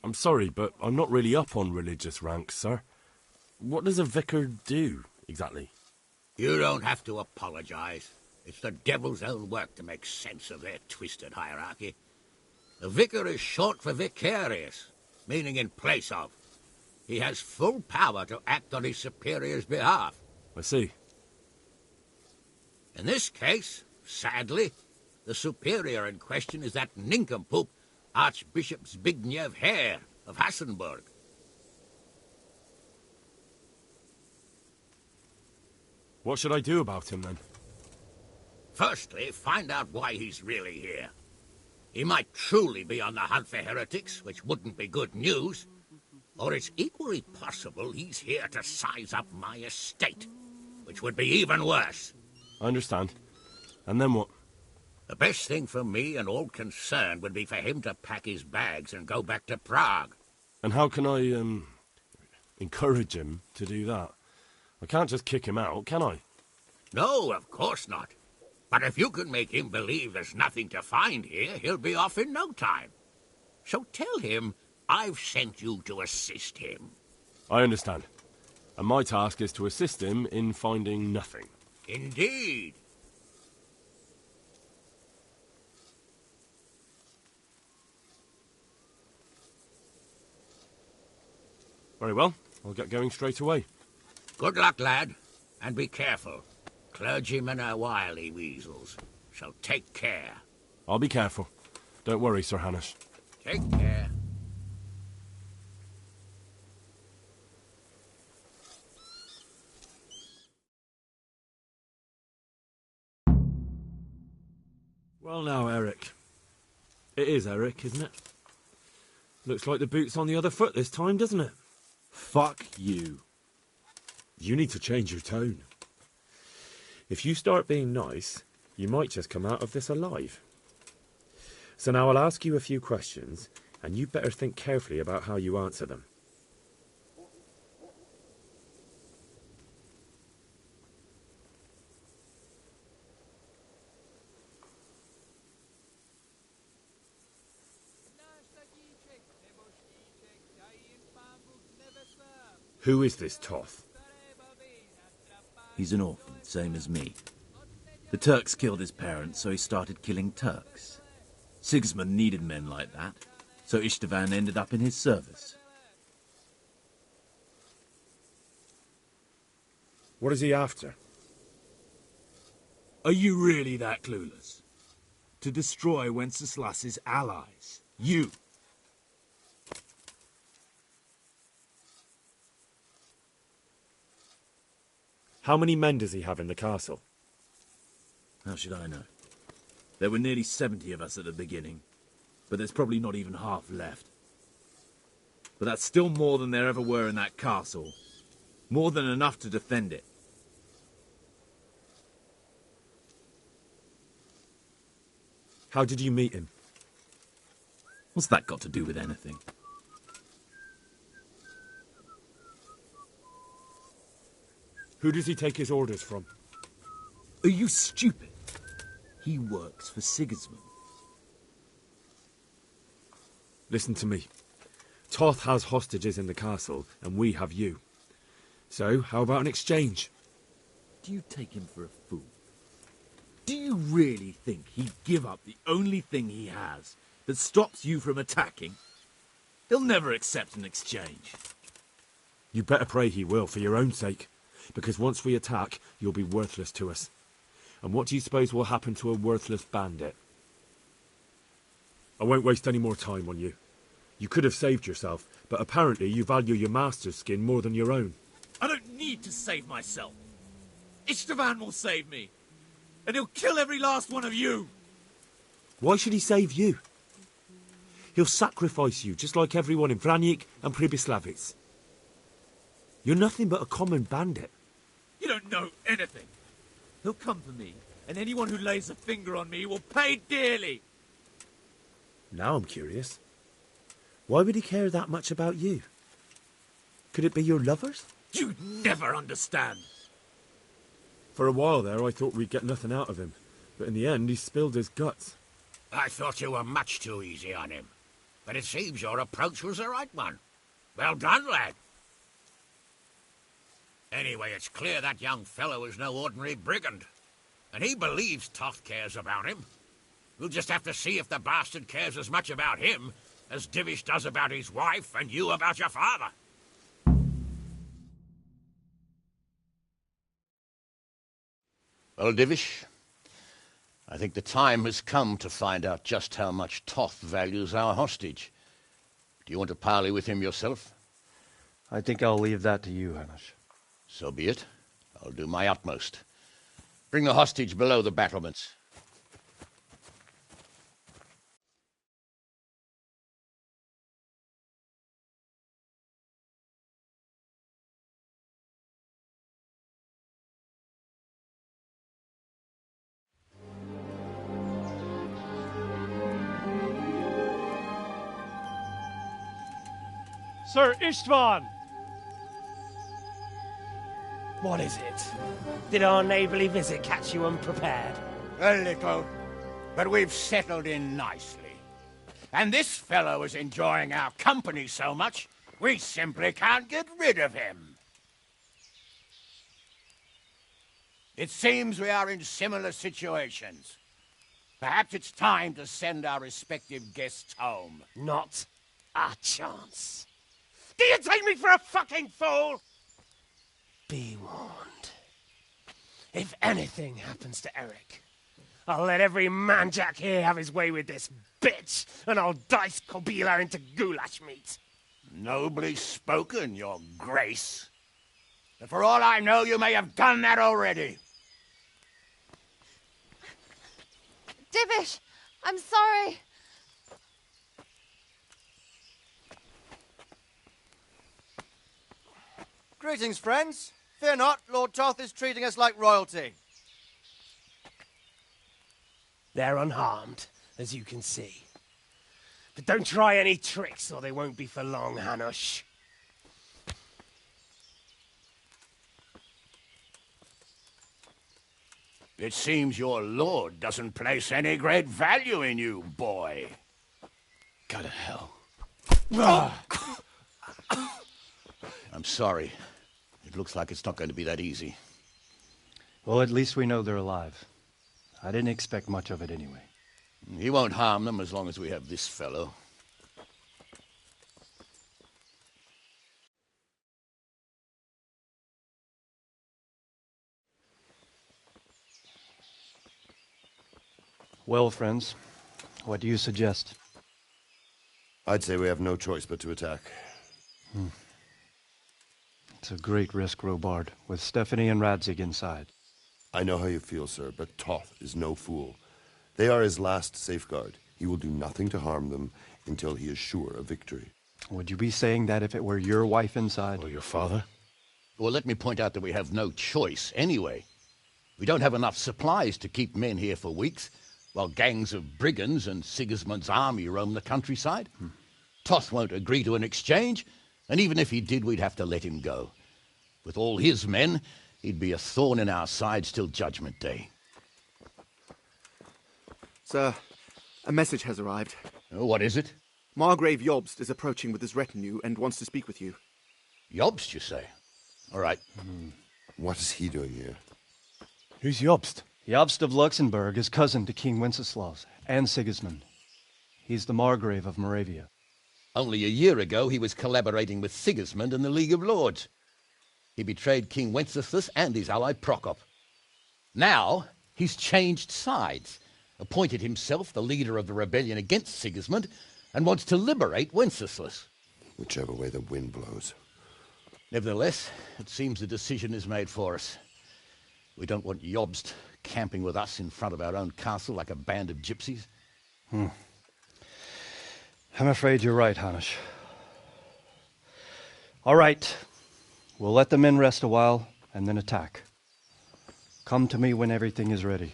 I'm sorry, but I'm not really up on religious ranks, sir. What does a vicar do, exactly? You don't have to apologize. It's the devil's own work to make sense of their twisted hierarchy. The vicar is short for vicarious, meaning in place of. he has full power to act on his superior's behalf. I see. In this case, sadly, the superior in question is that nincompoop Archbishop Zbigniew Hare of Hassenburg. What should I do about him, then? Firstly, find out why he's really here. He might truly be on the hunt for heretics, which wouldn't be good news. Or it's equally possible he's here to size up my estate, which would be even worse. I understand. And then what? The best thing for me and all concerned would be for him to pack his bags and go back to Prague. And how can I, encourage him to do that? I can't just kick him out, can I? No, of course not. But if you can make him believe there's nothing to find here, he'll be off in no time. So tell him I've sent you to assist him. I understand. And my task is to assist him in finding nothing. Indeed. Very well. I'll get going straight away. Good luck, lad. And be careful. Clergymen are wily weasels, so take care. I'll be careful. Don't worry, Sir Hanush. Take care. Well now, Eric. It is Eric, isn't it? Looks like the boot's on the other foot this time, doesn't it? Fuck you. You need to change your tone. If you start being nice, you might just come out of this alive. So now I'll ask you a few questions, and you better think carefully about how you answer them. Who is this Toth? He's an orphan, same as me. The Turks killed his parents, so he started killing Turks. Sigismund needed men like that, so Istvan ended up in his service. What is he after? Are you really that clueless? To destroy Wenceslas's allies. You. How many men does he have in the castle? How should I know? There were nearly 70 of us at the beginning, but there's probably not even half left. But that's still more than there ever were in that castle. More than enough to defend it. How did you meet him? What's that got to do with anything? Who does he take his orders from? Are you stupid? He works for Sigismund. Listen to me. Toth has hostages in the castle, and we have you. So, how about an exchange? Do you take him for a fool? Do you really think he'd give up the only thing he has that stops you from attacking? He'll never accept an exchange. You better pray he will, for your own sake. Because once we attack, you'll be worthless to us. And what do you suppose will happen to a worthless bandit? I won't waste any more time on you. You could have saved yourself, but apparently you value your master's skin more than your own. I don't need to save myself. Istvan will save me. And he'll kill every last one of you. Why should he save you? He'll sacrifice you, just like everyone in Vranic and Pribyslavitz. You're nothing but a common bandit. You don't know anything. He'll come for me, and anyone who lays a finger on me will pay dearly. Now I'm curious. Why would he care that much about you? Could it be your lovers? You'd never understand. For a while there, I thought we'd get nothing out of him. But in the end, he spilled his guts. I thought you were much too easy on him. But it seems your approach was the right one. Well done, lad. Anyway, it's clear that young fellow is no ordinary brigand. And he believes Toth cares about him. We'll just have to see if the bastard cares as much about him as Divish does about his wife and you about your father. Well, Divish, I think the time has come to find out just how much Toth values our hostage. Do you want to parley with him yourself? I think I'll leave that to you, Hamish. So be it. I'll do my utmost. Bring the hostage below the battlements. Sir Istvan! What is it? Did our neighbourly visit catch you unprepared? A little, but we've settled in nicely. And this fellow is enjoying our company so much, we simply can't get rid of him. It seems we are in similar situations. Perhaps it's time to send our respective guests home. Not a chance. Do you take me for a fucking fool? Be warned. If anything happens to Eric, I'll let every manjack here have his way with this bitch, and I'll dice Kobila into goulash meat. Nobly spoken, your grace. But for all I know, you may have done that already. Divish, I'm sorry. Greetings, friends. Fear not, Lord Toth is treating us like royalty. They're unharmed, as you can see. But don't try any tricks, or they won't be for long, Hanush. It seems your lord doesn't place any great value in you, boy. Go to hell. I'm sorry. It looks like it's not going to be that easy. Well, at least we know they're alive. I didn't expect much of it anyway. He won't harm them as long as we have this fellow. Well, friends, what do you suggest? I'd say we have no choice but to attack. It's a great risk, Robard, with Stephanie and Radzig inside. I know how you feel, sir, but Toth is no fool. They are his last safeguard. He will do nothing to harm them until he is sure of victory. Would you be saying that if it were your wife inside? Or your father? Well, let me point out that we have no choice anyway. We don't have enough supplies to keep men here for weeks, while gangs of brigands and Sigismund's army roam the countryside. Toth won't agree to an exchange, and even if he did, we'd have to let him go. With all his men, he'd be a thorn in our sides till Judgment Day. Sir, a message has arrived. Oh, what is it? Margrave Jobst is approaching with his retinue and wants to speak with you. Jobst, you say? All right. What is he doing here? Who's Jobst? Jobst of Luxembourg is cousin to King Wenceslaus and Sigismund. He's the Margrave of Moravia. Only a year ago, he was collaborating with Sigismund and the League of Lords. He betrayed King Wenceslas and his ally Prokop. Now, he's changed sides, appointed himself the leader of the rebellion against Sigismund, and wants to liberate Wenceslas. Whichever way the wind blows. Nevertheless, it seems the decision is made for us. We don't want Jobst camping with us in front of our own castle like a band of gypsies. I'm afraid you're right, Hanush. All right. We'll let the men rest a while, and then attack. Come to me when everything is ready.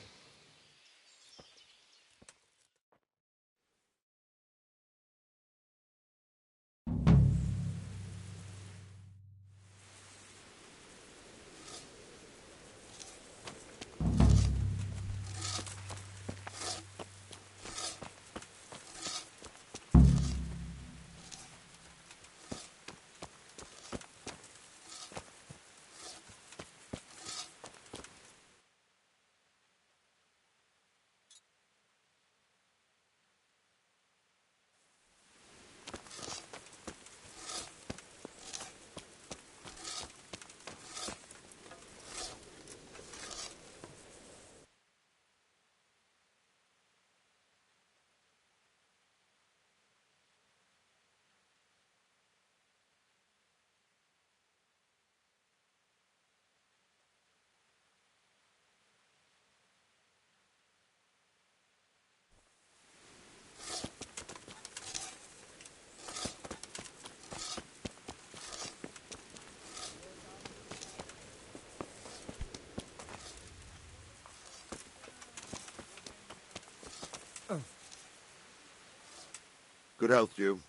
Good health to you.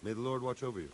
May the Lord watch over you.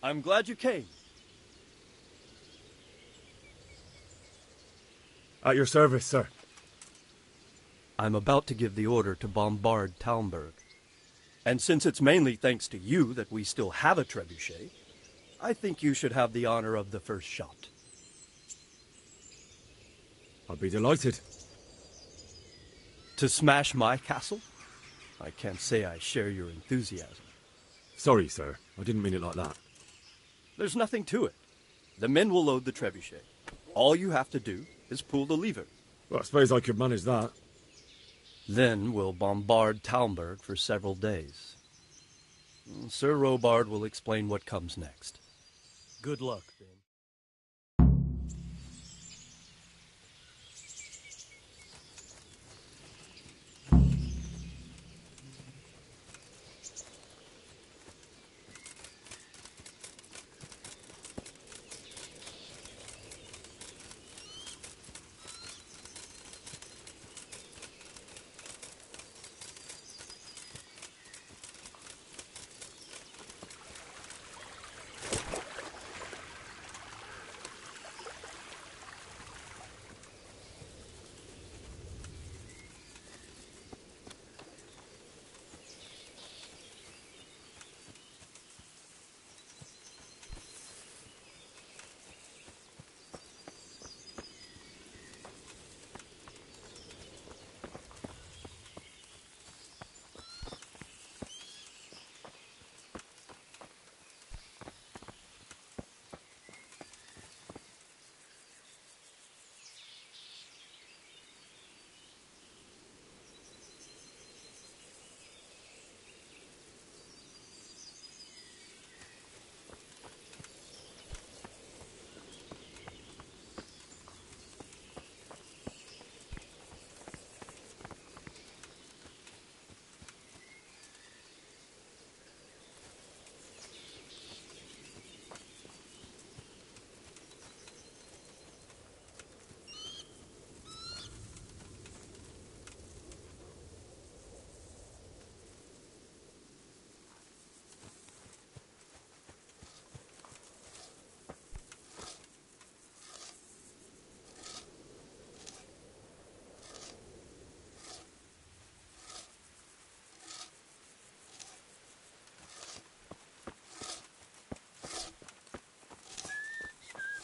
I'm glad you came. At your service, sir. I'm about to give the order to bombard Talmberg. And since it's mainly thanks to you that we still have a trebuchet, I think you should have the honor of the first shot. I'd be delighted. To smash my castle? I can't say I share your enthusiasm. Sorry, sir. I didn't mean it like that. There's nothing to it. The men will load the trebuchet. All you have to do is pull the lever. Well, I suppose I could manage that. Then we'll bombard Talmberg for several days. Sir Robard will explain what comes next. Good luck, Ben.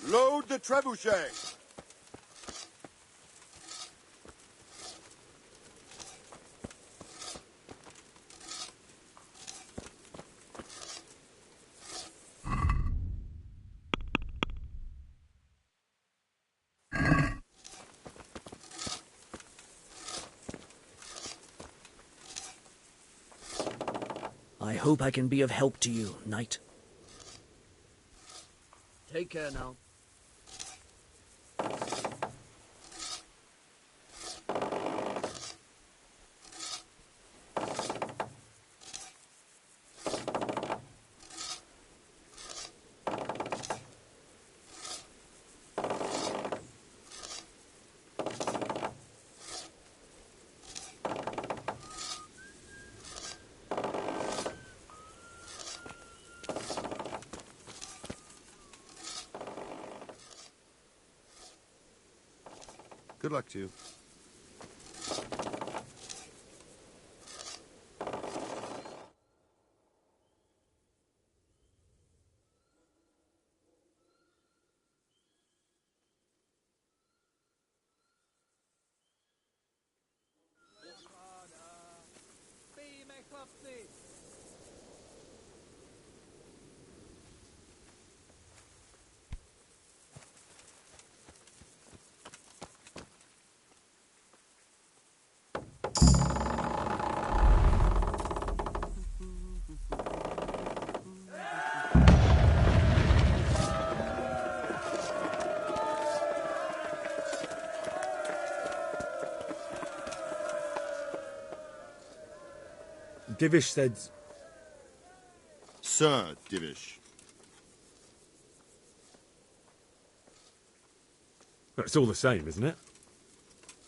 Load the trebuchet! I hope I can be of help to you, knight. Take care now. Good luck to you. Divish said... Sir Divish. It's all the same, isn't it?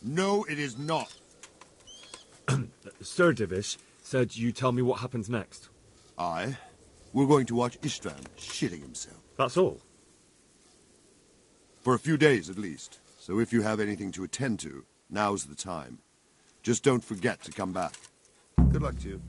No, it is not. Sir Divish said you tell me what happens next. Aye. We're going to watch Istvan shitting himself. That's all? For a few days, at least. So if you have anything to attend to, now's the time. Just don't forget to come back. Good luck to you.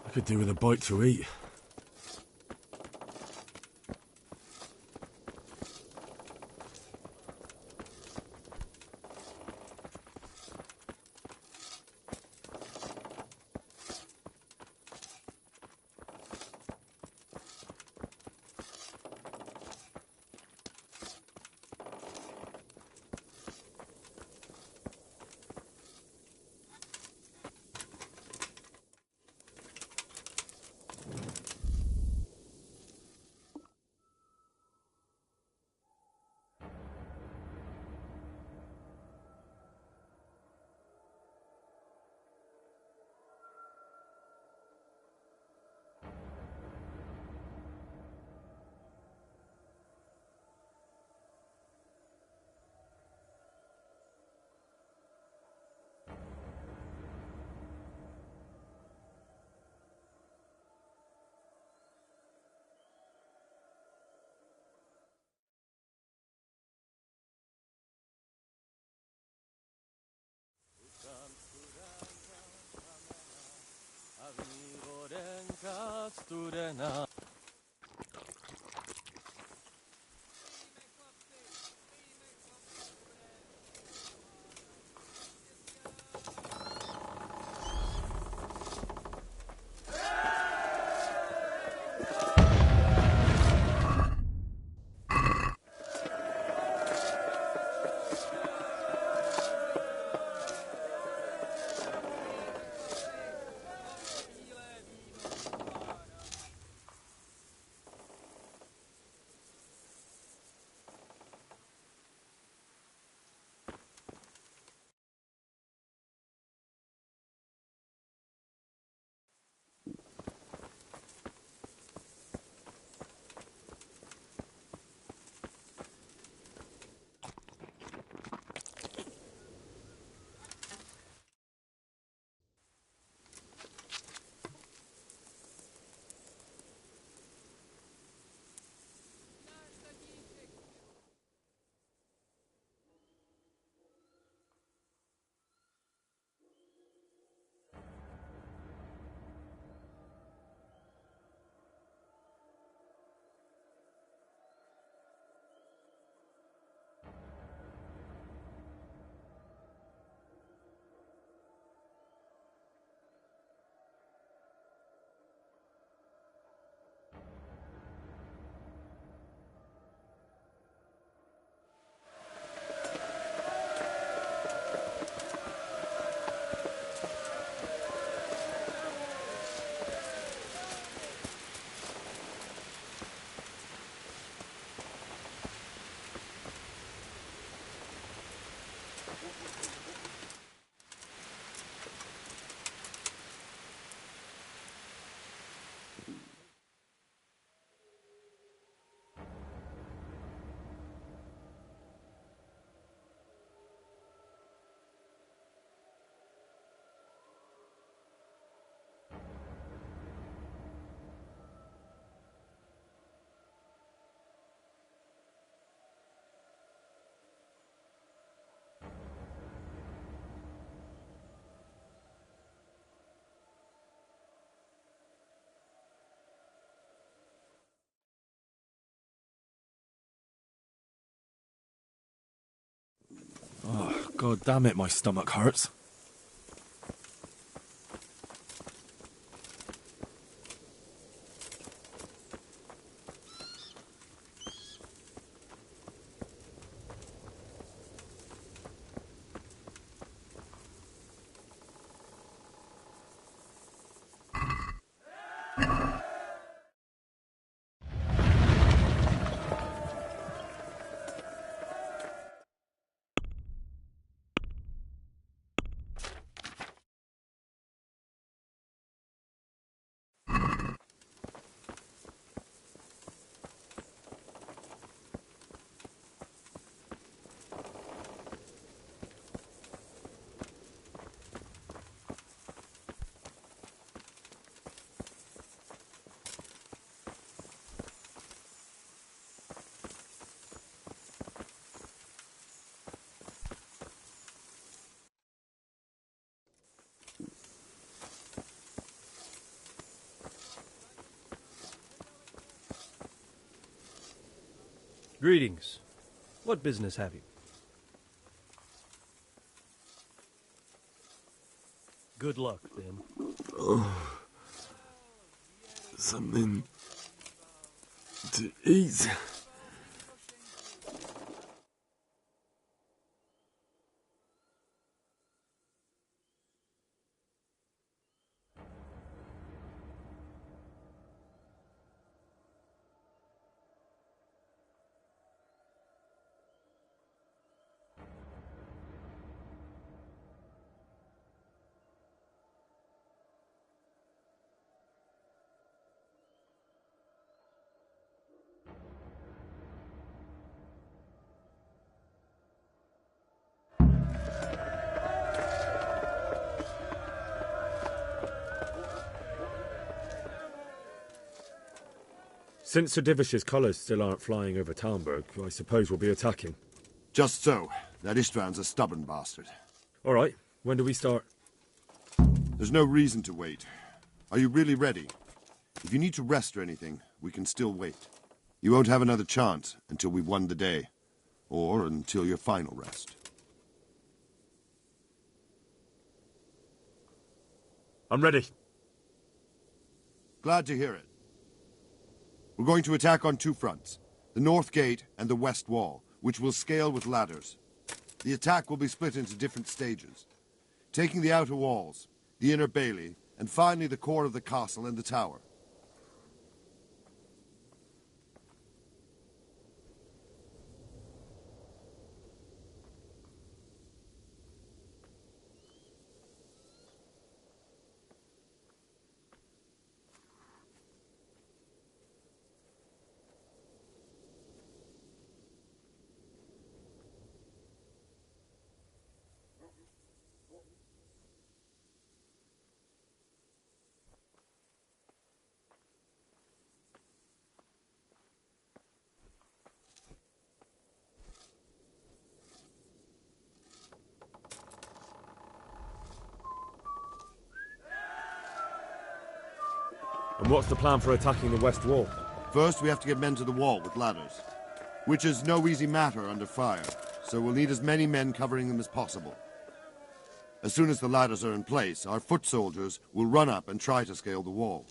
I could do with a bite to eat. Oh, God damn it, my stomach hurts. Greetings. What business have you? Good luck, then. Oh, something to eat. Since Sir Divish's colours still aren't flying over Talmberg, I suppose we'll be attacking. Just so. That István's a stubborn bastard. All right, when do we start? There's no reason to wait. Are you really ready? If you need to rest or anything, we can still wait. You won't have another chance until we've won the day, or until your final rest. I'm ready. Glad to hear it. We're going to attack on two fronts, the north gate and the west wall, which will scale with ladders. The attack will be split into different stages, taking the outer walls, the inner bailey, and finally the core of the castle and the tower. And what's the plan for attacking the west wall? First, we have to get men to the wall with ladders, which is no easy matter under fire, so we'll need as many men covering them as possible. As soon as the ladders are in place, our foot soldiers will run up and try to scale the wall.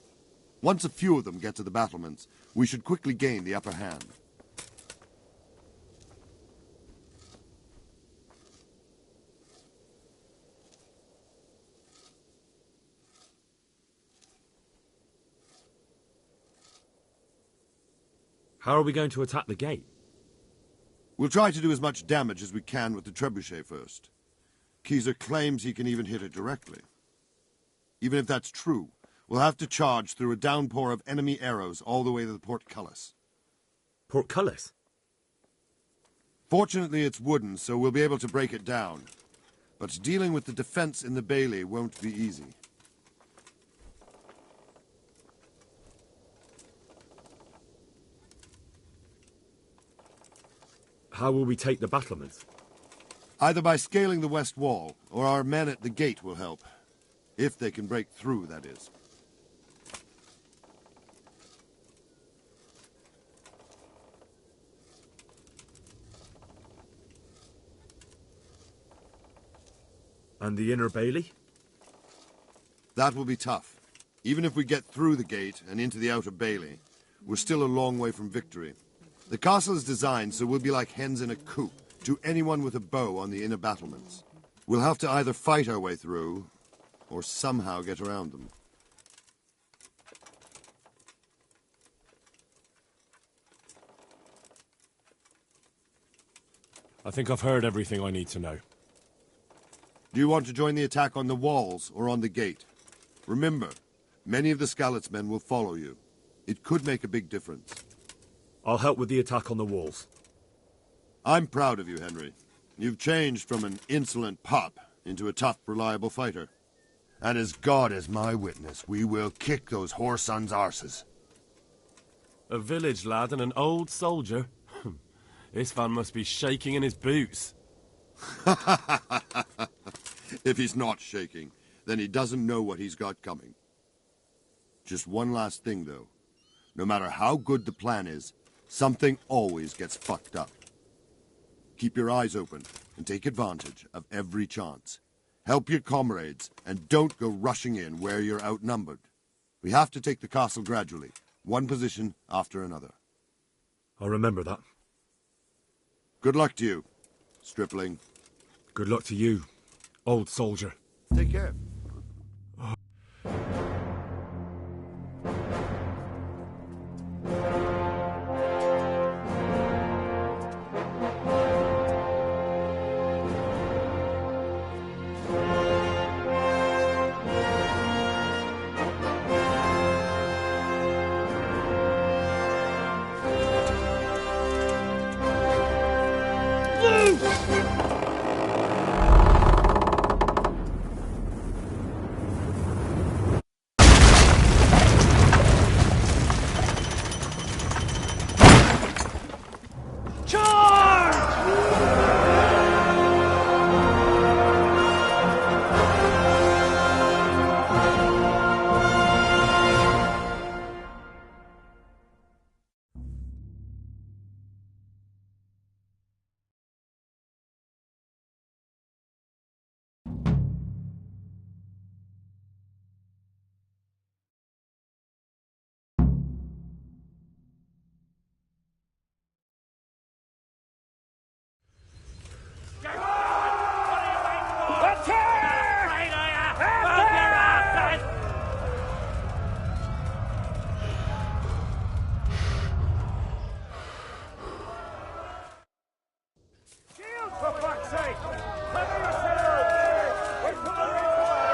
Once a few of them get to the battlements, we should quickly gain the upper hand. How are we going to attack the gate? We'll try to do as much damage as we can with the trebuchet first. Keyser claims he can even hit it directly. Even if that's true, we'll have to charge through a downpour of enemy arrows all the way to the portcullis. Portcullis? Fortunately, it's wooden, so we'll be able to break it down. But dealing with the defense in the bailey won't be easy. How will we take the battlements? Either by scaling the west wall, or our men at the gate will help. If they can break through, that is. And the inner bailey? That will be tough. Even if we get through the gate and into the outer bailey, we're still a long way from victory. The castle is designed so we'll be like hens in a coop to anyone with a bow on the inner battlements. We'll have to either fight our way through, or somehow get around them. I think I've heard everything I need to know. Do you want to join the attack on the walls or on the gate? Remember, many of the Skalitz men will follow you. It could make a big difference. I'll help with the attack on the walls. I'm proud of you, Henry. You've changed from an insolent pup into a tough, reliable fighter. And as God is my witness, we will kick those whore sons' arses. A village lad and an old soldier? This man must be shaking in his boots. If he's not shaking, then he doesn't know what he's got coming. Just one last thing, though. No matter how good the plan is, something always gets fucked up. Keep your eyes open and take advantage of every chance. Help your comrades and don't go rushing in where you're outnumbered. We have to take the castle gradually, one position after another. I'll remember that. Good luck to you, stripling. Good luck to you, old soldier. Take care. sake! Cover yourselves! Wait for the red fire!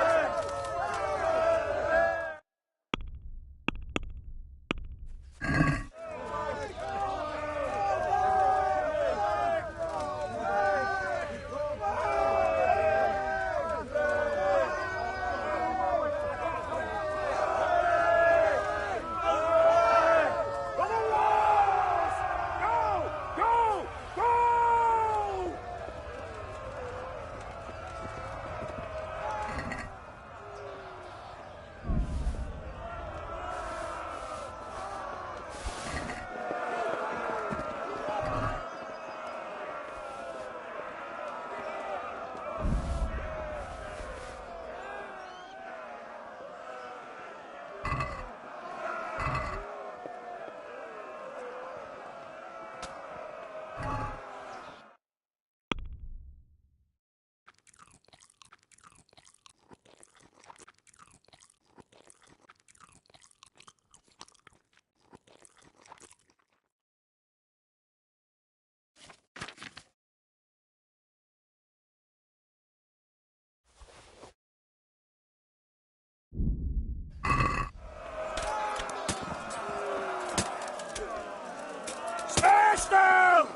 Smash them!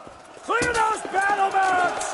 Clear those battlements!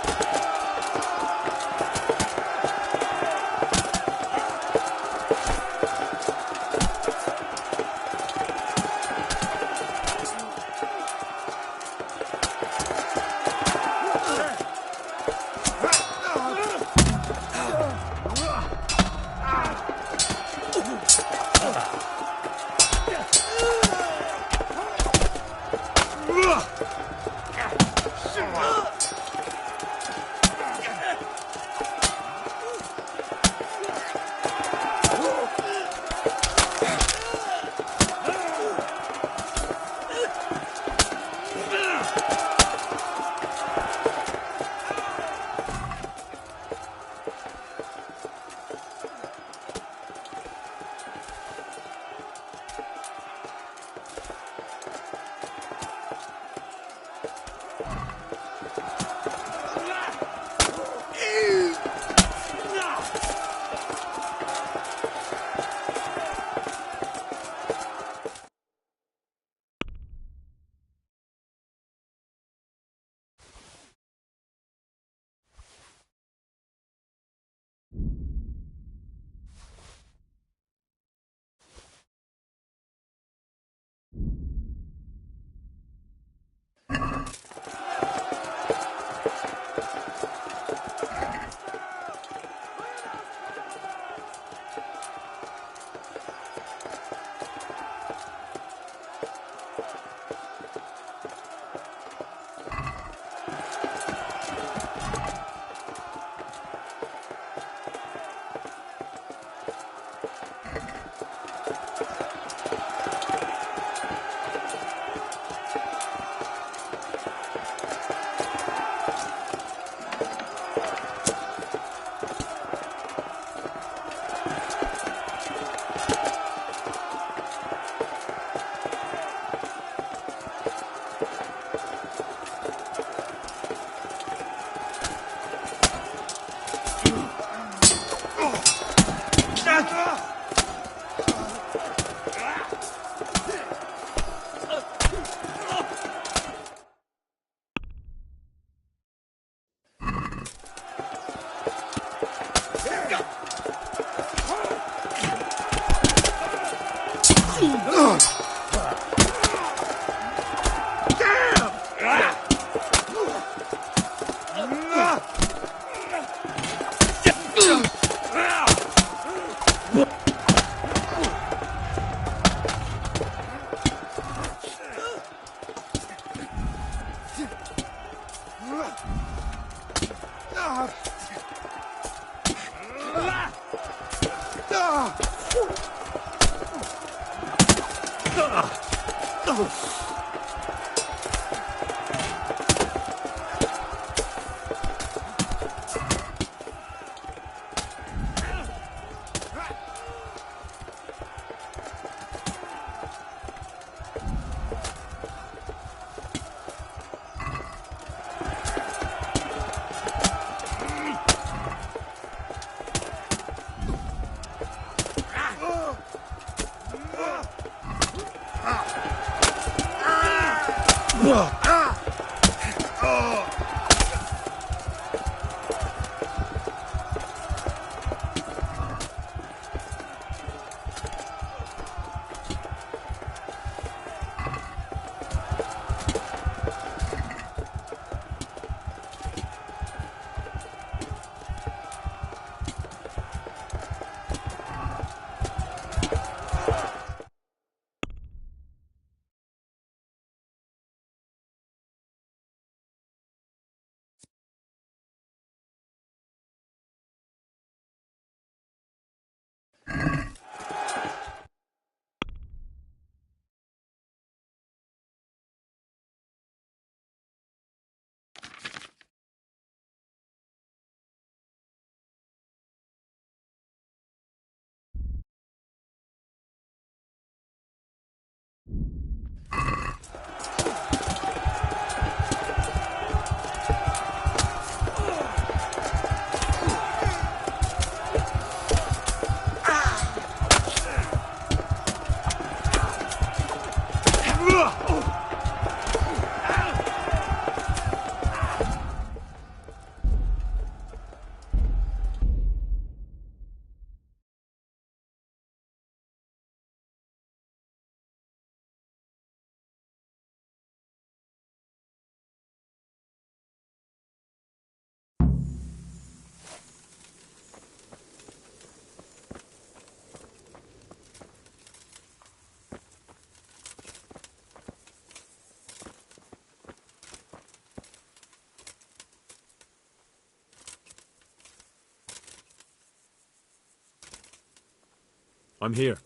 I'm here.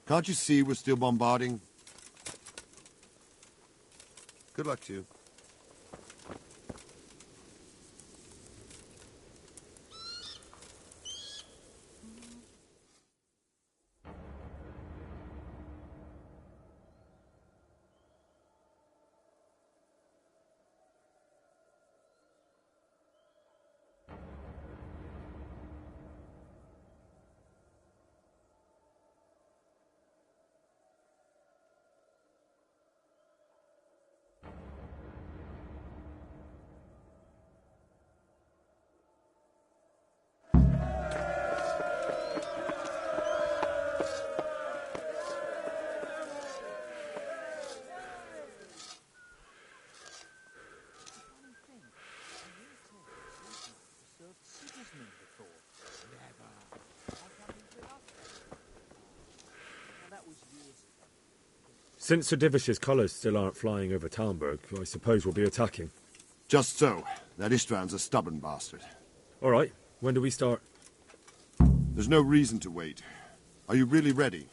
Can't you see we're still bombarding? Good luck to you. Since Sir Divish's colours still aren't flying over Talmberg, I suppose we'll be attacking. Just so. That Istvan's a stubborn bastard. All right. When do we start? There's no reason to wait. Are you really ready?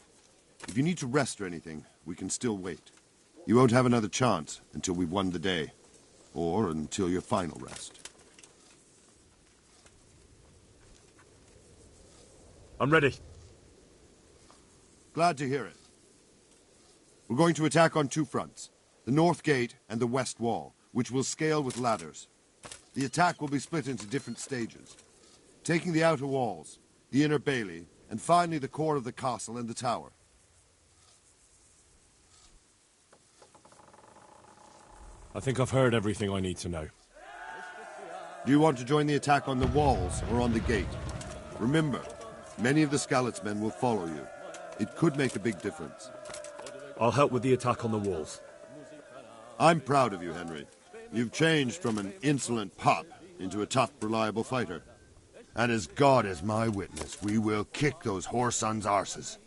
If you need to rest or anything, we can still wait. You won't have another chance until we've won the day. Or until your final rest. I'm ready. Glad to hear it. We're going to attack on two fronts. The north gate and the west wall, which will scale with ladders. The attack will be split into different stages. Taking the outer walls, the inner bailey, and finally the core of the castle and the tower. I think I've heard everything I need to know. Do you want to join the attack on the walls or on the gate? Remember, many of the Skalitz men will follow you. It could make a big difference. I'll help with the attack on the walls. I'm proud of you, Henry. You've changed from an insolent pup into a tough, reliable fighter. And as God is my witness, we will kick those whoresons' arses.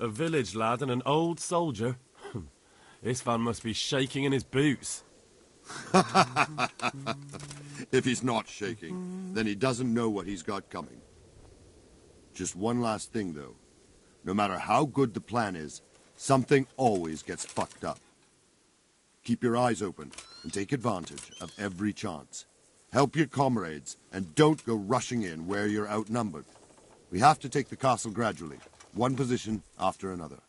A village lad and an old soldier? This man must be shaking in his boots. If he's not shaking, then he doesn't know what he's got coming. Just one last thing, though. No matter how good the plan is, something always gets fucked up. Keep your eyes open and take advantage of every chance. Help your comrades and don't go rushing in where you're outnumbered. We have to take the castle gradually, one position after another.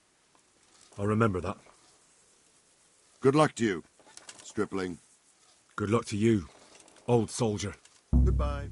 I'll remember that. Good luck to you, stripling. Good luck to you, old soldier. Goodbye.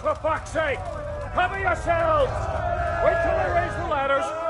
for fuck's sake! Cover yourselves! Wait till I raise the ladders!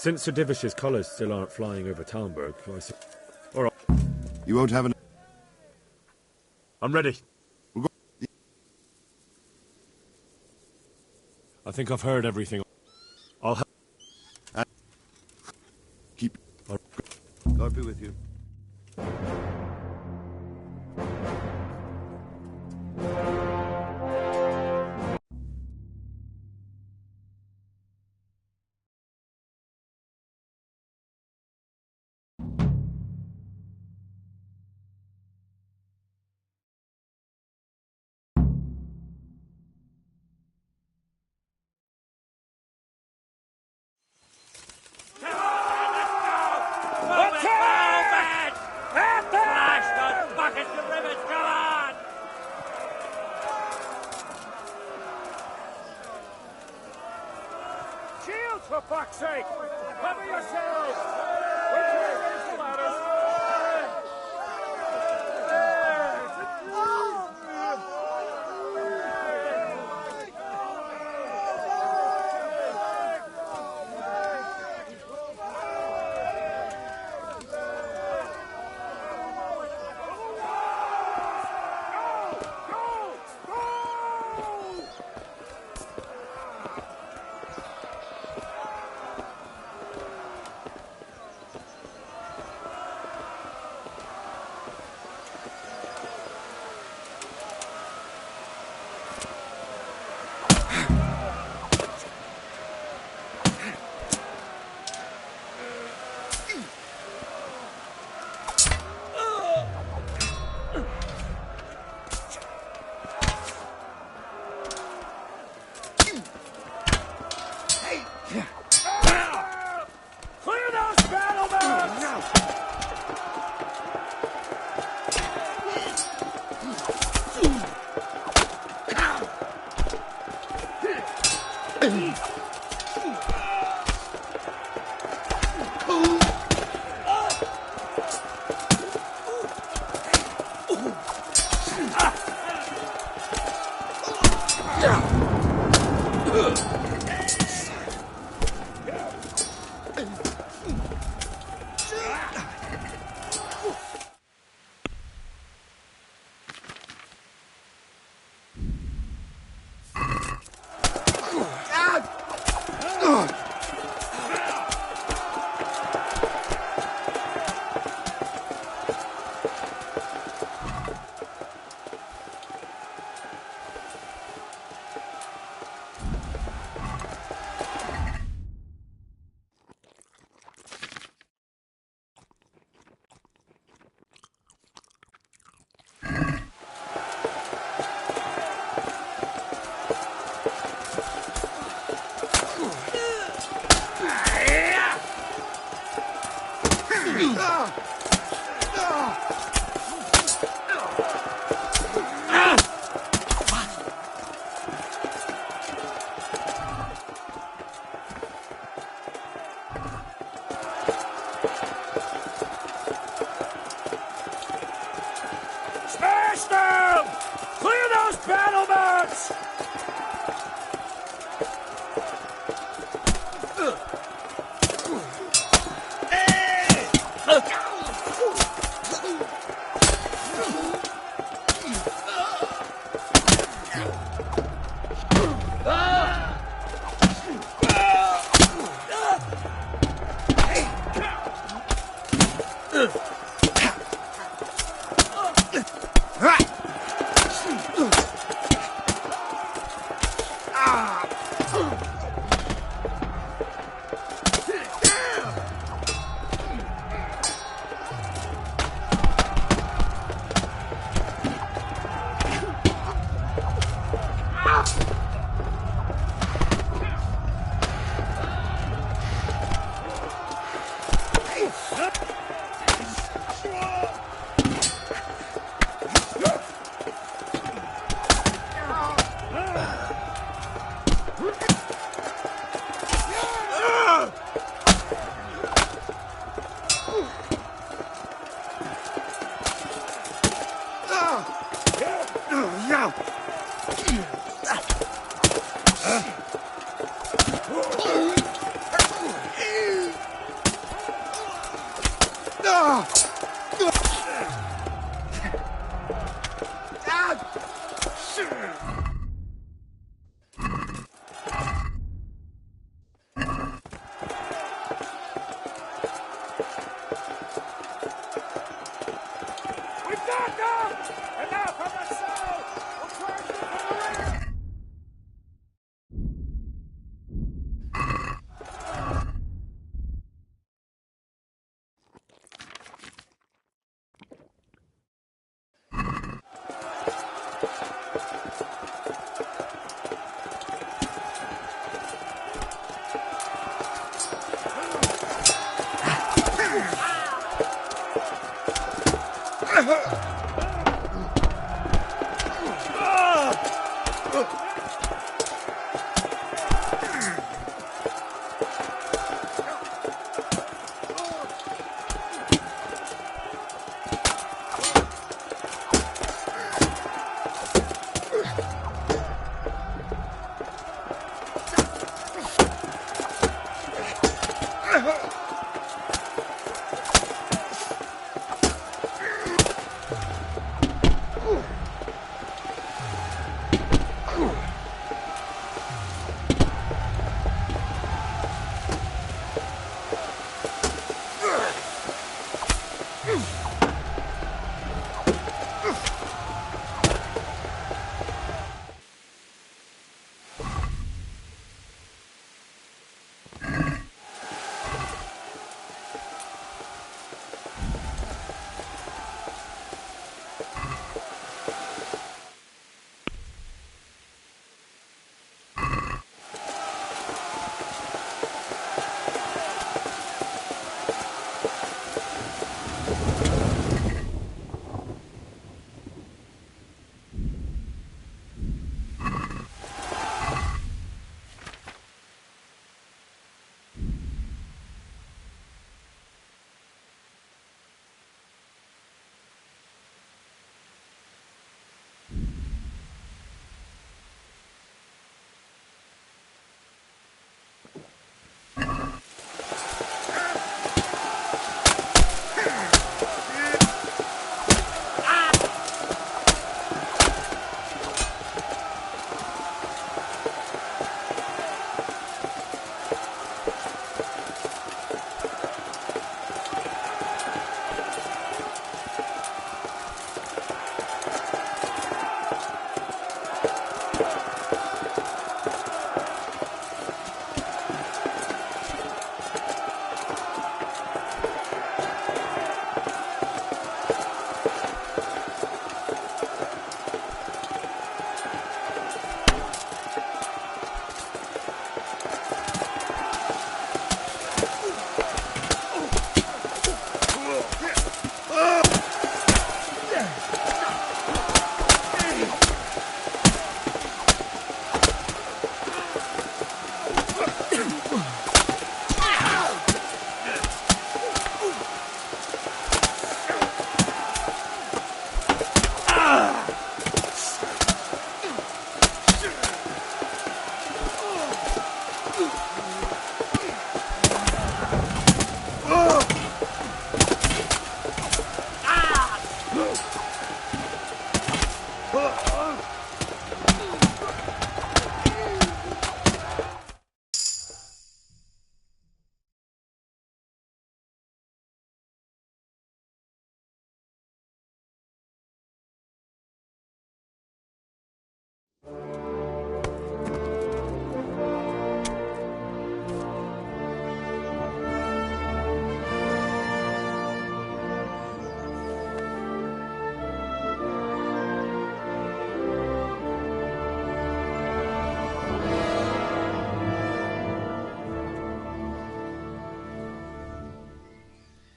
Since Sir Divish's colours still aren't flying over Talmberg, all right. You won't have an... I'm ready. I think I've heard everything. I'll help. Keep... God be with you. Shields, for fuck's sake! Cover yourselves! Raise the ladders!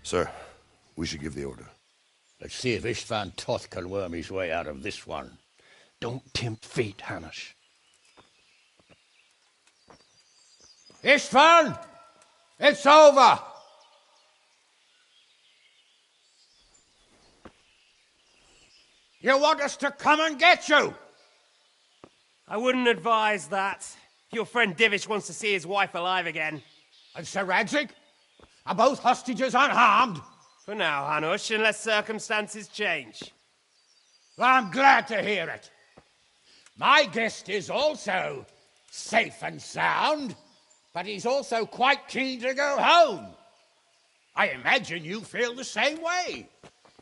Sir, we should give the order. Let's see if Istvan Toth can worm his way out of this one. Don't tempt fate, Hanish. Istvan! It's over! You want us to come and get you? I wouldn't advise that. Your friend Divish wants to see his wife alive again. And Sir Radzig? Are both hostages unharmed? For now, Hanush, unless circumstances change. Well, I'm glad to hear it. My guest is also safe and sound, but he's also quite keen to go home. I imagine you feel the same way.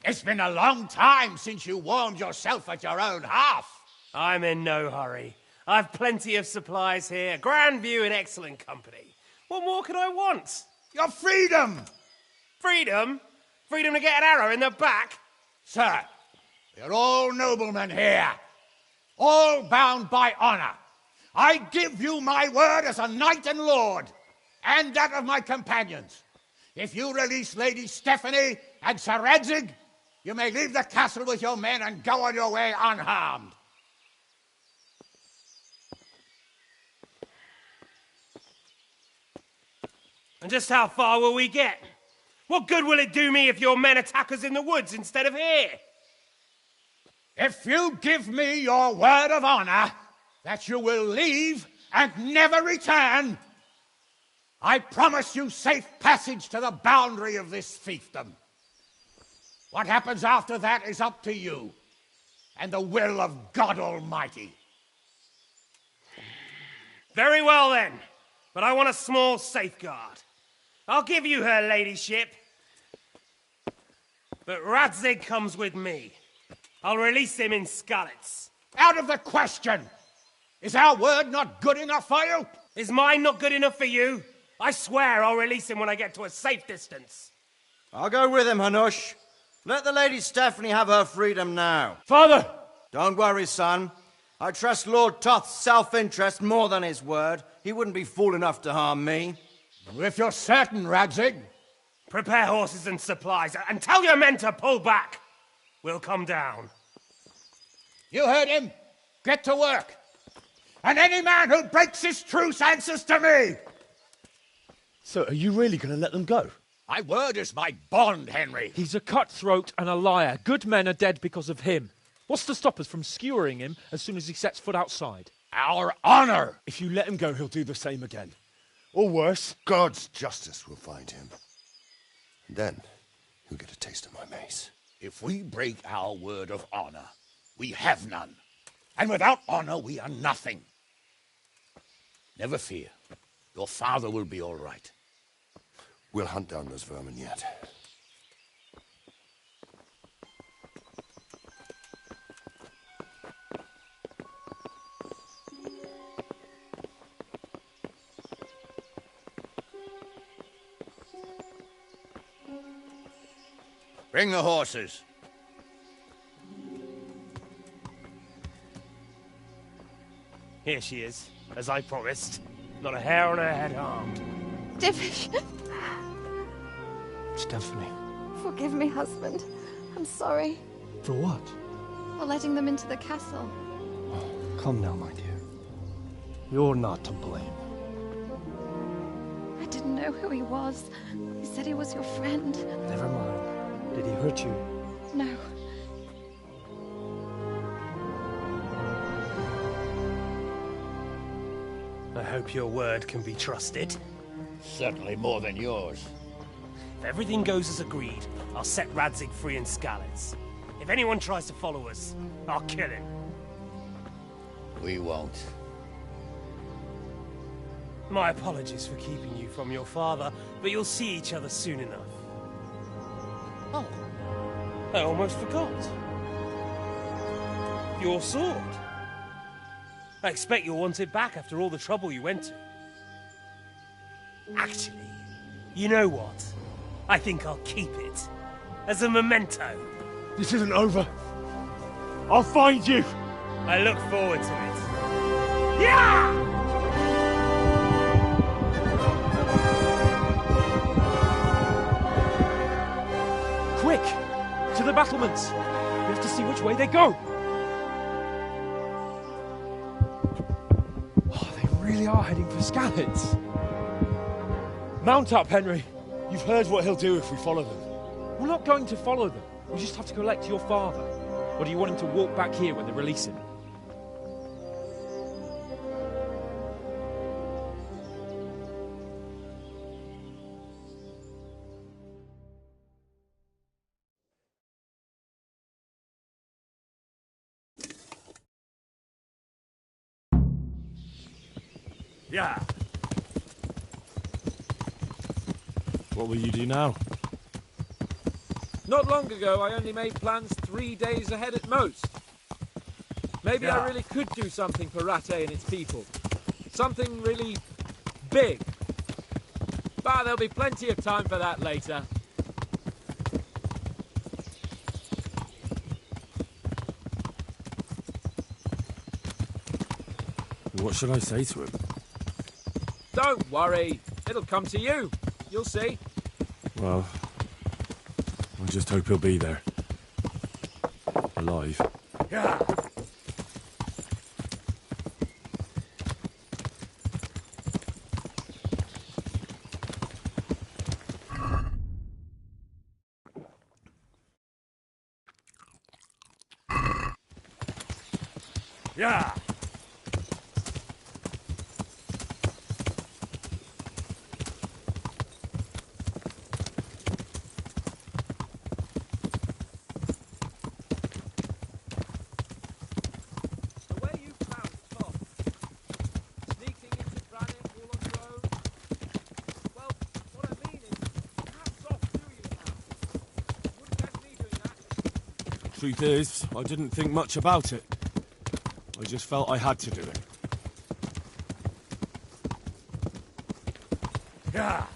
It's been a long time since you warmed yourself at your own hearth. I'm in no hurry. I've plenty of supplies here, grand view and excellent company. What more could I want? Your freedom! Freedom? Freedom to get an arrow in the back? Sir, we're all noblemen here, all bound by honor. I give you my word as a knight and lord, and that of my companions. If you release Lady Stephanie and Sir Radzig, you may leave the castle with your men and go on your way unharmed. And just how far will we get? What good will it do me if your men attack us in the woods instead of here? If you give me your word of honor that you will leave and never return, I promise you safe passage to the boundary of this fiefdom. What happens after that is up to you and the will of God Almighty. Very well then, but I want a small safeguard. I'll give you her ladyship, but Radzig comes with me. I'll release him in Skalitz. Out of the question! Is our word not good enough for you? Is mine not good enough for you? I swear I'll release him when I get to a safe distance. I'll go with him, Hanush. Let the Lady Stephanie have her freedom now. Father! Don't worry, son. I trust Lord Toth's self-interest more than his word. He wouldn't be fool enough to harm me. If you're certain, Radzig. Prepare horses and supplies, and tell your men to pull back. We'll come down. You heard him. Get to work. And any man who breaks this truce answers to me. So, are you really going to let them go? My word is my bond, Henry. He's a cutthroat and a liar. Good men are dead because of him. What's to stop us from skewering him as soon as he sets foot outside? Our honor! If you let him go, he'll do the same again. Or worse. God's justice will find him. And then he'll get a taste of my mace. If we break our word of honor, we have none. And without honor, we are nothing. Never fear. Your father will be all right. We'll hunt down those vermin yet. Bring the horses. Here she is, as I promised. Not a hair on her head harmed. Divish! Stephanie. Forgive me, husband. I'm sorry. For what? For letting them into the castle. Come now, my dear. You're not to blame. I didn't know who he was. He said he was your friend. Never mind. Did he hurt you? No. I hope your word can be trusted. Certainly more than yours. If everything goes as agreed, I'll set Radzig free in Skalitz. If anyone tries to follow us, I'll kill him. We won't. My apologies for keeping you from your father, but you'll see each other soon enough. Oh, I almost forgot. Your sword. I expect you'll want it back after all the trouble you went to. Actually, you know what? I think I'll keep it. As a memento. This isn't over. I'll find you. I look forward to it. Yeah! Quick! To the battlements! We have to see which way they go! Oh, they really are heading for Skalitz. Mount up, Henry. You've heard what he'll do if we follow them. We're not going to follow them. We just have to collect your father. Or do you want him to walk back here when they release him? Yeah. What will you do now? Not long ago, I only made plans 3 days ahead at most. Maybe I really could do something for Rattay and its people. Something really big. But there'll be plenty of time for that later. What should I say to him? Don't worry. It'll come to you. You'll see. Well, I just hope he'll be there. Alive. Yeah. Yeah. Truth is, I didn't think much about it. I just felt I had to do it. Yeah.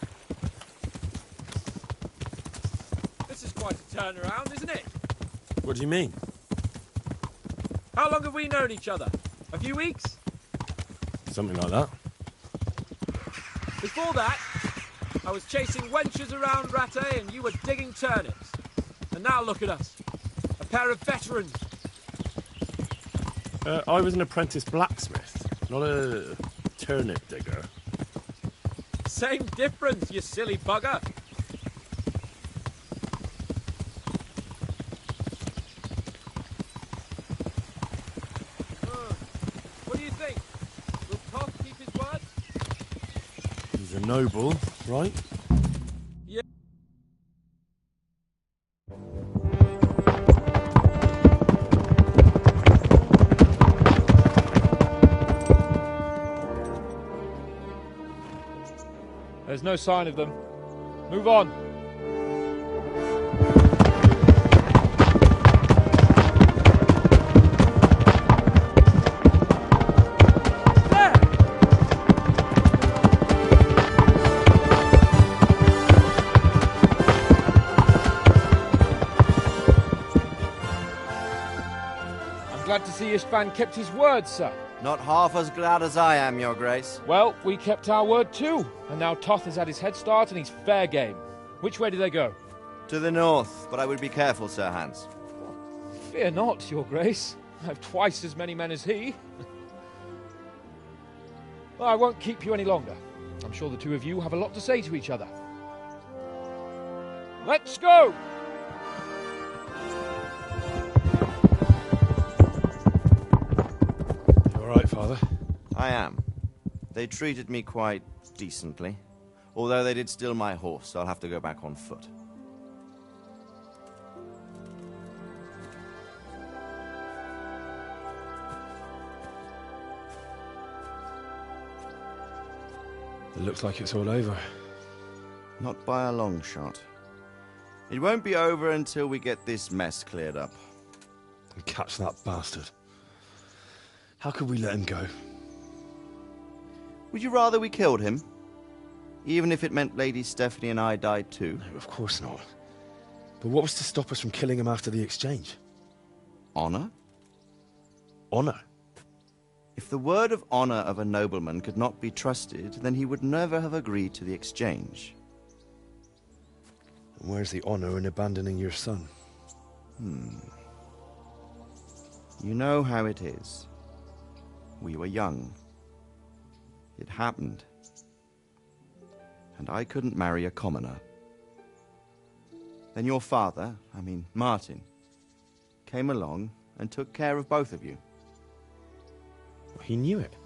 This is quite a turnaround, isn't it? What do you mean? How long have we known each other? A few weeks? Something like that. Before that, I was chasing wenches around Rattay and you were digging turnips. And now look at us. A pair of veterans. I was an apprentice blacksmith, not a turnip digger. Same difference, you silly bugger. What do you think? Will Toth keep his word? He's a noble, right? Yeah. There's no sign of them. Move on. I'm glad to see Ishban kept his word, sir. Not half as glad as I am, Your Grace. Well, we kept our word too. And now Toth has had his head start and he's fair game. Which way do they go? To the north, but I would be careful, Sir Hans. Fear not, Your Grace. I have twice as many men as he. Well, I won't keep you any longer. I'm sure the two of you have a lot to say to each other. Let's go! You alright, Father? I am. They treated me quite decently. Although they did steal my horse, so I'll have to go back on foot. It looks like it's all over. Not by a long shot. It won't be over until we get this mess cleared up. And catch that bastard. How could we let him go? Would you rather we killed him? Even if it meant Lady Stephanie and I died too? No, of course not. But what was to stop us from killing him after the exchange? Honor? Honor? If the word of honor of a nobleman could not be trusted, then he would never have agreed to the exchange. And where's the honor in abandoning your son? You know how it is. We were young. It happened. And I couldn't marry a commoner. Then your father, Martin, came along and took care of both of you. He knew it.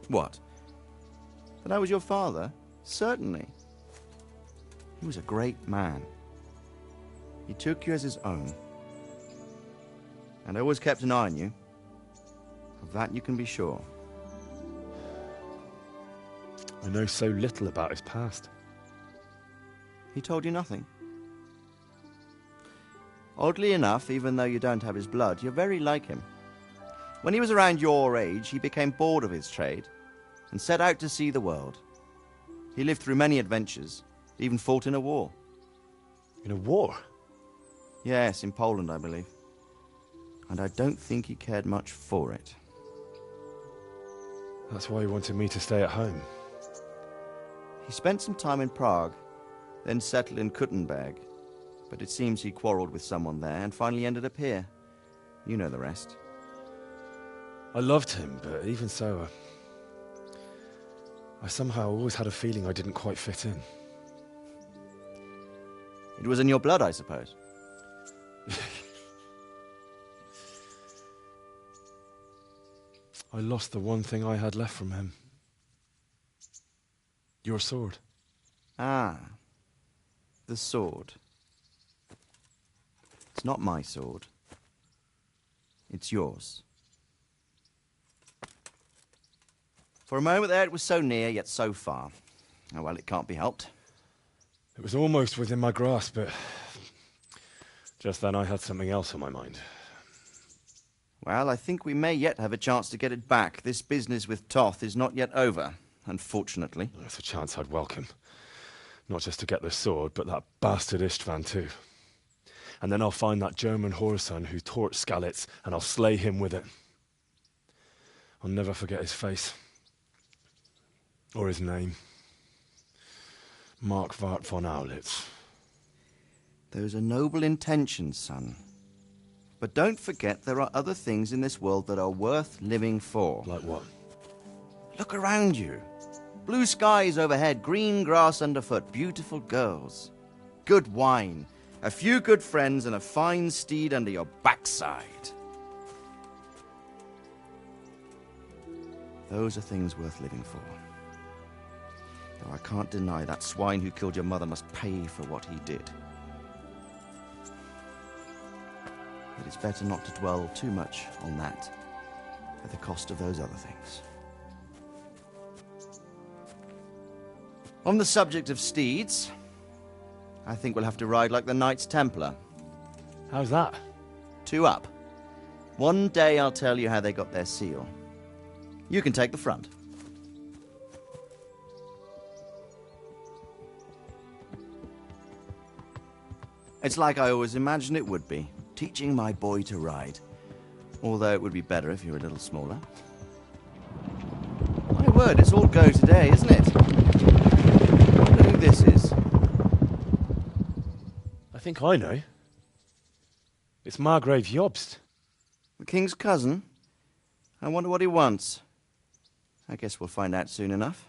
What? That I was your father? Certainly. He was a great man. He took you as his own. And always kept an eye on you. Of that you can be sure. I know so little about his past. He told you nothing? Oddly enough, even though you don't have his blood, you're very like him. When he was around your age, he became bored of his trade and set out to see the world. He lived through many adventures, even fought in a war. In a war? Yes, in Poland, I believe. And I don't think he cared much for it. That's why he wanted me to stay at home. He spent some time in Prague, then settled in Kuttenberg. But it seems he quarreled with someone there and finally ended up here. You know the rest. I loved him, but even so, I somehow always had a feeling I didn't quite fit in. It was in your blood, I suppose. I lost the one thing I had left from him. Your sword. Ah, the sword. It's not my sword. It's yours. For a moment there, it was so near, yet so far. Oh, well, it can't be helped. It was almost within my grasp, but just then I had something else on my mind. Well, I think we may yet have a chance to get it back. This business with Toth is not yet over, unfortunately. That's a chance I'd welcome. Not just to get the sword, but that bastard Istvan too. And then I'll find that German whoreson who torched Skalitz, and I'll slay him with it. I'll never forget his face. Or his name. Mark Vart von Aulitz. Those are noble intentions, son. But don't forget there are other things in this world that are worth living for. Like what? Look around you. Blue skies overhead, green grass underfoot, beautiful girls. Good wine, a few good friends, and a fine steed under your backside. Those are things worth living for. Though I can't deny that swine who killed your mother must pay for what he did. But it's better not to dwell too much on that at the cost of those other things. On the subject of steeds, I think we'll have to ride like the Knights Templar. How's that? 2 up. One day I'll tell you how they got their seal. You can take the front. It's like I always imagined it would be, teaching my boy to ride. Although it would be better if you were a little smaller. My word, it's all go today, isn't it? I wonder who this is. I think I know. It's Margrave Jobst. The king's cousin? I wonder what he wants. I guess we'll find out soon enough.